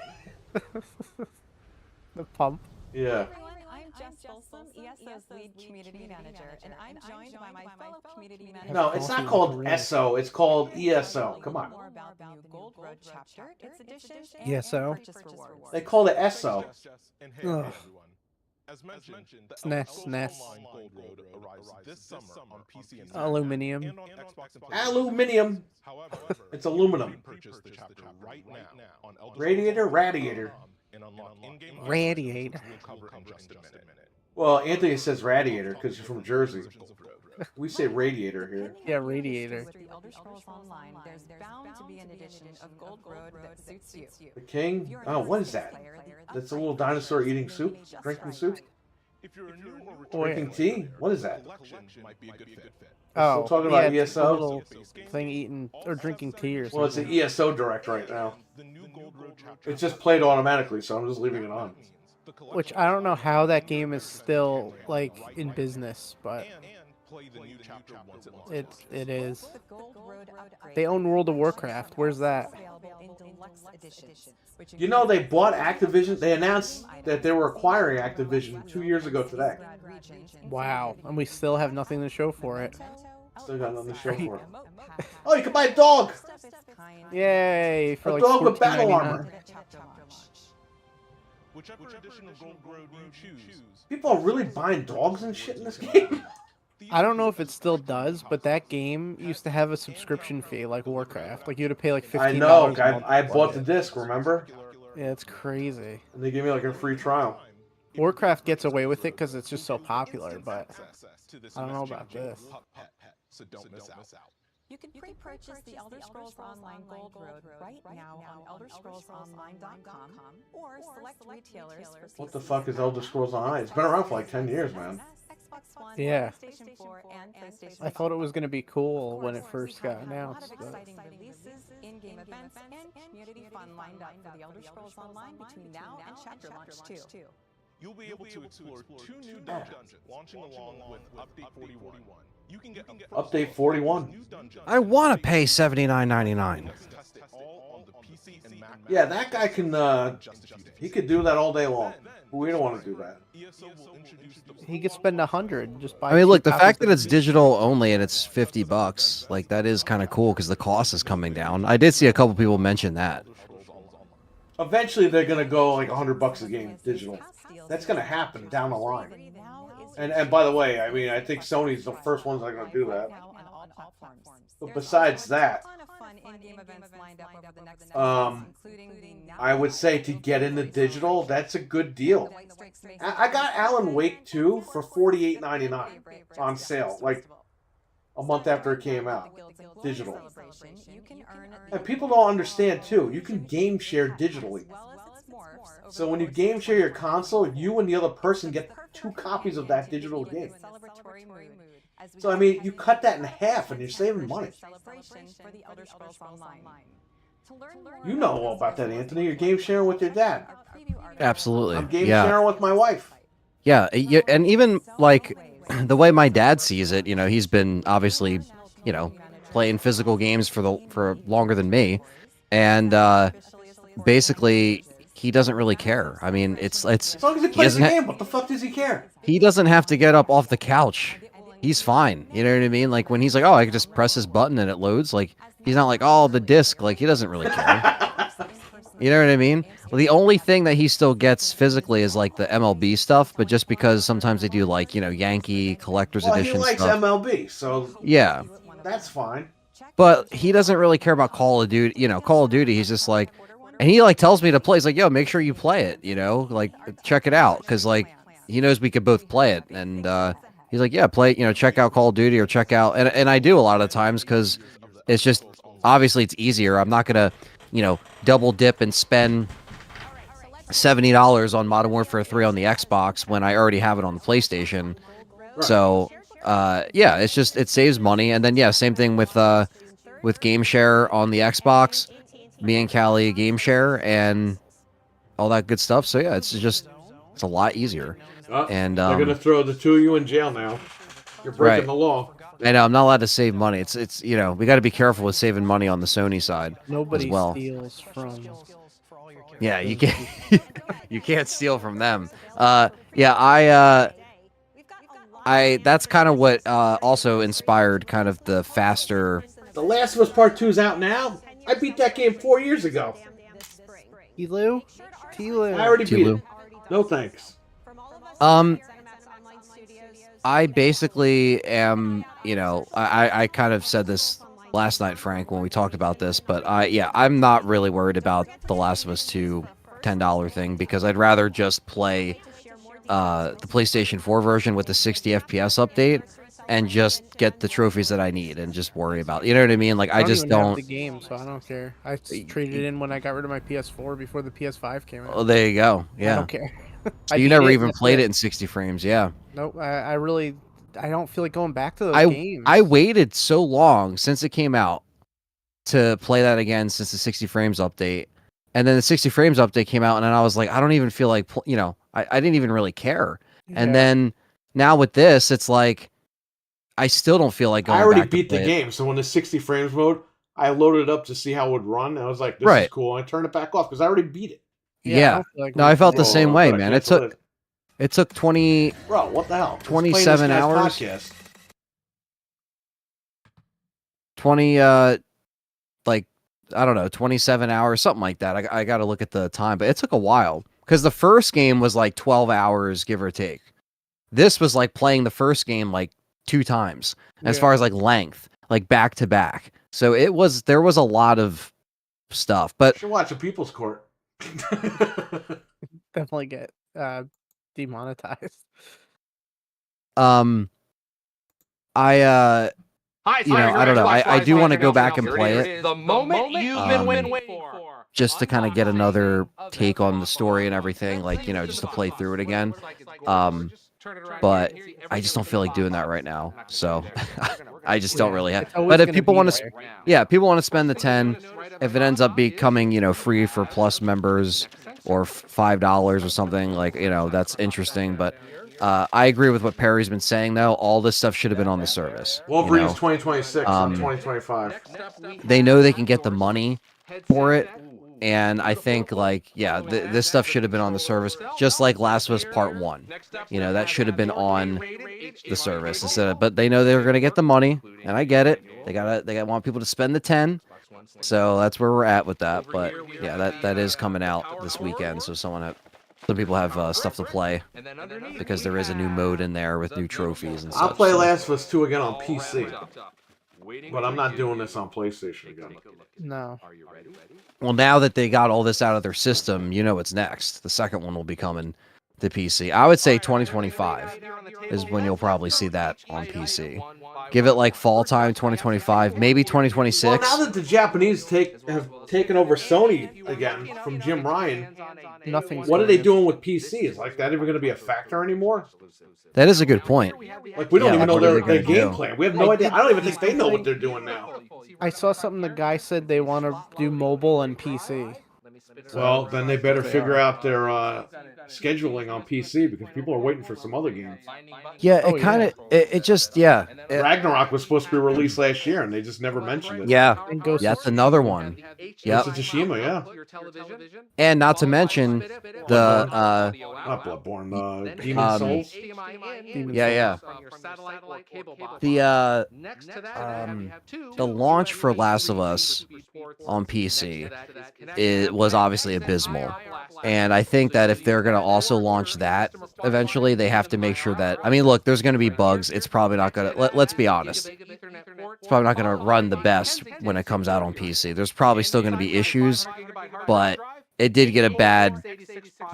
The pump. Yeah. I'm Jess Folsom, ESO's lead community manager, and I'm joined by my fellow community manager. No, it's not called ESO. It's called ESO. Come on. More about the new Gold Road chapter, its additions, ESO. and purchase rewards. They call it ESO. Ugh. As mentioned, SNES. Online Gold Road arrives this summer on PC and Aluminium. and on Xbox and PlayStation. Aluminium. However, It's aluminum. purchase the chapter right now on Radiator, radiator. and unlock in-game Radiator. items we'll cover in just a minute. Well, Anthony says radiator because you're from Jersey. We say radiator here. Yeah, radiator. With the Elder Scrolls Online, there's bound to be an edition of Gold Road that suits you. The king? Oh, what is that? That's a little dinosaur eating soup? Drinking soup? If you're a new or Oh, yeah. Drinking tea? What is that? collection might be a good fit. Oh, Still talking yeah, about it's a ESO? little thing eating or drinking tea or something. Well, it's an ESO direct right now. The new Gold Road chapter It's just played automatically, so I'm just leaving it on. Which I don't know how that game is still like in business, but play the new chapter once it launches. it is. The Gold Road upgrade They own World of Warcraft. Where's that? available in deluxe editions, which You know, they bought Activision. They announced that they were acquiring Activision 2 years ago today. Wow, and we still have nothing to show for it. Still got nothing to show for it. Oh, you can buy a dog! Yay! For A like dog with battle $14.99. armor. Whichever edition of Gold Road you choose, People are really buying dogs and shit in this game? I don't know if it still does, but that game used to have a subscription fee like Warcraft. Like you had to pay like $15. I know. a month I to bought play the it. disc, remember? Yeah, it's crazy. And they gave me like a free trial. Warcraft gets away with it because it's just so popular, but I don't know about this. so don't miss out. You can pre-purchase the Elder Scrolls Online Gold Road right now on ElderScrollsOnline.com or select retailers for What the fuck is Elder Scrolls Online? It's been around for like 10 years, man. Xbox One, Yeah. PlayStation 4, and PlayStation I thought it was going to be cool when it first got A lot announced. of But exciting releases, in-game events, and community fun lined up for the Elder Scrolls Online between now and chapter launch 2. You'll be able to explore 2 new dungeons launching along with Update 41. You can get Update 41. I want to pay $79.99. test it all on the PC and Mac. Yeah, that guy can, he could do that all day long. We don't want to do that. ESO will introduce the he could spend $100 just buy. I mean, look, the 2 fact that copies it's of digital only and it's $50, like that is kind of cool because the cost is coming down. I did see a couple people mention that. Eventually, they're going to go like $100 a game digital. That's going to happen down the line. And by the way, I mean, I think Sony's the first ones that are going to do that. But besides that, I would say to get into digital, that's a good deal. I got Alan Wake 2 for $48.99 on sale, like a month after it came out, digital. And people don't understand too, you can game share digitally. So when you game share your console, you and the other person get 2 copies of that digital game. So I mean, you cut that in half and you're saving money. You know all about that, Anthony. You're game sharing with your dad. Absolutely. I'm game Yeah. sharing with my wife. Yeah, and even like the way my dad sees it, you know, he's been obviously, you know, playing physical games for longer than me, and basically he doesn't really care. I mean, it's As long as he he plays doesn't the ha- game, what the fuck does he care? he doesn't have to get up off the couch. He's fine. You know what I mean? Like when he's like, oh, I can just press this button and it loads. Like he's not like, oh, the disc. Like he doesn't really care. You know what I mean? Well, the only thing that he still gets physically is like the MLB stuff, but just because sometimes they do like, you know, Yankee collector's Well, he edition likes stuff. MLB, so Yeah. that's fine. But he doesn't really care about Call of Duty. You know, Call of Duty, he's just like, and he like tells me to play. He's like, yo, make sure you play it, you know, like check it out. Cause like he knows we could both play it. And he's like, yeah, play, you know, check out Call of Duty or check out. And I do a lot of times because it's just obviously it's easier. I'm not gonna, double dip and spend $70 on Modern Warfare 3 on the Xbox when I already have it on the PlayStation. Right. So, yeah, it saves money. And then, yeah, same thing with Game Share on the Xbox. Me and Callie Game Share and all that good stuff. So, yeah, it's a lot easier. And they're gonna throw the two of you in jail now. You're breaking the law. I know, I'm not allowed to save money. It's we got to be careful with saving money on the Sony side Nobody as well. steals from. Yeah, you can't you can't steal from them. Yeah, I that's kind of what also inspired kind of the faster. The Last of Us Part 2 is out now. I beat that game 4 years ago. Tilu? I already beat it. No thanks. I basically am, I kind of said this last night, Frank, when we talked about this, but I'm not really worried about the Last of Us 2 $10 thing because I'd rather just play the PlayStation 4 version with the 60 FPS update and just get the trophies that I need and just worry about, you know what I mean? Like I just don't don't. Have the game, so I don't care. I traded it in when I got rid of my PS4 before the PS5 came out. Oh, there you go. Yeah. I don't care. You never even played it in 60 frames, yeah. Nope. I don't feel like going back to those games. I waited so long since it came out to play that again since the 60 frames update. And then the 60 frames update came out and then I was like, I don't even feel like, I didn't even really care. Yeah. And then now with this, it's like, I still don't feel like going back. I already beat the game, so when the 60 frames mode, I loaded it up to see how it would run. And I was like, this is cool. I turned it back off because I already beat it. Yeah. No, I felt the same way, man. It took 20. Bro, what the hell? 27 hours. Podcast. 20, like, I don't know, 27 hours, something like that. I got to look at the time, but it took a while because the first game was like 12 hours, give or take. This was like playing the first game like 2 times as far as like length, like back to back. So there was a lot of stuff, but you should watch a People's Court. Definitely get demonetized. I don't know. I do want to go back and play it. The moment you've been waiting for. Just to kind of get another take on the story and everything, like, just to play through it again. But I just don't feel like doing that right now. So I just don't really have. But if people want to, people want to spend the 10, if it ends up becoming, free for Plus members or $5 or something, like, that's interesting. But I agree with what Perry's been saying, though. All this stuff should have been on the service. Wolverine's 2026 and 2025. They know they can get the money for it. And I think, like, this stuff should have been on the service, just like Last of Us Part 1. That should have been on the service instead of. But they know they're going to get the money, and I get it. They want people to spend the 10, so that's where we're at with that. But yeah, that is coming out this weekend, so some people have stuff to play because there is a new mode in there with new trophies and stuff. I'll play Last of Us 2 again on PC, but I'm not doing this on PlayStation again. No. Well, now that they got all this out of their system, what's next. The second one will be coming to PC. I would say 2025 is when you'll probably see that on PC. Give it like fall time, 2025, maybe 2026. Well, now that the Japanese have taken over Sony again from Jim Ryan, what are they doing with PC? Is like that even going to be a factor anymore? That is a good point. Like we don't even know their game plan. We have no idea. I don't even think they know what they're doing now. I saw something. The guy said they want to do mobile and PC. Well, then they better figure out their scheduling on PC because people are waiting for some other games. Yeah, it just. Ragnarok was supposed to be released last year, and they just never mentioned it. Yeah, that's another one. Yep. Tsushima, yeah. And not to mention the not Bloodborne, Demon Souls. Yeah. The launch for Last of Us on PC was obviously abysmal, and I think that if they're going to also launch that eventually, they have to make sure that. I mean, look, there's going to be bugs. It's probably not going to. Let's be honest. It's probably not going to run the best when it comes out on PC. There's probably still going to be issues, but it did get a bad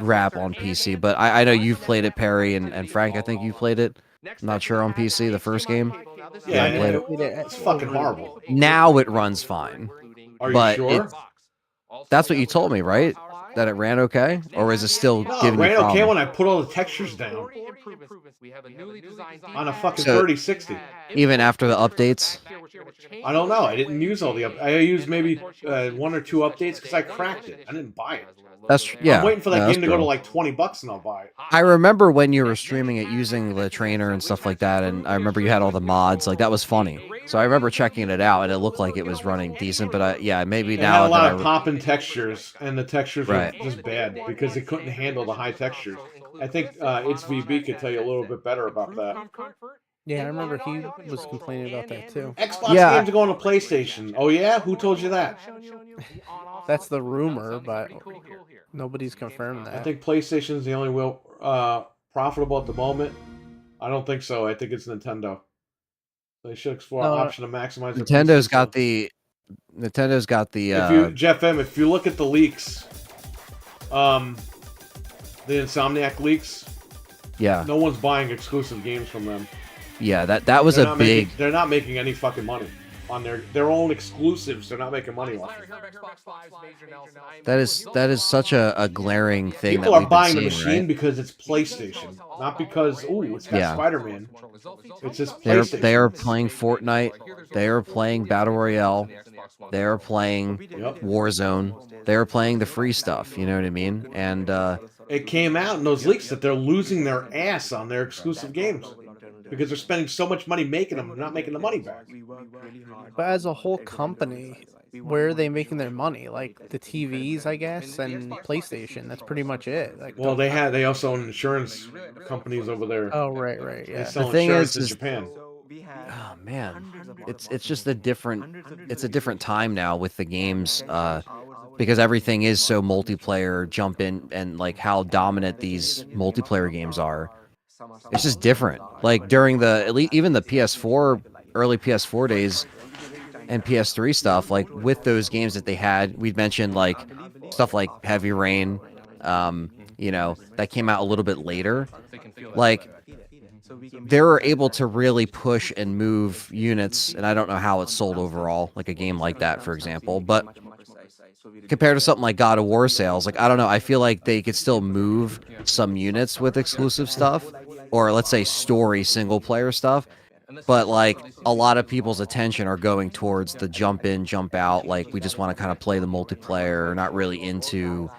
rap on PC, but I know you've played it, Perry, and Frank, I think you played it. I'm not sure on PC, the first game. Yeah, I played it. it's fucking horrible. Now it runs fine. Are you but sure? That's what you told me, right? That it ran okay? Or is it still No, it giving you ran okay problems? when I put all the textures down. On a fucking So- 3060. Even after the updates? I don't know. I didn't use all the I used maybe 1 or 2 updates because I cracked it. I didn't buy it. Yeah. I'm waiting for that no, that's game to go to true. like $20 and I'll buy it. I remember when you were streaming it using the trainer and stuff like that, and I remember you had all the mods. Like, that was funny. So I remember checking it out, and it looked like it was running decent, but yeah, maybe It now had a that lot I... of pop-in textures, and the textures Right. were just bad because it couldn't handle the high textures. I think It's VB could tell you a little bit better about that. Yeah, I remember he was complaining about that too. Xbox games are going to PlayStation. Oh yeah? Who told you that? That's the rumor, but nobody's confirmed that. I think PlayStation is the only profitable at the moment. I don't think so. I think it's Nintendo. They should explore an option to maximize. Nintendo's got the... Jeff M, if you look at the leaks, the Insomniac leaks, Yeah. no one's buying exclusive games from them. Yeah, that was a big... They're not making any fucking money on their own exclusives. They're not making money off it. That is such a glaring thing. People that are we've been buying the seeing, machine right? because it's PlayStation, not because it's got Yeah. Spider-Man. It's just They PlayStation. are playing Fortnite. They are playing Battle Royale. They are playing Warzone. They are playing the free stuff. You know what I mean? And It came out in those leaks that they're losing their ass on their exclusive games because they're spending so much money making them and not making the money back. But as a whole company, where are they making their money? Like the TVs, I guess, and PlayStation. That's pretty much it. Like, Well, they also own insurance companies over there. Oh, right, yeah. They sell The thing insurance is in Japan. oh man, it's just a different time now with the games, because everything is so multiplayer. Jump in and like how dominant these multiplayer games are. It's just different. Like during even the PS4 early PS4 days and PS3 stuff, like with those games that they had, we'd mentioned like stuff like Heavy Rain, that came out a little bit later. Like they were able to really push and move units, and I don't know how it's sold overall, like a game like that, for example, but compared to something like God of War sales, like, I don't know, I feel like they could still move some units with exclusive stuff, or let's say story single-player stuff, but, like, a lot of people's attention are going towards the jump in, jump out, like, we just want to kind of play the multiplayer, not really into,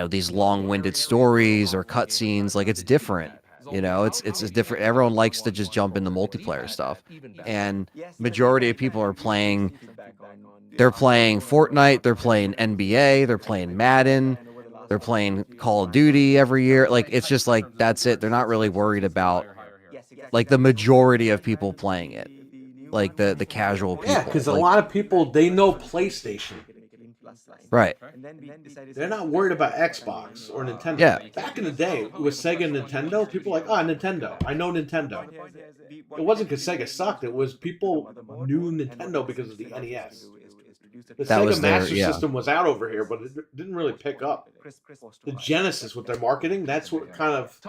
these long-winded stories or cutscenes, like, it's different. It's different. Everyone likes to just jump into multiplayer stuff, and majority of people are playing. They're playing Fortnite. They're playing NBA. They're playing Madden. They're playing Call of Duty every year. Like it's just like that's it. They're not really worried about like the majority of people playing it, like the casual people. Yeah, because like, a lot of people they know PlayStation. Right. They're not worried about Xbox or Nintendo. Yeah. Back in the day, with Sega and Nintendo, people were like, Nintendo. I know Nintendo. It wasn't because Sega sucked. It was people knew Nintendo because of the NES. The That Sega was their- Master yeah. System was out over here, but it didn't really pick up. The Genesis with their marketing, that's what kind of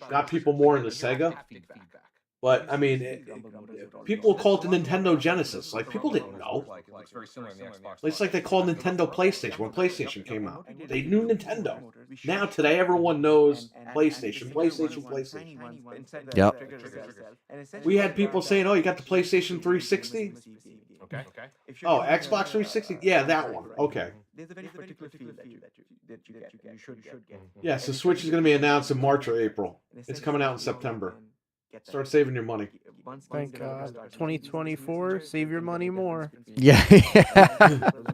got people more into Sega. But, I mean, people call it the Nintendo Genesis. Like, people didn't know. It's like they called Nintendo PlayStation when PlayStation came out. They knew Nintendo. Now, today, everyone knows PlayStation. Yep. We had people saying, you got the PlayStation 360? Okay. Oh, Xbox 360? Yeah, that one. Okay. Yeah, so Switch is going to be announced in March or April. It's coming out in September. Start saving your money. Thank God. 2024, save your money more. Yeah.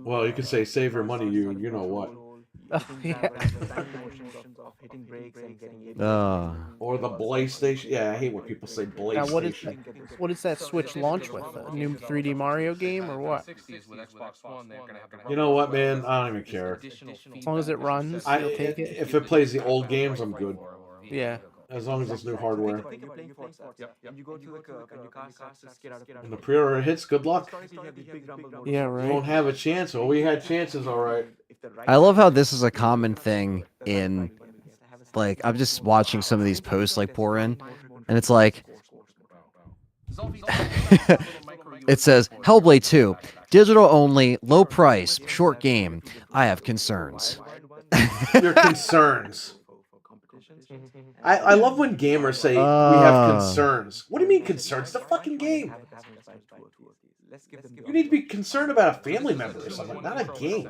Well, you could say save your money, you know what. Oh, yeah. Or the PlayStation. Yeah, I hate when people say Now, PlayStation. what does that Switch launch with? A new 3D Mario game or what? You know what, man? I don't even care. As long as it runs, you'll take it. If it plays the old games, I'm good. Yeah. As long as it's new hardware. And you go to like a car starts to get out of When the pre-order hits, good luck. Yeah, You right. won't have a chance. Well, we had chances, all right. I love how this is a common thing in, like, I'm just watching some of these posts like pour in, and it's like, it says Hellblade 2, digital only, low price, short game. I have concerns. Your concerns. I love when gamers say we have concerns. What do you mean concerns? It's a fucking game. You need to be concerned about a family member or something, not a game.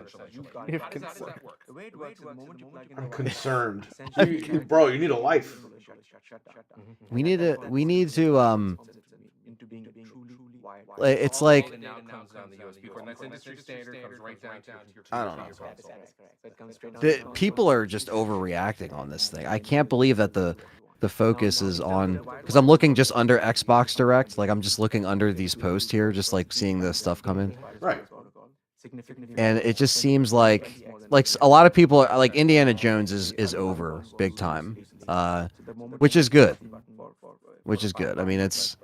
I'm concerned. Bro, you need a life. We need to it's like, I don't know. People are just overreacting on this thing. I can't believe that the focus is on, because I'm looking just under Xbox Direct, like I'm just looking under these posts here, just like seeing the stuff come in. Right. And it just seems like a lot of people are like Indiana Jones is over big time, which is good. Which is good. I mean, it's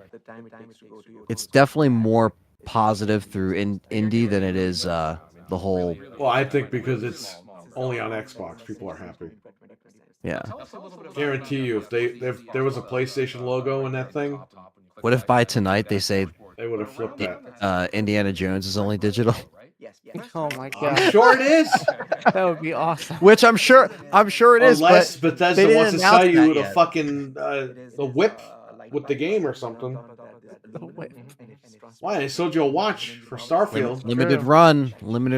definitely more positive through indie than it is the whole. Well, I think because it's only on Xbox, people are happy. Yeah. Guarantee you, if there was a PlayStation logo in that thing. What if by tonight they say they would have flipped that? Indiana Jones is only digital. Oh my god! I'm sure it is. That would be awesome. Which I'm sure it is. Unless but Bethesda wants to sell you the fucking the whip with the game or something. Why? They sold you a watch for Starfield. Limited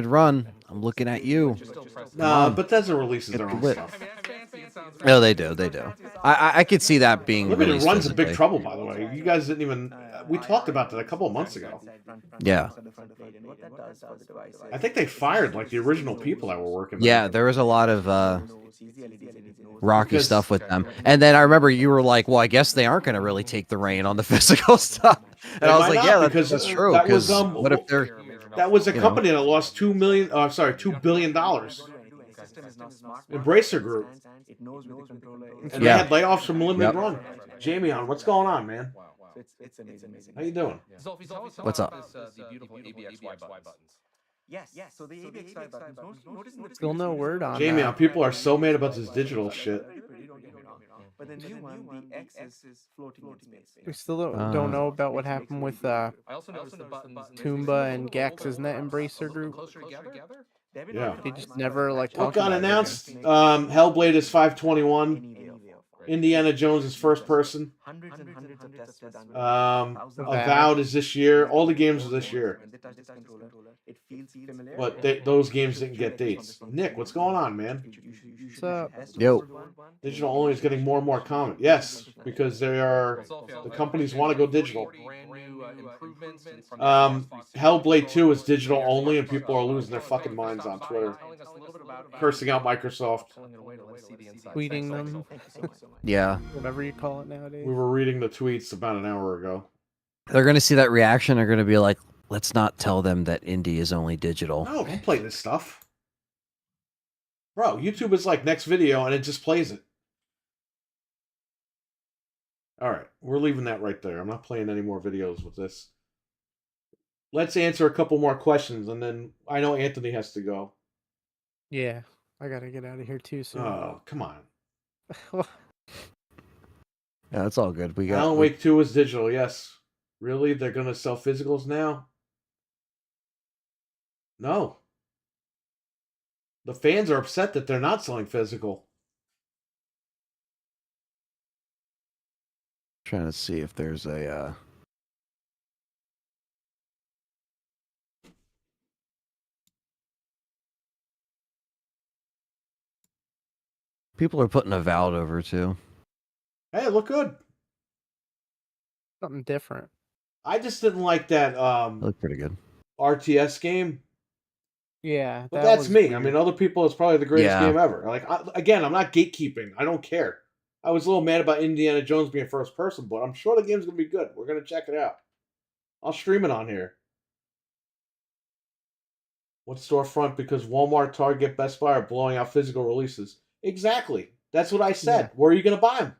run. I'm looking at you. Nah, Bethesda releases their own stuff. No, they do. I could see that being Limited Run's physically. a big trouble, by the way. You guys didn't even. We talked about that a couple of months ago. Yeah. I think they fired like the original people that were working. Yeah, there was a lot of rocky stuff with them. And then I remember you were like, well, I guess they aren't going to really take the reign on the physical stuff. And I was like, yeah, that's true. Because what if they're... That was a company that lost $2 billion. Embracer Group. And they had layoffs from Limited Run. Jamie on, what's going on, man? How you doing? What's up? Yes. So the ABXY buttons. Still no word on Jamie that. on, people are so mad about this digital shit. But the new one, the X is floating in space. We still don't know about what happened with Toomba and Gax. Isn't that Embracer Group? Yeah. They just never like What talked got about it announced? Hellblade is 521. Indiana Jones is first person. Avowed is this year. All the games are this year. But those games didn't get dates. Nick, what's going on, man? What's up? Yo. Digital only is getting more and more common. Yes, because the companies want to go digital. Hellblade 2 is digital only, and people are losing their fucking minds on Twitter, cursing out Microsoft, Tweeting them. Yeah. Whatever you call it nowadays. We were reading the tweets about an hour ago. They're going to see that reaction. They're going to be like, let's not tell them that indie is only digital. No, don't play this stuff. Bro, YouTube is like next video, and it just plays it. All right, we're leaving that right there. I'm not playing any more videos with this. Let's answer a couple more questions, and then I know Anthony has to go. Yeah, I gotta get out of here too soon. Oh, come on. Yeah, that's all good. We got Alan Wake 2 is digital, yes. Really? They're going to sell physicals now? No. The fans are upset that they're not selling physical. Trying to see if there's a people are putting Avowed over too. Hey, it looked good. Something different. I just didn't like that Looked pretty good. RTS game. Yeah, But that's was me. weird. I mean, other people, it's probably the greatest Yeah. game ever. Like, again, I'm not gatekeeping. I don't care. I was a little mad about Indiana Jones being first person, but I'm sure the game's going to be good. We're going to check it out. I'll stream it on here. What storefront? Because Walmart, Target, Best Buy are blowing out physical releases. Exactly. That's what I said. Yeah. Where are you going to buy them?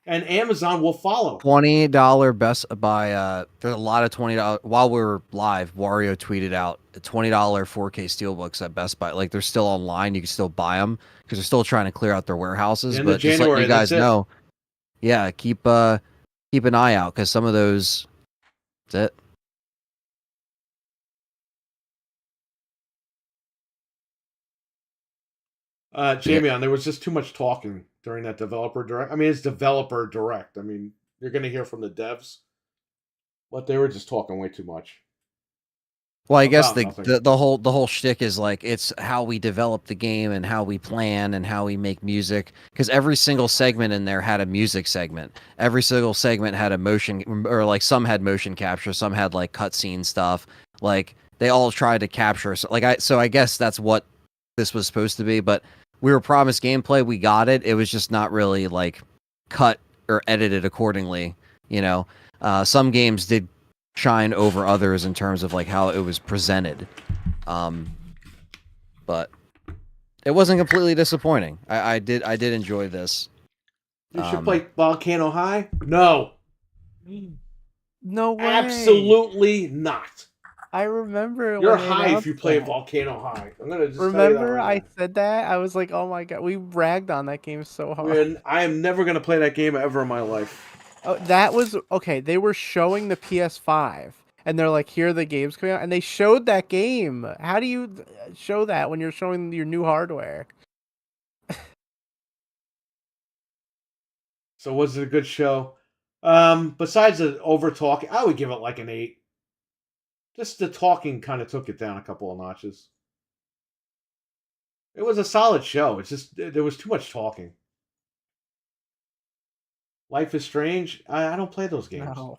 and Amazon will follow. $20 Best Buy. There's a lot of $20. While we were live, Wario tweeted out $20 4K steelbooks at Best Buy. Like they're still online. You can still buy them because they're still trying to clear out their warehouses. End But of just letting January, you guys that's it. know, yeah, keep an eye out because some of those. That's it. Jamie, there was just too much talking during that developer direct. I mean, it's developer direct. I mean, you're going to hear from the devs, but they were just talking way too much. Well, I guess About the whole shtick is like it's how we develop the game and how we plan and how we make music. Because every single segment in there had a music segment. Every single segment had a motion, or like some had motion capture, some had like cutscene stuff. Like they all tried to capture. So I guess that's what this was supposed to be. But we were promised gameplay. We got it. It was just not really like cut or edited accordingly. You know, some games did shine over others in terms of like how it was presented, but it wasn't completely disappointing. I did enjoy this. You should play Volcano High. No way. Absolutely not. I remember You're when they high if announced you play that. Volcano High. I'm gonna just Remember tell you that right I said that? I was like, oh my god, we ragged on that game so hard. I am never gonna play that game ever in my life. Oh, that was okay. They were showing the PS5, and they're like, "Here are the games coming out," and they showed that game. How do you show that when you're showing your new hardware? So was it a good show? Besides the over talking, I would give it like an 8. Just the talking kind of took it down a couple of notches. It was a solid show. It's just there was too much talking. Life is Strange. I don't play those games. No.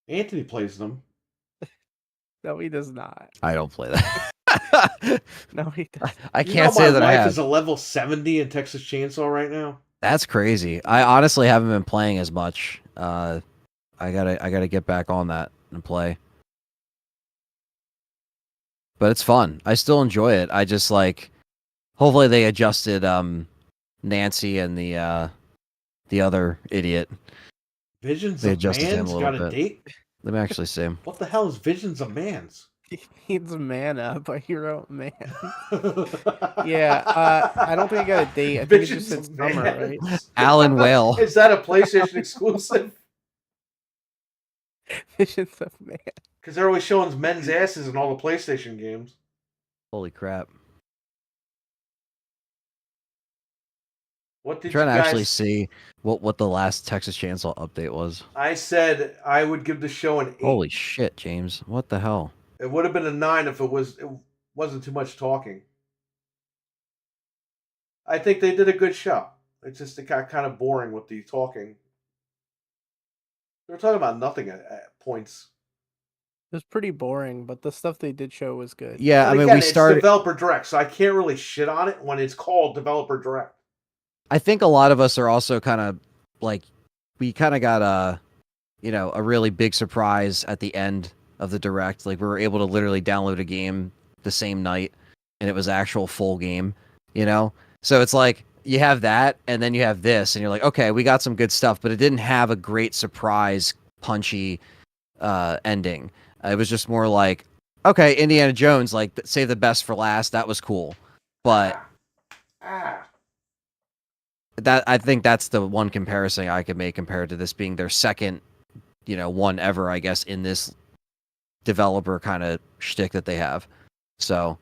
Anthony plays them. No, he does not. I don't play that. No, he does. I can't say that I My wife have. is a level 70 in Texas Chainsaw right now. That's crazy. I honestly haven't been playing as much. I gotta get back on that and play. But it's fun. I still enjoy it. I just like. Hopefully they adjusted Nancy and the other idiot. Visions They of adjusted him Man's a little got a bit. date? Let me actually see him. What the hell is Visions of Man's? He needs mana by Hero Man. Yeah, I don't think I got a date. I think it just said summer, right? Alan Whale. Is that a PlayStation exclusive? Visions of Man. Because they're always showing men's asses in all the PlayStation games. Holy crap. What I'm did trying you to guys... actually see what the last Texas Chainsaw update was. I said I would give the show an 8. Holy shit, James. What the hell? It would have been a 9 if it wasn't too much talking. I think they did a good show. It's just it got kind of boring with the talking. They were talking about nothing at points. It was pretty boring, but the stuff they did show was good. Yeah, And I mean, again, we started. It's developer direct, so I can't really shit on it when it's called developer direct. I think a lot of us are also kind of like, we kind of got a really big surprise at the end of the direct. Like we were able to literally download a game the same night, and it was actual full game. So it's like you have that, and then you have this, and you're like, okay, we got some good stuff, but it didn't have a great surprise, punchy ending. It was just more like, okay, Indiana Jones, like save the best for last. That was cool, but that I think that's the one comparison I could make compared to this being their second, one ever, I guess, in this developer kind of shtick that they have. So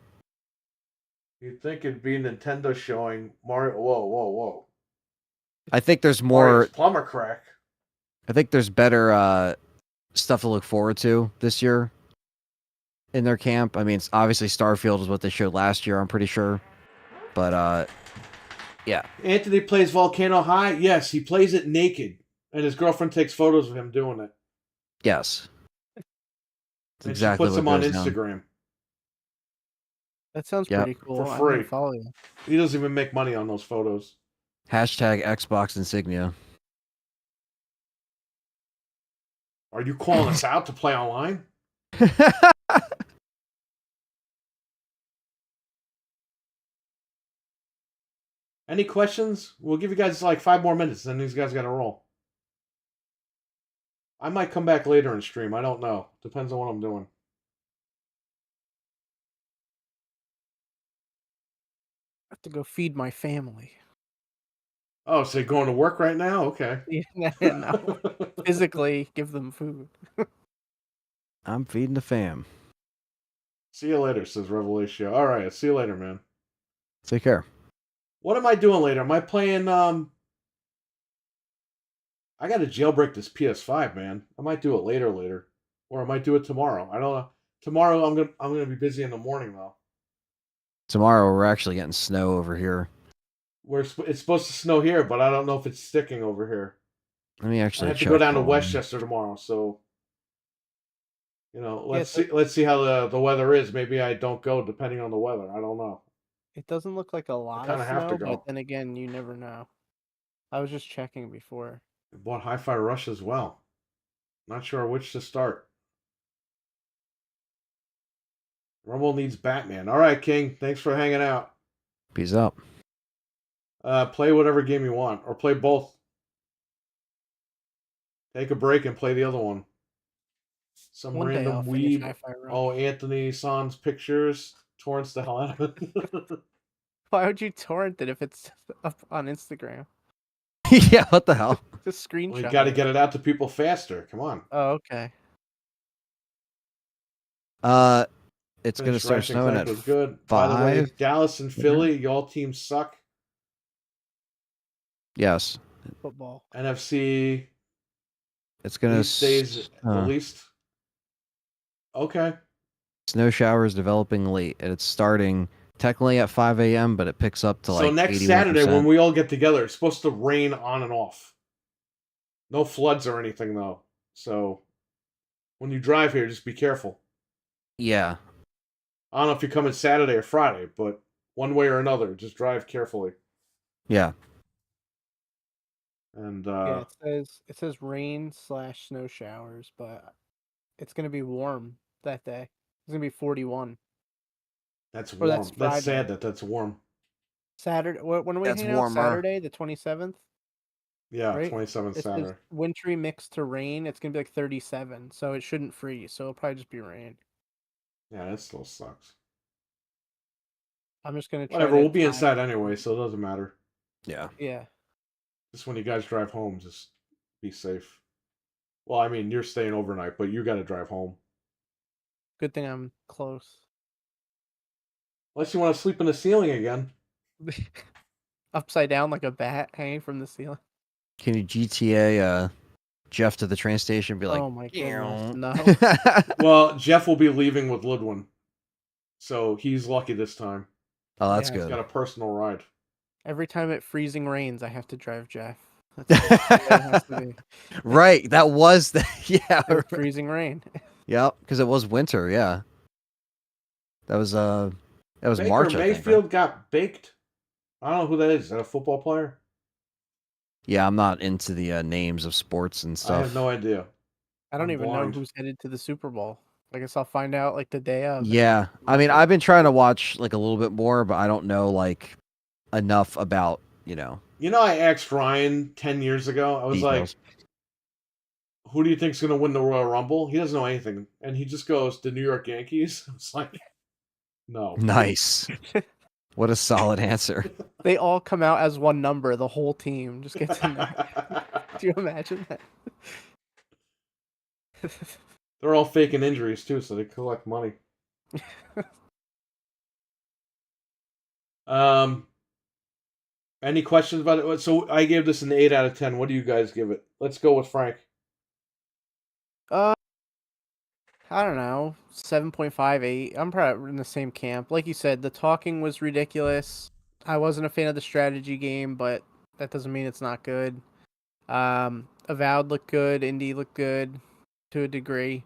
You'd think it'd be Nintendo showing Mario. Whoa. I think there's more Mario's plumber crack. I think there's better stuff to look forward to this year in their camp. I mean, it's obviously Starfield is what they showed last year, I'm pretty sure. But yeah. Anthony plays Volcano High. Yes, he plays it naked, and his girlfriend takes photos of him doing it. Yes. That's and exactly she puts what them on goes down. Instagram. That sounds Yep. pretty cool. For I'm free. gonna follow you. He doesn't even make money on those photos. Hashtag Xbox insignia. Are you calling us out to play online? Any questions? We'll give you guys like 5 more minutes, then these guys got to roll. I might come back later and stream. I don't know. Depends on what I'm doing. I have to go feed my family. Oh, so you're going to work right now? Okay. Yeah, no. Physically give them food. I'm feeding the fam. See you later, says Revelation. All right, see you later, man. Take care. What am I doing later? Am I playing? I got to jailbreak this PS5, man. I might do it later, or I might do it tomorrow. I don't know. Tomorrow I'm gonna be busy in the morning though. Tomorrow we're actually getting snow over here. It's supposed to snow here, but I don't know if it's sticking over here. Let me actually. I have to go down to Westchester tomorrow, so let's see how the weather is. Maybe I don't go depending on the weather. I don't know. It doesn't look like a lot of snow, but then again, you never know. I was just checking before. I bought Hi-Fi Rush as well. Not sure which to start. Rumble needs Batman. All right, King. Thanks for hanging out. Peace out. Play whatever game you want, or play both. Take a break and play the other one. Some One random weeb. Oh, Anthony Sans pictures. Torrents the hell out of it. Why would you torrent it if it's up on Instagram? Yeah, what the hell? Just screenshot. Well, you got to get it out to people faster. Come on. Oh, okay. It's going to start snowing at was good. 5. By the way, Dallas and Philly, y'all teams suck. Yes. Football. NFC. It's going to stays at least. Okay. Snow showers developing late, and it's starting technically at 5 a.m., but it picks up to so next 81%. Saturday when we all get together, it's supposed to rain on and off. No floods or anything though. So when you drive here, just be careful. Yeah. I don't know if you're coming Saturday or Friday, but one way or another, just drive carefully. Yeah. And yeah, it says rain/snow showers, but it's gonna be warm that day. It's gonna be 41. That's warm. That's sad that's warm. Saturday. When are we hanging out? Saturday, the 27th. Yeah, right? 27th Saturday. Wintry mixed to rain. It's gonna be like 37, so it shouldn't freeze. So it'll probably just be rain. Yeah, that still sucks. I'm just gonna. Whatever. We'll be inside anyway, so it doesn't matter. Yeah. Yeah. Just when you guys drive home, just be safe. Well, I mean, you're staying overnight, but you got to drive home. Good thing I'm close. Unless you want to sleep in the ceiling again. Upside down like a bat hanging from the ceiling. Can you GTA Jeff to the train station and be like, oh my goodness, no. Well, Jeff will be leaving with Ludwin. So he's lucky this time. Oh, that's He's good. got a personal ride. Every time it freezing rains, I have to drive Jeff. That's what it has to be. Right, that was the freezing rain. Yep, because it was winter. Yeah, that was Baker March. Mayfield got baked. I don't know who that is. Is that a football player? Yeah, I'm not into the names of sports and stuff. I have no idea. I don't even know who's headed to the Super Bowl. I guess I'll find out like the day of. Yeah, I mean, I've been trying to watch like a little bit more, but I don't know like enough about I asked Ryan 10 years ago. I was details. like, "Who do you think's going to win the Royal Rumble?" He doesn't know anything, and he just goes, "The New York Yankees." I was like, "No." Nice. What a solid answer. They all come out as one number. The whole team just gets in there. Do you imagine that? They're all faking injuries too, so they collect money. Any questions about it? So I gave this an 8 out of 10. What do you guys give it? Let's go with Frank. I don't know, 7.58. I'm probably in the same camp. Like you said, the talking was ridiculous. I wasn't a fan of the strategy game, but that doesn't mean it's not good. Avowed looked good. Indie looked good to a degree.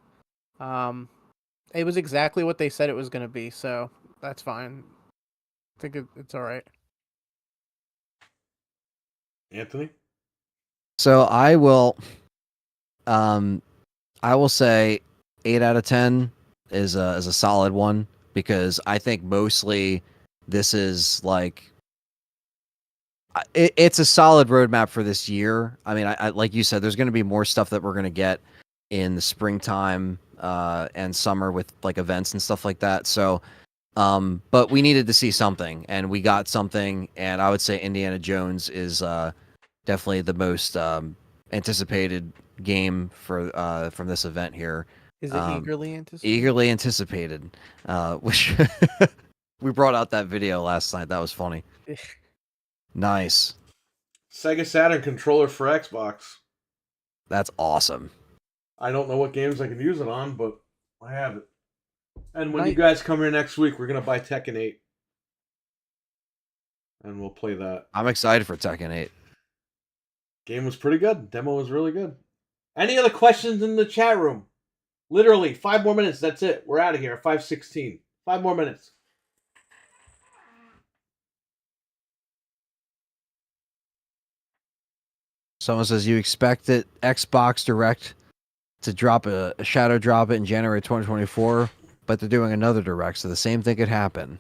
It was exactly what they said it was going to be, so that's fine. I think it's all right. Anthony? So I will say 8 out of 10 is a solid one, because I think mostly this is like It's a solid roadmap for this year. I mean, I like you said, there's going to be more stuff that we're going to get in the springtime and summer with like events and stuff like that. So, but we needed to see something, and we got something. And I would say Indiana Jones is definitely the most anticipated game for from this event here. Is it eagerly anticipated? Eagerly anticipated. Which we brought out that video last night. That was funny. Nice. Sega Saturn controller for Xbox. That's awesome. I don't know what games I can use it on, but I have it. And when you guys come here next week, we're going to buy Tekken 8. And we'll play that. I'm excited for Tekken 8. Game was pretty good. Demo was really good. Any other questions in the chat room? Literally, 5 more minutes. That's it. We're out of here. 5:16. 5 more minutes. Someone says you expect it Xbox Direct to drop a shadow drop it in January 2024, but they're doing another Direct, so the same thing could happen.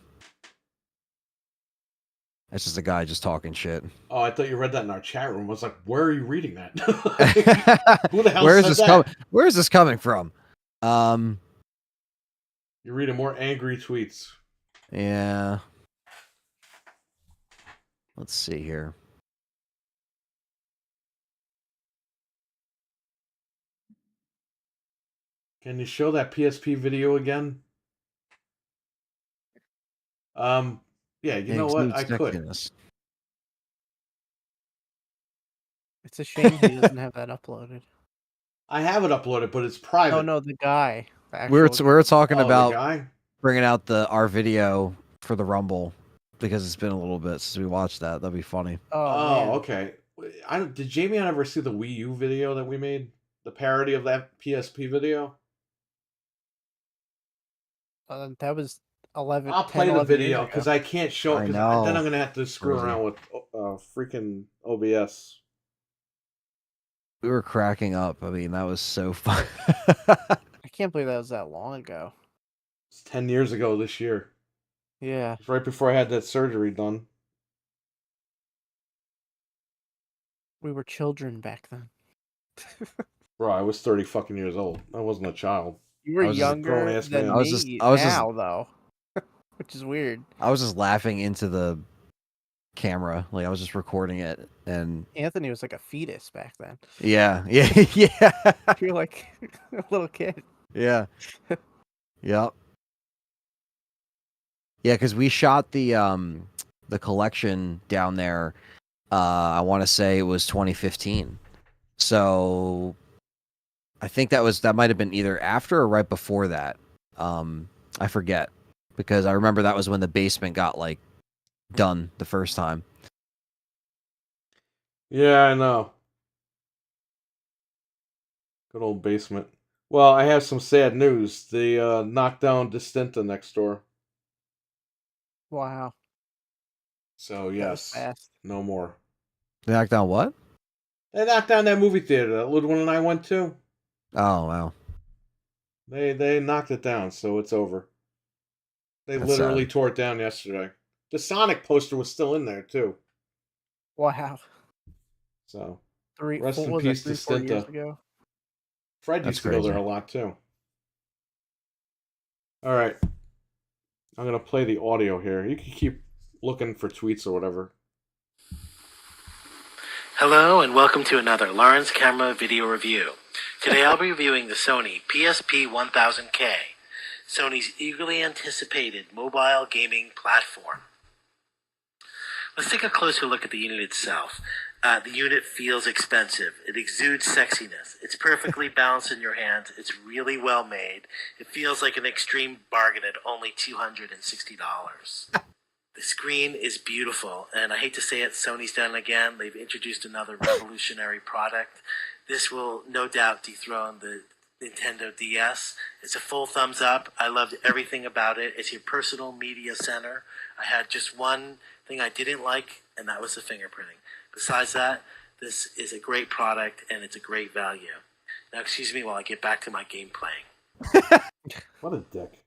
That's just a guy just talking shit. Oh, I thought you read that in our chat room. I was like, where are you reading that? Who the hell Where is said this that? coming? Where is this coming from? You're reading more angry tweets. Yeah. Let's see here. Can you show that PSP video again? Yeah, you know what? I could. It's a shame he doesn't have that uploaded. I have it uploaded, but it's private. Oh no, the guy. The We were actual talking the about guy? bringing out our video for the Rumble because it's been a little bit since we watched that. That'd be funny. Oh, man. Okay. Did Jamie ever see the Wii U video that we made? The parody of that PSP video? That was 11. I'll 10, play the 11 years video ago. because I can't show it. I Because know. then I'm gonna have to screw Crazy. around with freaking OBS. We were cracking up. I mean, that was so fun. I can't believe that was that long ago. It's 10 years ago this year. Yeah. It's right before I had that surgery done. We were children back then. Bro, I was 30 fucking years old. I wasn't a child. You were I was just a younger grown-ass than man. me now, though. Which is weird. I was just laughing into the camera, like I was just recording it, and Anthony was like a fetus back then. yeah. You're like a little kid. Yeah. Yep. Yeah, because we shot the collection down there. I want to say it was 2015. So I think that might have been either after or right before that. I forget because I remember that was when the basement got like done the first time. Yeah, I know. Good old basement. Well, I have some sad news. They knocked down Distinta next door. Wow. So, That was yes. fast. No more. They knocked down what? They knocked down that movie theater that Ludwig and I went to. Oh, wow. They knocked it down, so it's over. They That's literally sad. tore it down yesterday. The Sonic poster was still in there, too. Wow. So, Three, rest what in was peace, it, 3-4 years Distinta. ago? Fred That's used to go there crazy. a lot, too. All right. I'm going to play the audio here. You can keep looking for tweets or whatever. Hello and welcome to another Lawrence Camera video review. Today I'll be reviewing the Sony PSP 1000K, Sony's eagerly anticipated mobile gaming platform. Let's take a closer look at the unit itself. The unit feels expensive. It exudes sexiness. It's perfectly balanced in your hands. It's really well made. It feels like an extreme bargain at only $260. The screen is beautiful, and I hate to say it, Sony's done it again. They've introduced another revolutionary product. This will no doubt dethrone the Nintendo DS. It's a full thumbs up. I loved everything about it. It's your personal media center. I had just one thing I didn't like, and that was the fingerprinting. Besides that, this is a great product, and it's a great value. Now, excuse me while I get back to my game playing. What a dick.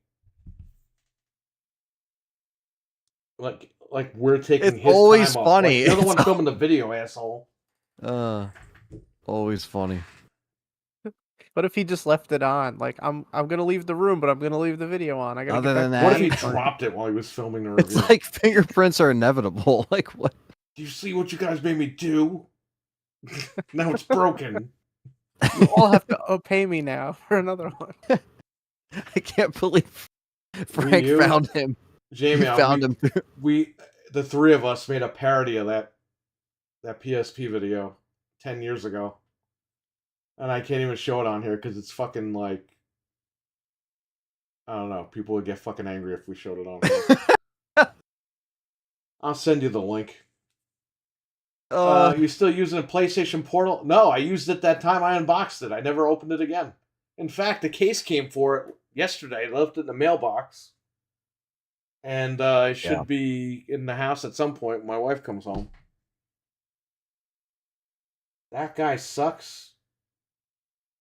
like we're taking It's his always time funny. Like, you're the It's one filming the video, asshole. Always funny. What if he just left it on? Like, I'm gonna leave the room, but I'm gonna leave the video on. I gotta Other get back than to that, What if he the dropped it while he was filming the review? It's like fingerprints are inevitable. Like what? Do you see what you guys made me do? Now it's broken. You all have to pay me now for another one. I can't believe Frank found him. Jamie, You found him. The three of us made a parody of that PSP video 10 years ago. And I can't even show it on here because it's fucking like, I don't know. People would get fucking angry if we showed it on here. I'll send you the link. You still using a PlayStation Portal? No, I used it that time I unboxed it. I never opened it again. In fact, the case came for it yesterday. I left it in the mailbox. And it should be in the house at some point when my wife comes home. That guy sucks.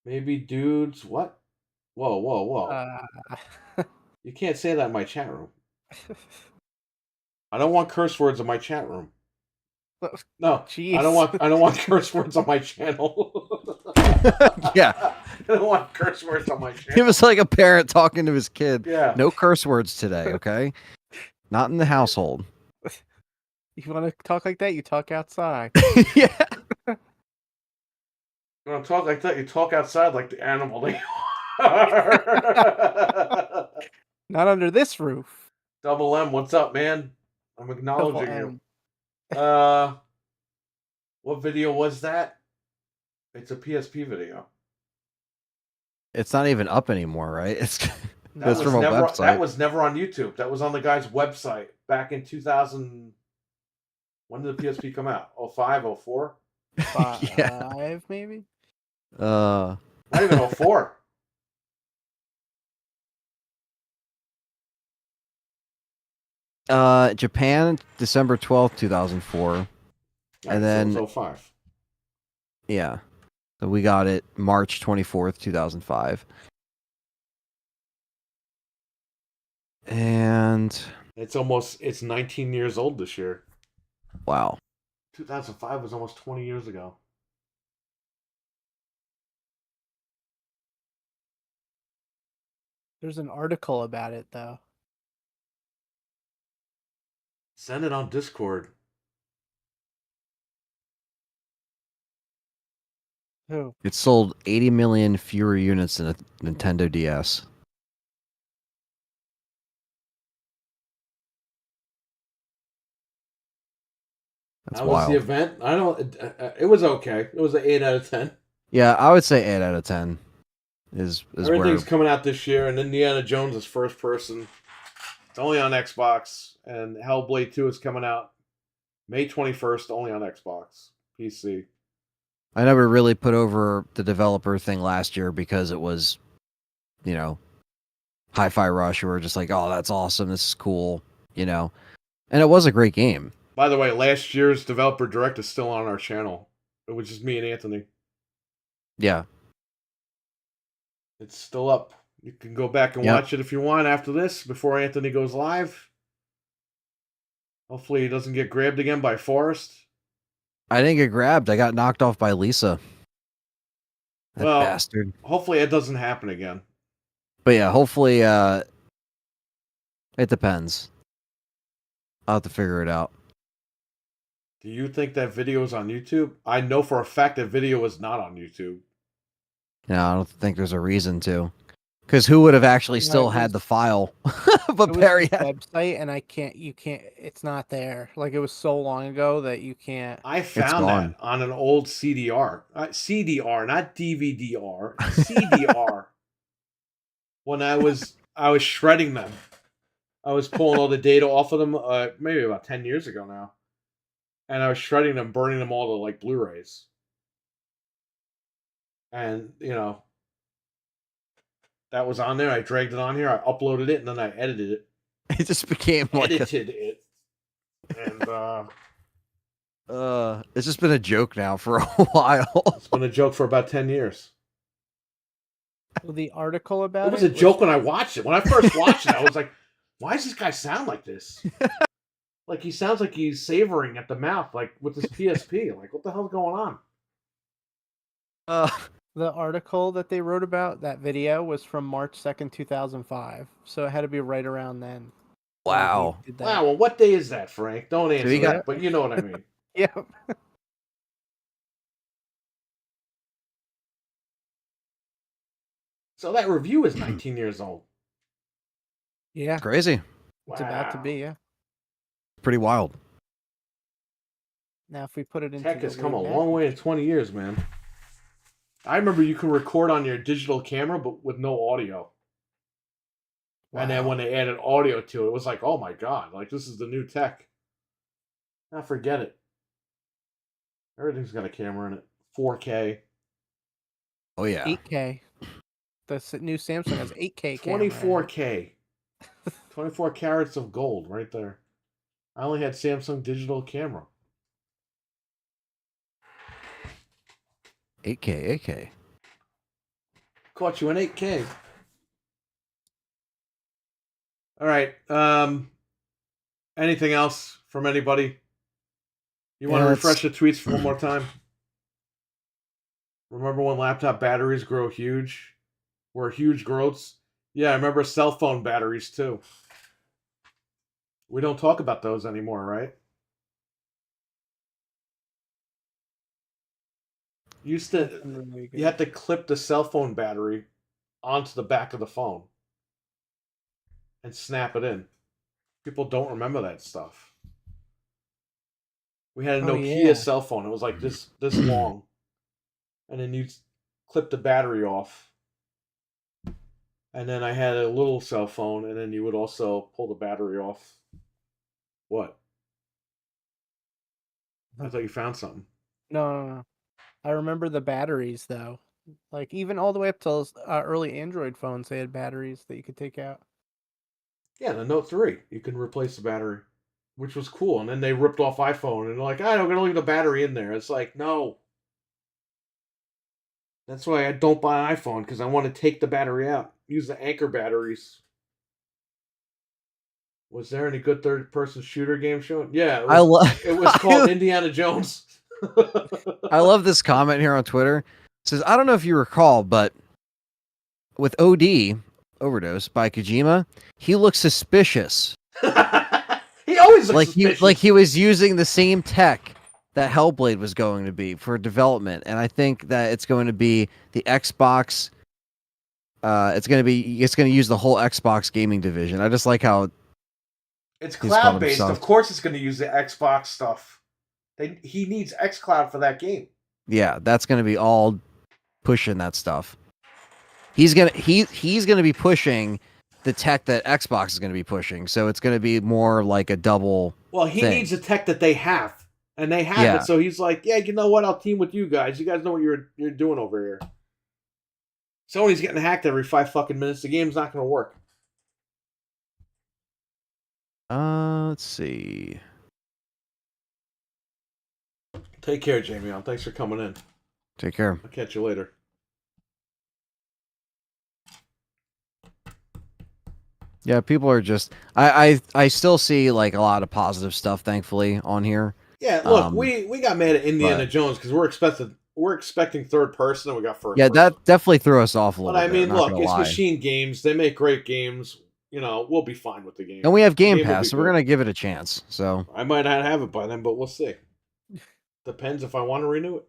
Maybe dudes. What? Whoa, whoa, whoa. You can't say that in my chat room. I don't want curse words in my chat room. No, Jeez. I don't want curse words on my channel. Yeah. I don't want curse words on my channel. It was like a parent talking to his kid. Yeah. No curse words today, okay? Not in the household. You want to talk like that? You talk outside. Yeah. You want to talk like that? You talk outside like the animal they are. Not under this roof. Double M, what's up, man? I'm acknowledging you. What video was that? It's a PSP video. It's not even up anymore, right? It's That from a website. That was never on YouTube. That was on the guy's website back in 2000. When did the PSP come out? 05, 04? 5, maybe? Not even 04. Japan, December 12th, 2004. And then so it was 05. Yeah. So we got it March 24th, 2005. And it's 19 years old this year. Wow. 2005 was almost 20 years ago. There's an article about it, though. Send it on Discord. Who? It sold 80 million fewer units than a Nintendo DS. That's That wild. was the event. I don't. It was okay. It was an 8 out of 10. Yeah, I would say 8 out of 10 is Everything's where coming out this year, and Indiana Jones is first person. It's only on Xbox, and Hellblade 2 is coming out May 21st, only on Xbox, PC. I never really put over the developer thing last year because it was, Hi-Fi Rush. We were just like, oh, that's awesome. This is cool, And it was a great game. By the way, last year's Developer Direct is still on our channel. It was just me and Anthony. Yeah. It's still up. You can go back and watch it if you want after this, before Anthony goes live. Hopefully he doesn't get grabbed again by Forrest. I didn't get grabbed. I got knocked off by Lisa. That bastard. Hopefully it doesn't happen again. But yeah, hopefully it depends. I'll have to figure it out. Do you think that video is on YouTube? I know for a fact that video is not on YouTube. No, I don't think there's a reason to. Because who would have actually still had the file? But Barry had website, and you can't. It's not there. Like, it was so long ago that you can't. I found that on an old CDR. CDR, not DVD-R. CDR. When I was shredding them. I was pulling all the data off of them, maybe about 10 years ago now. And I was shredding them, burning them all to, like, Blu-rays. And, that was on there. I dragged it on here. I uploaded it, and then I edited it. It just became like edited it. And, it's just been a joke now for a while. It's been a joke for about 10 years. Well, the article about it was a joke when I watched it. When I first watched it, I was like, why does this guy sound like this? Like he sounds like he's savoring at the mouth, like with his PSP. Like what the hell's going on? The article that they wrote about that video was from March 2nd, 2005. So it had to be right around then. Wow. Wow. Well, what day is that, Frank? Don't answer we got- that, but you know what I mean. Yeah. So that review is 19 years old. Yeah. Crazy. It's about to be, yeah. Pretty wild. Now, if we put it into Tech the has come a way long way in 20 years, man. I remember you could record on your digital camera, but with no audio. And then when they added audio to it, it was like, oh my god, like this is the new tech. Now forget it. Everything's got a camera in it. 4K. Oh yeah. 8K. The new Samsung has 8K camera. 24K. 24 carats of gold right there. I only had Samsung digital camera. 8K. Caught you in 8K. All right. Anything else from anybody? You want to refresh the tweets one more time? Remember when laptop batteries grow huge? Were huge growths? Yeah, I remember cell phone batteries too. We don't talk about those anymore, right? You had to clip the cell phone battery onto the back of the phone and snap it in. People don't remember that stuff. We had a Nokia cell phone. It was like this long. And then you clip the battery off. And then I had a little cell phone, and then you would also pull the battery off. What? I thought you found something. No. I remember the batteries, though. Like, even all the way up till early Android phones, they had batteries that you could take out. Yeah, the Note 3. You can replace the battery, which was cool. And then they ripped off iPhone, and they're like, I'm going to leave the battery in there. It's like, no. That's why I don't buy an iPhone, because I want to take the battery out. Use the Anchor batteries. Was there any good third-person shooter game shown? Yeah, it was called Indiana Jones. I love this comment here on Twitter. It says, I don't know if you recall, but with Overdose by Kojima, he looks suspicious. He always looks suspicious. Like he was using the same tech that Hellblade was going to be for development, and I think that it's going to be the Xbox. It's going to use the whole Xbox gaming division. I just like how it's cloud-based. Of course, it's going to use the Xbox stuff. He needs xCloud for that game. Yeah, that's going to be all pushing that stuff. He's gonna be pushing the tech that Xbox is going to be pushing. So it's going to be more like a double. Well, he needs the tech that they have, and they have it. So he's like, yeah, you know what? I'll team with you guys. You guys know what you're doing over here. Sony's getting hacked every 5 fucking minutes. The game's not going to work. Let's see. Take care, Jamie. Thanks for coming in. Take care. I'll catch you later. Yeah, people are just. I still see like a lot of positive stuff, thankfully, on here. Yeah, look, we got mad at Indiana Jones because we're expecting third person, and we got first. Yeah, person. that definitely threw us off a little. But I mean, bit, look, it's Machine Games. They make great games. You know, we'll be fine with the game. And we have Game Pass, so we're gonna give it a chance. So I might not have it by then, but we'll see. Depends if I want to renew it.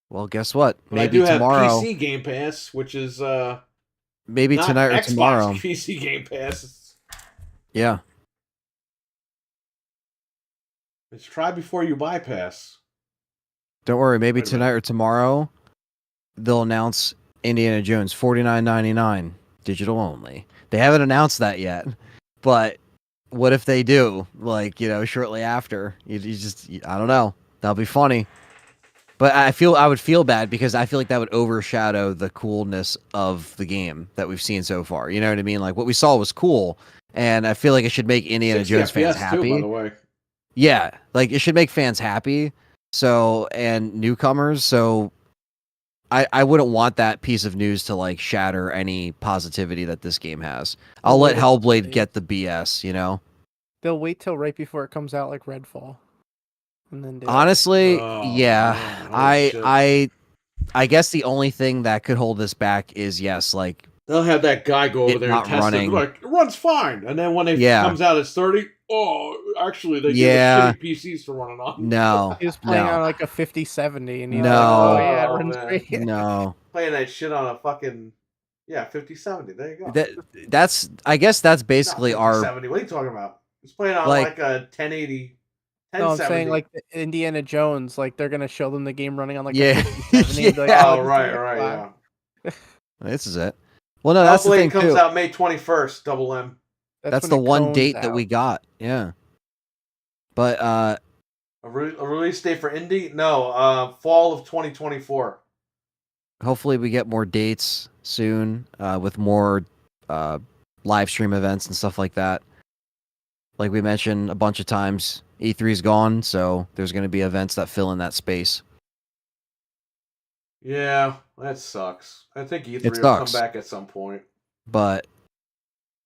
Well, guess what? But maybe I do tomorrow. Have PC Game Pass, which is maybe not tonight or Xbox tomorrow. PC Game Pass. Yeah. It's try before you bypass. Don't worry. Maybe tonight or tomorrow, they'll announce Indiana Jones $49.99 digital only. They haven't announced that yet, but what if they do? Like, you know, shortly after, I don't know. That'll be funny. But I would feel bad because I feel like that would overshadow the coolness of the game that we've seen so far. You know what I mean? Like what we saw was cool, and I feel like it should make Indiana Jones fans happy. Too, by the way. Yeah, like it should make fans happy. So and newcomers. So I wouldn't want that piece of news to like shatter any positivity that this game has. I'll let Hellblade get the BS. You know. They'll wait till right before it comes out, like Redfall, and then do Honestly, yeah, man. Holy shit. I guess the only thing that could hold this back is like they'll have that guy go over there and test it. Like, it runs fine, and then when it comes out, it's 30. Oh, actually, they give us shitty PCs for running on. No, He was playing on like a 5070, and he's No. like, "Oh yeah, it runs man. great." No. Playing that shit on a fucking 5070. There you go. That's I guess that's basically Not our 5070. What are you talking about? It's playing on Like- like a 1080. No, I'm 1070. saying like the Indiana Jones, like they're gonna show them the game running on like Yeah. a 5070. and be like, Oh, this is right, like, wow. yeah. This is it. Well, no, that's the Hellblade thing comes too. out May 21st. Double M. That's when the it one cones date that we out. got. Yeah. But A release date for indie? No, fall of 2024. hopefully we get more dates soon with more live stream events and stuff like that. Like we mentioned a bunch of times, E3's gone, so there's going to be events that fill in that space. Yeah, that sucks. I think E3 It will come sucks. back at some point. But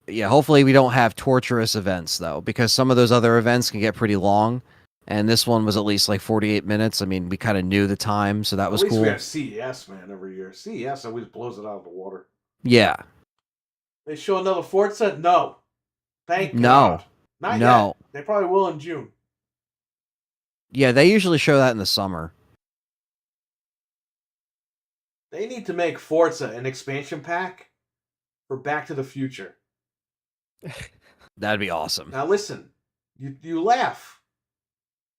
yeah, hopefully we don't have torturous events though, because some of those other events can get pretty long, and this one was at least like 48 minutes. I mean, we kind of knew the time, so that was At least cool. we have CES, man, every year. CES always blows it out of the water. Yeah. They show another Forza? No. Thank No. God. Not No. yet. They probably will in June. Yeah, they usually show that in the summer. They need to make Forza an expansion pack for Back to the Future. That'd be awesome. Now listen, you laugh,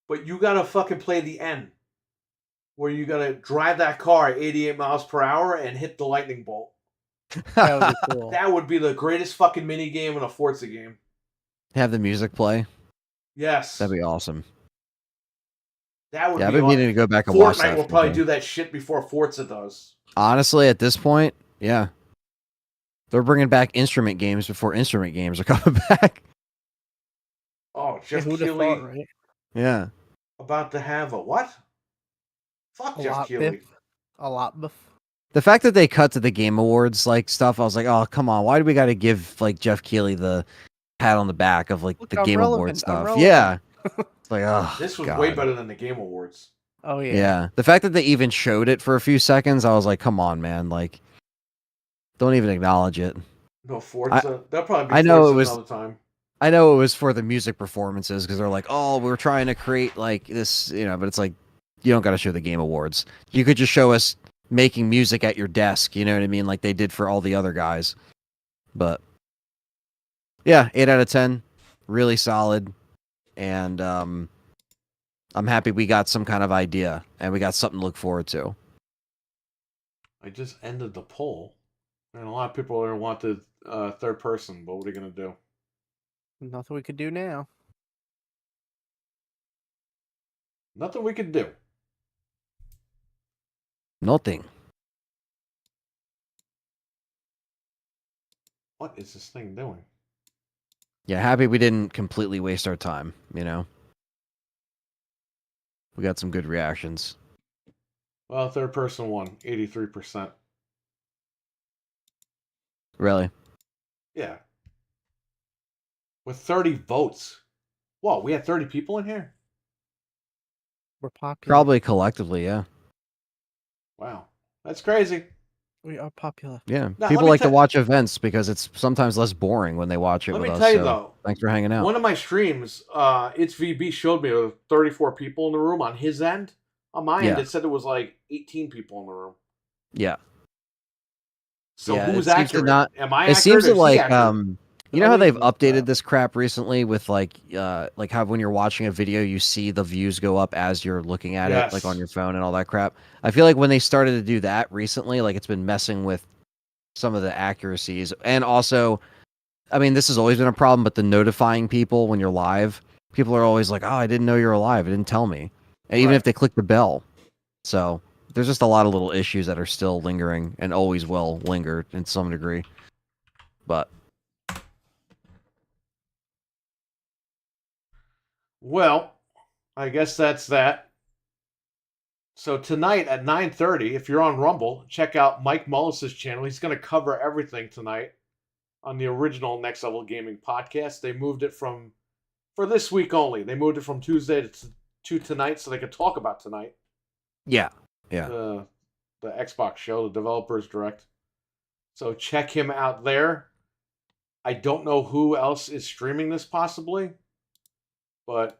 but you gotta fucking play the end, where you gotta drive that car at 88 miles per hour and hit the lightning bolt. That would be cool. That would be the greatest fucking mini game in a Forza game. Have the music play. Yes, That'd be awesome. that would. Yeah, I've be been meaning to go back and watch that. Fortnite will probably do that shit before Forza does. Honestly, at this point, yeah. They're bringing back instrument games before instrument games are coming back. Oh, Jeff who'd have Keighley thought, right? Yeah. about to have a what? Fuck A Jeff lot Keighley. biff. A lot biff. The fact that they cut to the Game Awards like stuff, I was like, oh come on, why do we got to give like Jeff Keighley the pat on the back of like the I'm Game relevant, Award I'm stuff? relevant. Yeah. It's like, oh, This was God. way better than the Game Awards. Oh yeah. Yeah. The fact that they even showed it for a few seconds, I was like, come on, man, like, don't even acknowledge it. No Forza. That'll probably be I know Forza it was. another time. I know it was for the music performances because they're like, oh, we're trying to create like this, but it's like you don't got to show the Game Awards. You could just show us making music at your desk, you know what I mean, like they did for all the other guys. But yeah, 8 out of 10, really solid, and I'm happy we got some kind of idea and we got something to look forward to. I just ended the poll, and a lot of people are wanted third person. But what are you gonna do? Nothing we could do now. Nothing we could do. Nothing. What is this thing doing? Yeah, happy we didn't completely waste our time. We got some good reactions. Well, third person won 83%. Really? Yeah. With 30 votes. Whoa, we had 30 people in here? We're popular. Probably collectively, yeah. Wow. That's crazy. We are popular. Yeah, Now, people let me like to tell- watch events because it's sometimes less boring when they watch it Let with me us. tell you, so though, thanks for hanging out. One of my streams, It's VB showed me there were 34 people in the room on his end. On my end, Yeah. it said it was like 18 people in the room. Yeah. So Yeah, who's it seems to accurate? not- Am I It accurate seems or that is he like accurate? you know how they've updated this crap recently with like how when you're watching a video you see the views go up as you're looking at it like on Yes. your phone and all that crap. I feel like when they started to do that recently, like it's been messing with some of the accuracies. And also, I mean, this has always been a problem, but the notifying people when you're live, people are always like, "Oh, I didn't know you're alive. It didn't tell me." And even Right. if they click the bell. So, there's just a lot of little issues that are still lingering and always will linger in some degree. But Well, I guess that's that. So tonight at 9:30, if you're on Rumble, check out Mike Mullis's channel. He's going to cover everything tonight on the original Next Level Gaming podcast. They moved it from for this week only. They moved it from Tuesday to tonight so they could talk about tonight. Yeah. The Xbox show, the Developers Direct. So check him out there. I don't know who else is streaming this possibly, but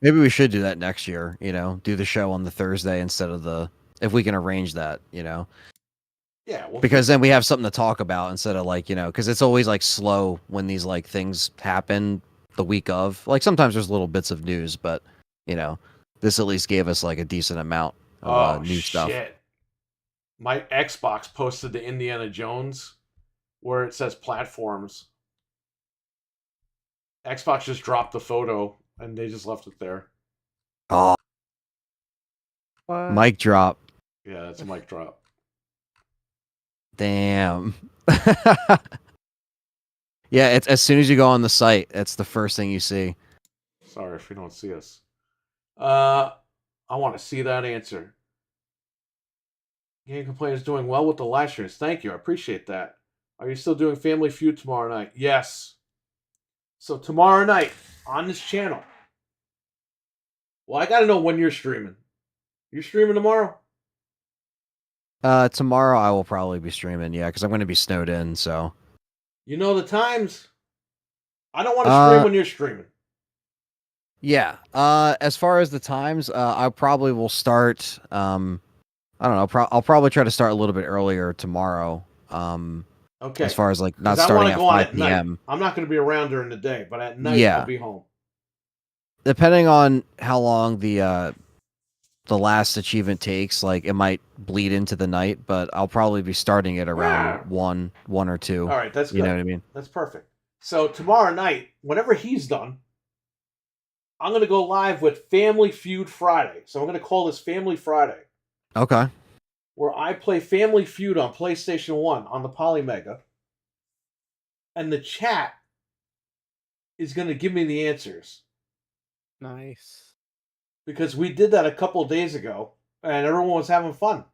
maybe we should do that next year. Do the show on the Thursday instead of if we can arrange that. Yeah, because then we have something to talk about instead of because it's always slow when these things happen the week of. Sometimes there's little bits of news, but this at least gave us a decent amount of new stuff. My Xbox posted the Indiana Jones where it says platforms. Xbox just dropped the photo and they just left it there. Oh, mic drop. Yeah, it's a mic drop. Damn. Yeah, it's as soon as you go on the site, it's the first thing you see. Sorry if you don't see us. I want to see that answer. Game Complaint is doing well with the live streams. Thank you. I appreciate that. Are you still doing Family Feud tomorrow night? Yes. So tomorrow night on this channel. Well, I got to know when you're streaming. You're streaming tomorrow? Tomorrow I will probably be streaming, yeah, because I'm going to be snowed in, so. You know the times? I don't want to stream when you're streaming. Yeah. As far as the times, I probably will start. I don't know. I'll probably try to start a little bit earlier tomorrow. Okay. As far as not starting at 5 p.m. I'm not going to be around during the day, but at night I'll be home. Depending on how long the last achievement takes, it might bleed into the night, but I'll probably be starting it around 1 or 2. All right, that's good. You know what I mean? That's perfect. So tomorrow night, whenever he's done, I'm going to go live with Family Feud Friday. So I'm going to call this Family Friday. Okay. Where I play Family Feud on PlayStation 1 on the Polymega. And the chat is going to give me the answers. Nice. Because we did that a couple of days ago, and everyone was having fun.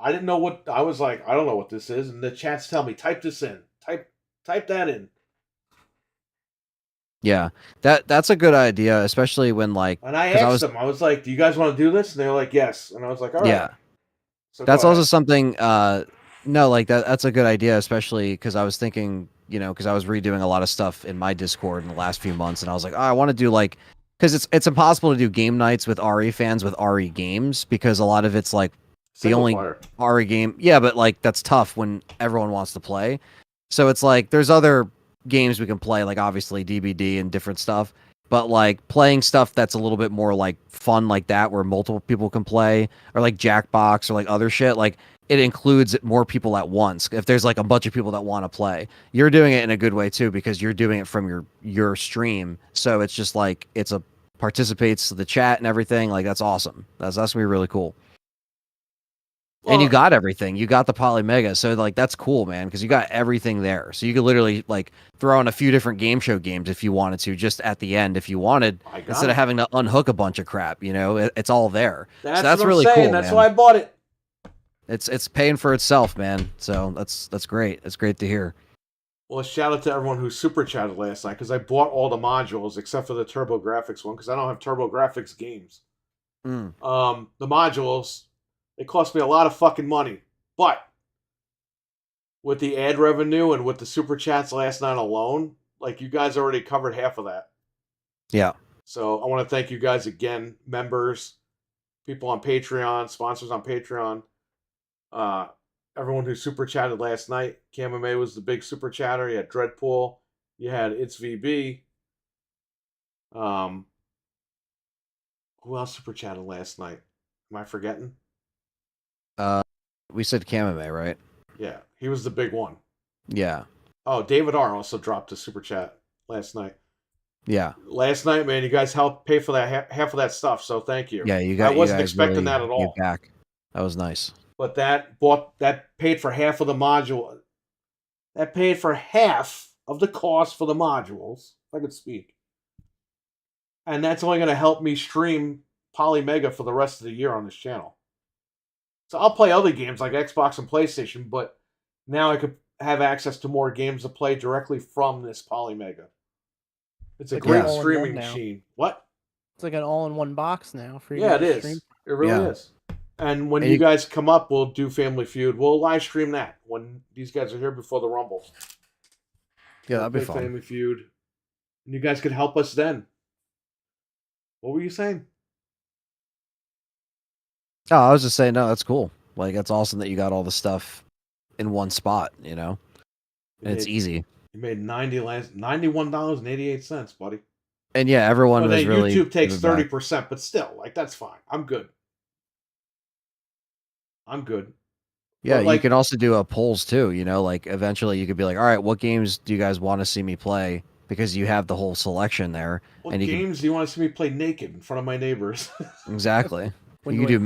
I didn't know what... I was like, I don't know what this is. And the chats tell me, type this in. Type that in. Yeah, that's a good idea, especially when And I asked them, I was like, "Do you guys want to do this?" And they were like, "Yes." And I was like, "All right." Yeah, so that's also something. No, that's a good idea, especially because I was thinking, because I was redoing a lot of stuff in my Discord in the last few months, and I was like, oh, I want to do because it's impossible to do game nights with RE fans with RE games because a lot of it's the only RE game. Yeah, but that's tough when everyone wants to play. So it's there's other games we can play, obviously DBD and different stuff, but playing stuff that's a little bit more fun like that where multiple people can play, or Jackbox or other shit, it includes more people at once. If there's a bunch of people that want to play, you're doing it in a good way too because you're doing it from your stream, so it's just it's a participates the chat and everything. That's awesome. That's gonna be really cool. Well, and you got everything. You got the Polymega, so that's cool, man, because you got everything there. So you could literally throw in a few different game show games if you wanted to, just at the end if you wanted, instead of having to unhook a bunch of crap. It's all there. That's what really I'm saying. cool. That's man. why I bought it. It's paying for itself, man. So that's great. It's great to hear. Well, shout out to everyone who super chatted last night because I bought all the modules except for the TurboGrafx one because I don't have TurboGrafx games. Mm. The modules. It cost me a lot of fucking money. But with the ad revenue and with the super chats last night alone, you guys already covered half of that. Yeah. So I want to thank you guys again, members, people on Patreon, sponsors on Patreon, everyone who super chatted last night. Kamame was the big super chatter. You had Dreadpool. You had It's VB. Who else super chatted last night? Am I forgetting? We said Kamame, right? Yeah, he was the big one. Yeah. Oh, David R. also dropped a super chat last night. Yeah. Last night, man, you guys helped pay for that half of that stuff, so thank you. Yeah, you got. I wasn't you guys expecting really that at all. Back. That was nice. But that paid for half of the module. That paid for half of the cost for the modules. If I could speak. And that's only going to help me stream Polymega for the rest of the year on this channel. So I'll play other games like Xbox and PlayStation, but now I could have access to more games to play directly from this Polymega. It's a Like great all in streaming one now. machine. What? It's like an all-in-one box now for you Yeah, to it stream. is. It really is. And when And you you- guys come up, we'll do Family Feud. We'll live stream that when these guys are here before the Rumble. Yeah, We'll that'd be play fun. Family Feud. And you guys could help us then. What were you saying? Oh, I was just saying, no, that's cool. Like, that's awesome that you got all the stuff in one spot, you know? And it's easy. You made $91.88, buddy. And yeah, everyone But was then really YouTube takes giving back. 30%, but still, like, that's fine. I'm good. I'm good. Yeah, But, like, you can also do a polls too, you know, like eventually you could be like, all right, what games do you guys want to see me play? Because you have the whole selection there. what and you games do you want to see me play naked in front of my neighbors? can exactly. When You you could do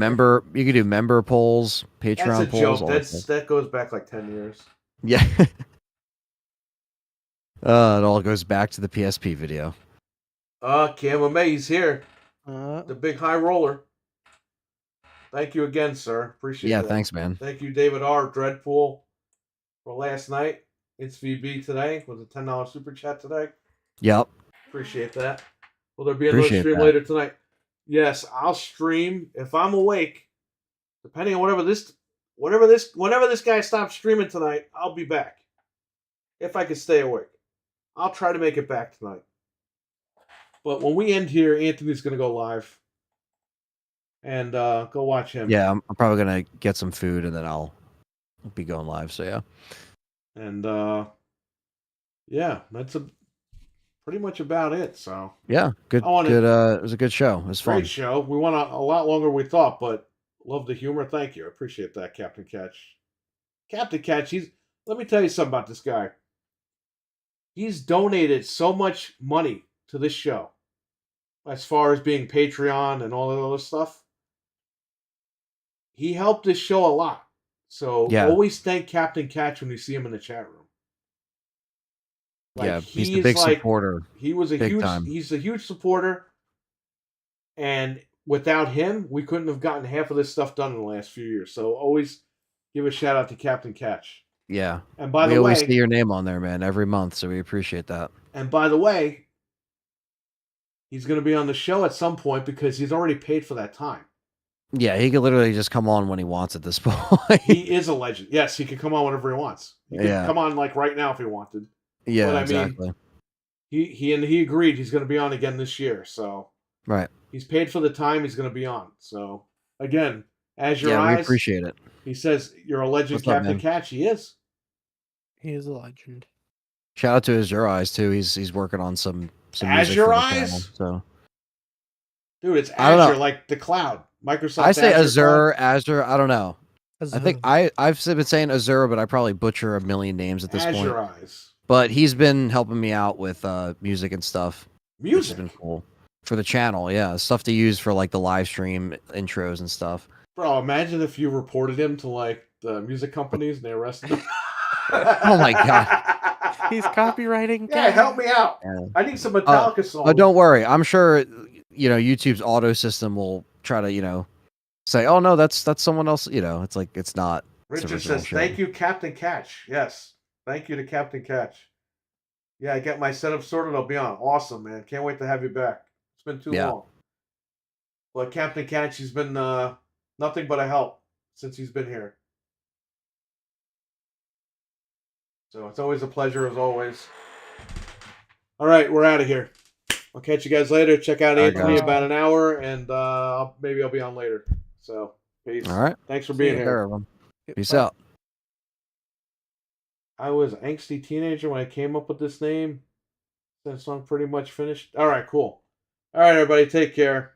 wait- member polls, That's Patreon a polls. joke. all that stuff. That goes back like 10 years. Yeah. It all goes back to the PSP video. Cam May's here. Uh, The big high roller. Thank you again, sir. Appreciate Yeah, that. thanks, man. Thank you, David R. Dreadpool, for last night. It's VB today with a $10 super chat today. Yep. Appreciate that. Will there be another Appreciate stream that. later tonight? Yes, I'll stream if I'm awake. Depending on whenever this guy stops streaming tonight, I'll be back. If I can stay awake. I'll try to make it back tonight. But when we end here, Anthony's gonna go live. And go watch him. Yeah, I'm probably gonna get some food and then I'll be going live. So yeah. And yeah, that's pretty much about it. So Yeah, good. I wanna- Good. It was a good show. It was fun. great show. We went a lot longer than we thought, but love the humor. Thank you. I appreciate that, Captain Catch. Captain Catch, let me tell you something about this guy. He's donated so much money to this show. As far as being Patreon and all that other stuff. He helped this show a lot. So Yeah. always thank Captain Catch when you see him in the chat room. Yeah, he's he the is big like- supporter. He was a Big huge time. he's a huge supporter. And without him, we couldn't have gotten half of this stuff done in the last few years. So always give a shout out to Captain Catch. Yeah. And by we the always way- see your name on there, man, every month. So we appreciate that. And by the way, he's going to be on the show at some point because he's already paid for that time. Yeah, he could literally just come on when he wants at this point. He is a legend. Yes, he could come on whenever he wants. He could Yeah. come on like right now if he wanted. Yeah, But I exactly. mean, he agreed he's going to be on again this year. So Right. he's paid for the time he's going to be on. So again, as your Yeah, we eyes, appreciate it. He says you're a legend, What's up, Captain man? Catch. He is. He is a legend. Shout out to Azure Eyes too. He's working on some music Azure for the Eyes? channel, so Dude, it's I don't Azure, know. like the cloud. Microsoft I say Azure. Azure. I don't know. I think I've been saying Azure, but I probably butcher a million names at this Azure point. Eyes. But he's been helping me out with music and stuff. Which has Music? been cool for the channel. Yeah, stuff to use for like the live stream intros and stuff. Bro, imagine if you reported him to like the music companies and they arrested him. Oh my god. He's copywriting. Yeah, help me out. I need some Metallica songs. Oh, don't worry. I'm sure YouTube's auto system will try to say, "Oh no, that's someone else." It's like it's not. It's Richard original says, shit. "Thank you, Captain Catch." Yes, thank you to Captain Catch. Yeah, I get my setup sorted. I'll be on. Awesome, man. Can't wait to have you back. It's been too Yeah. long. But Captain Catch, he's been nothing but a help since he's been here. So it's always a pleasure, as always. All right, we're out of here. I'll catch you guys later. Check out All right, Anthony guys. about an hour, and maybe I'll be on later. So, peace. All right. Thanks for See being you here. there, everyone. Peace bye. out. I was an angsty teenager when I came up with this name. That song pretty much finished. All right, cool. All right, everybody, take care.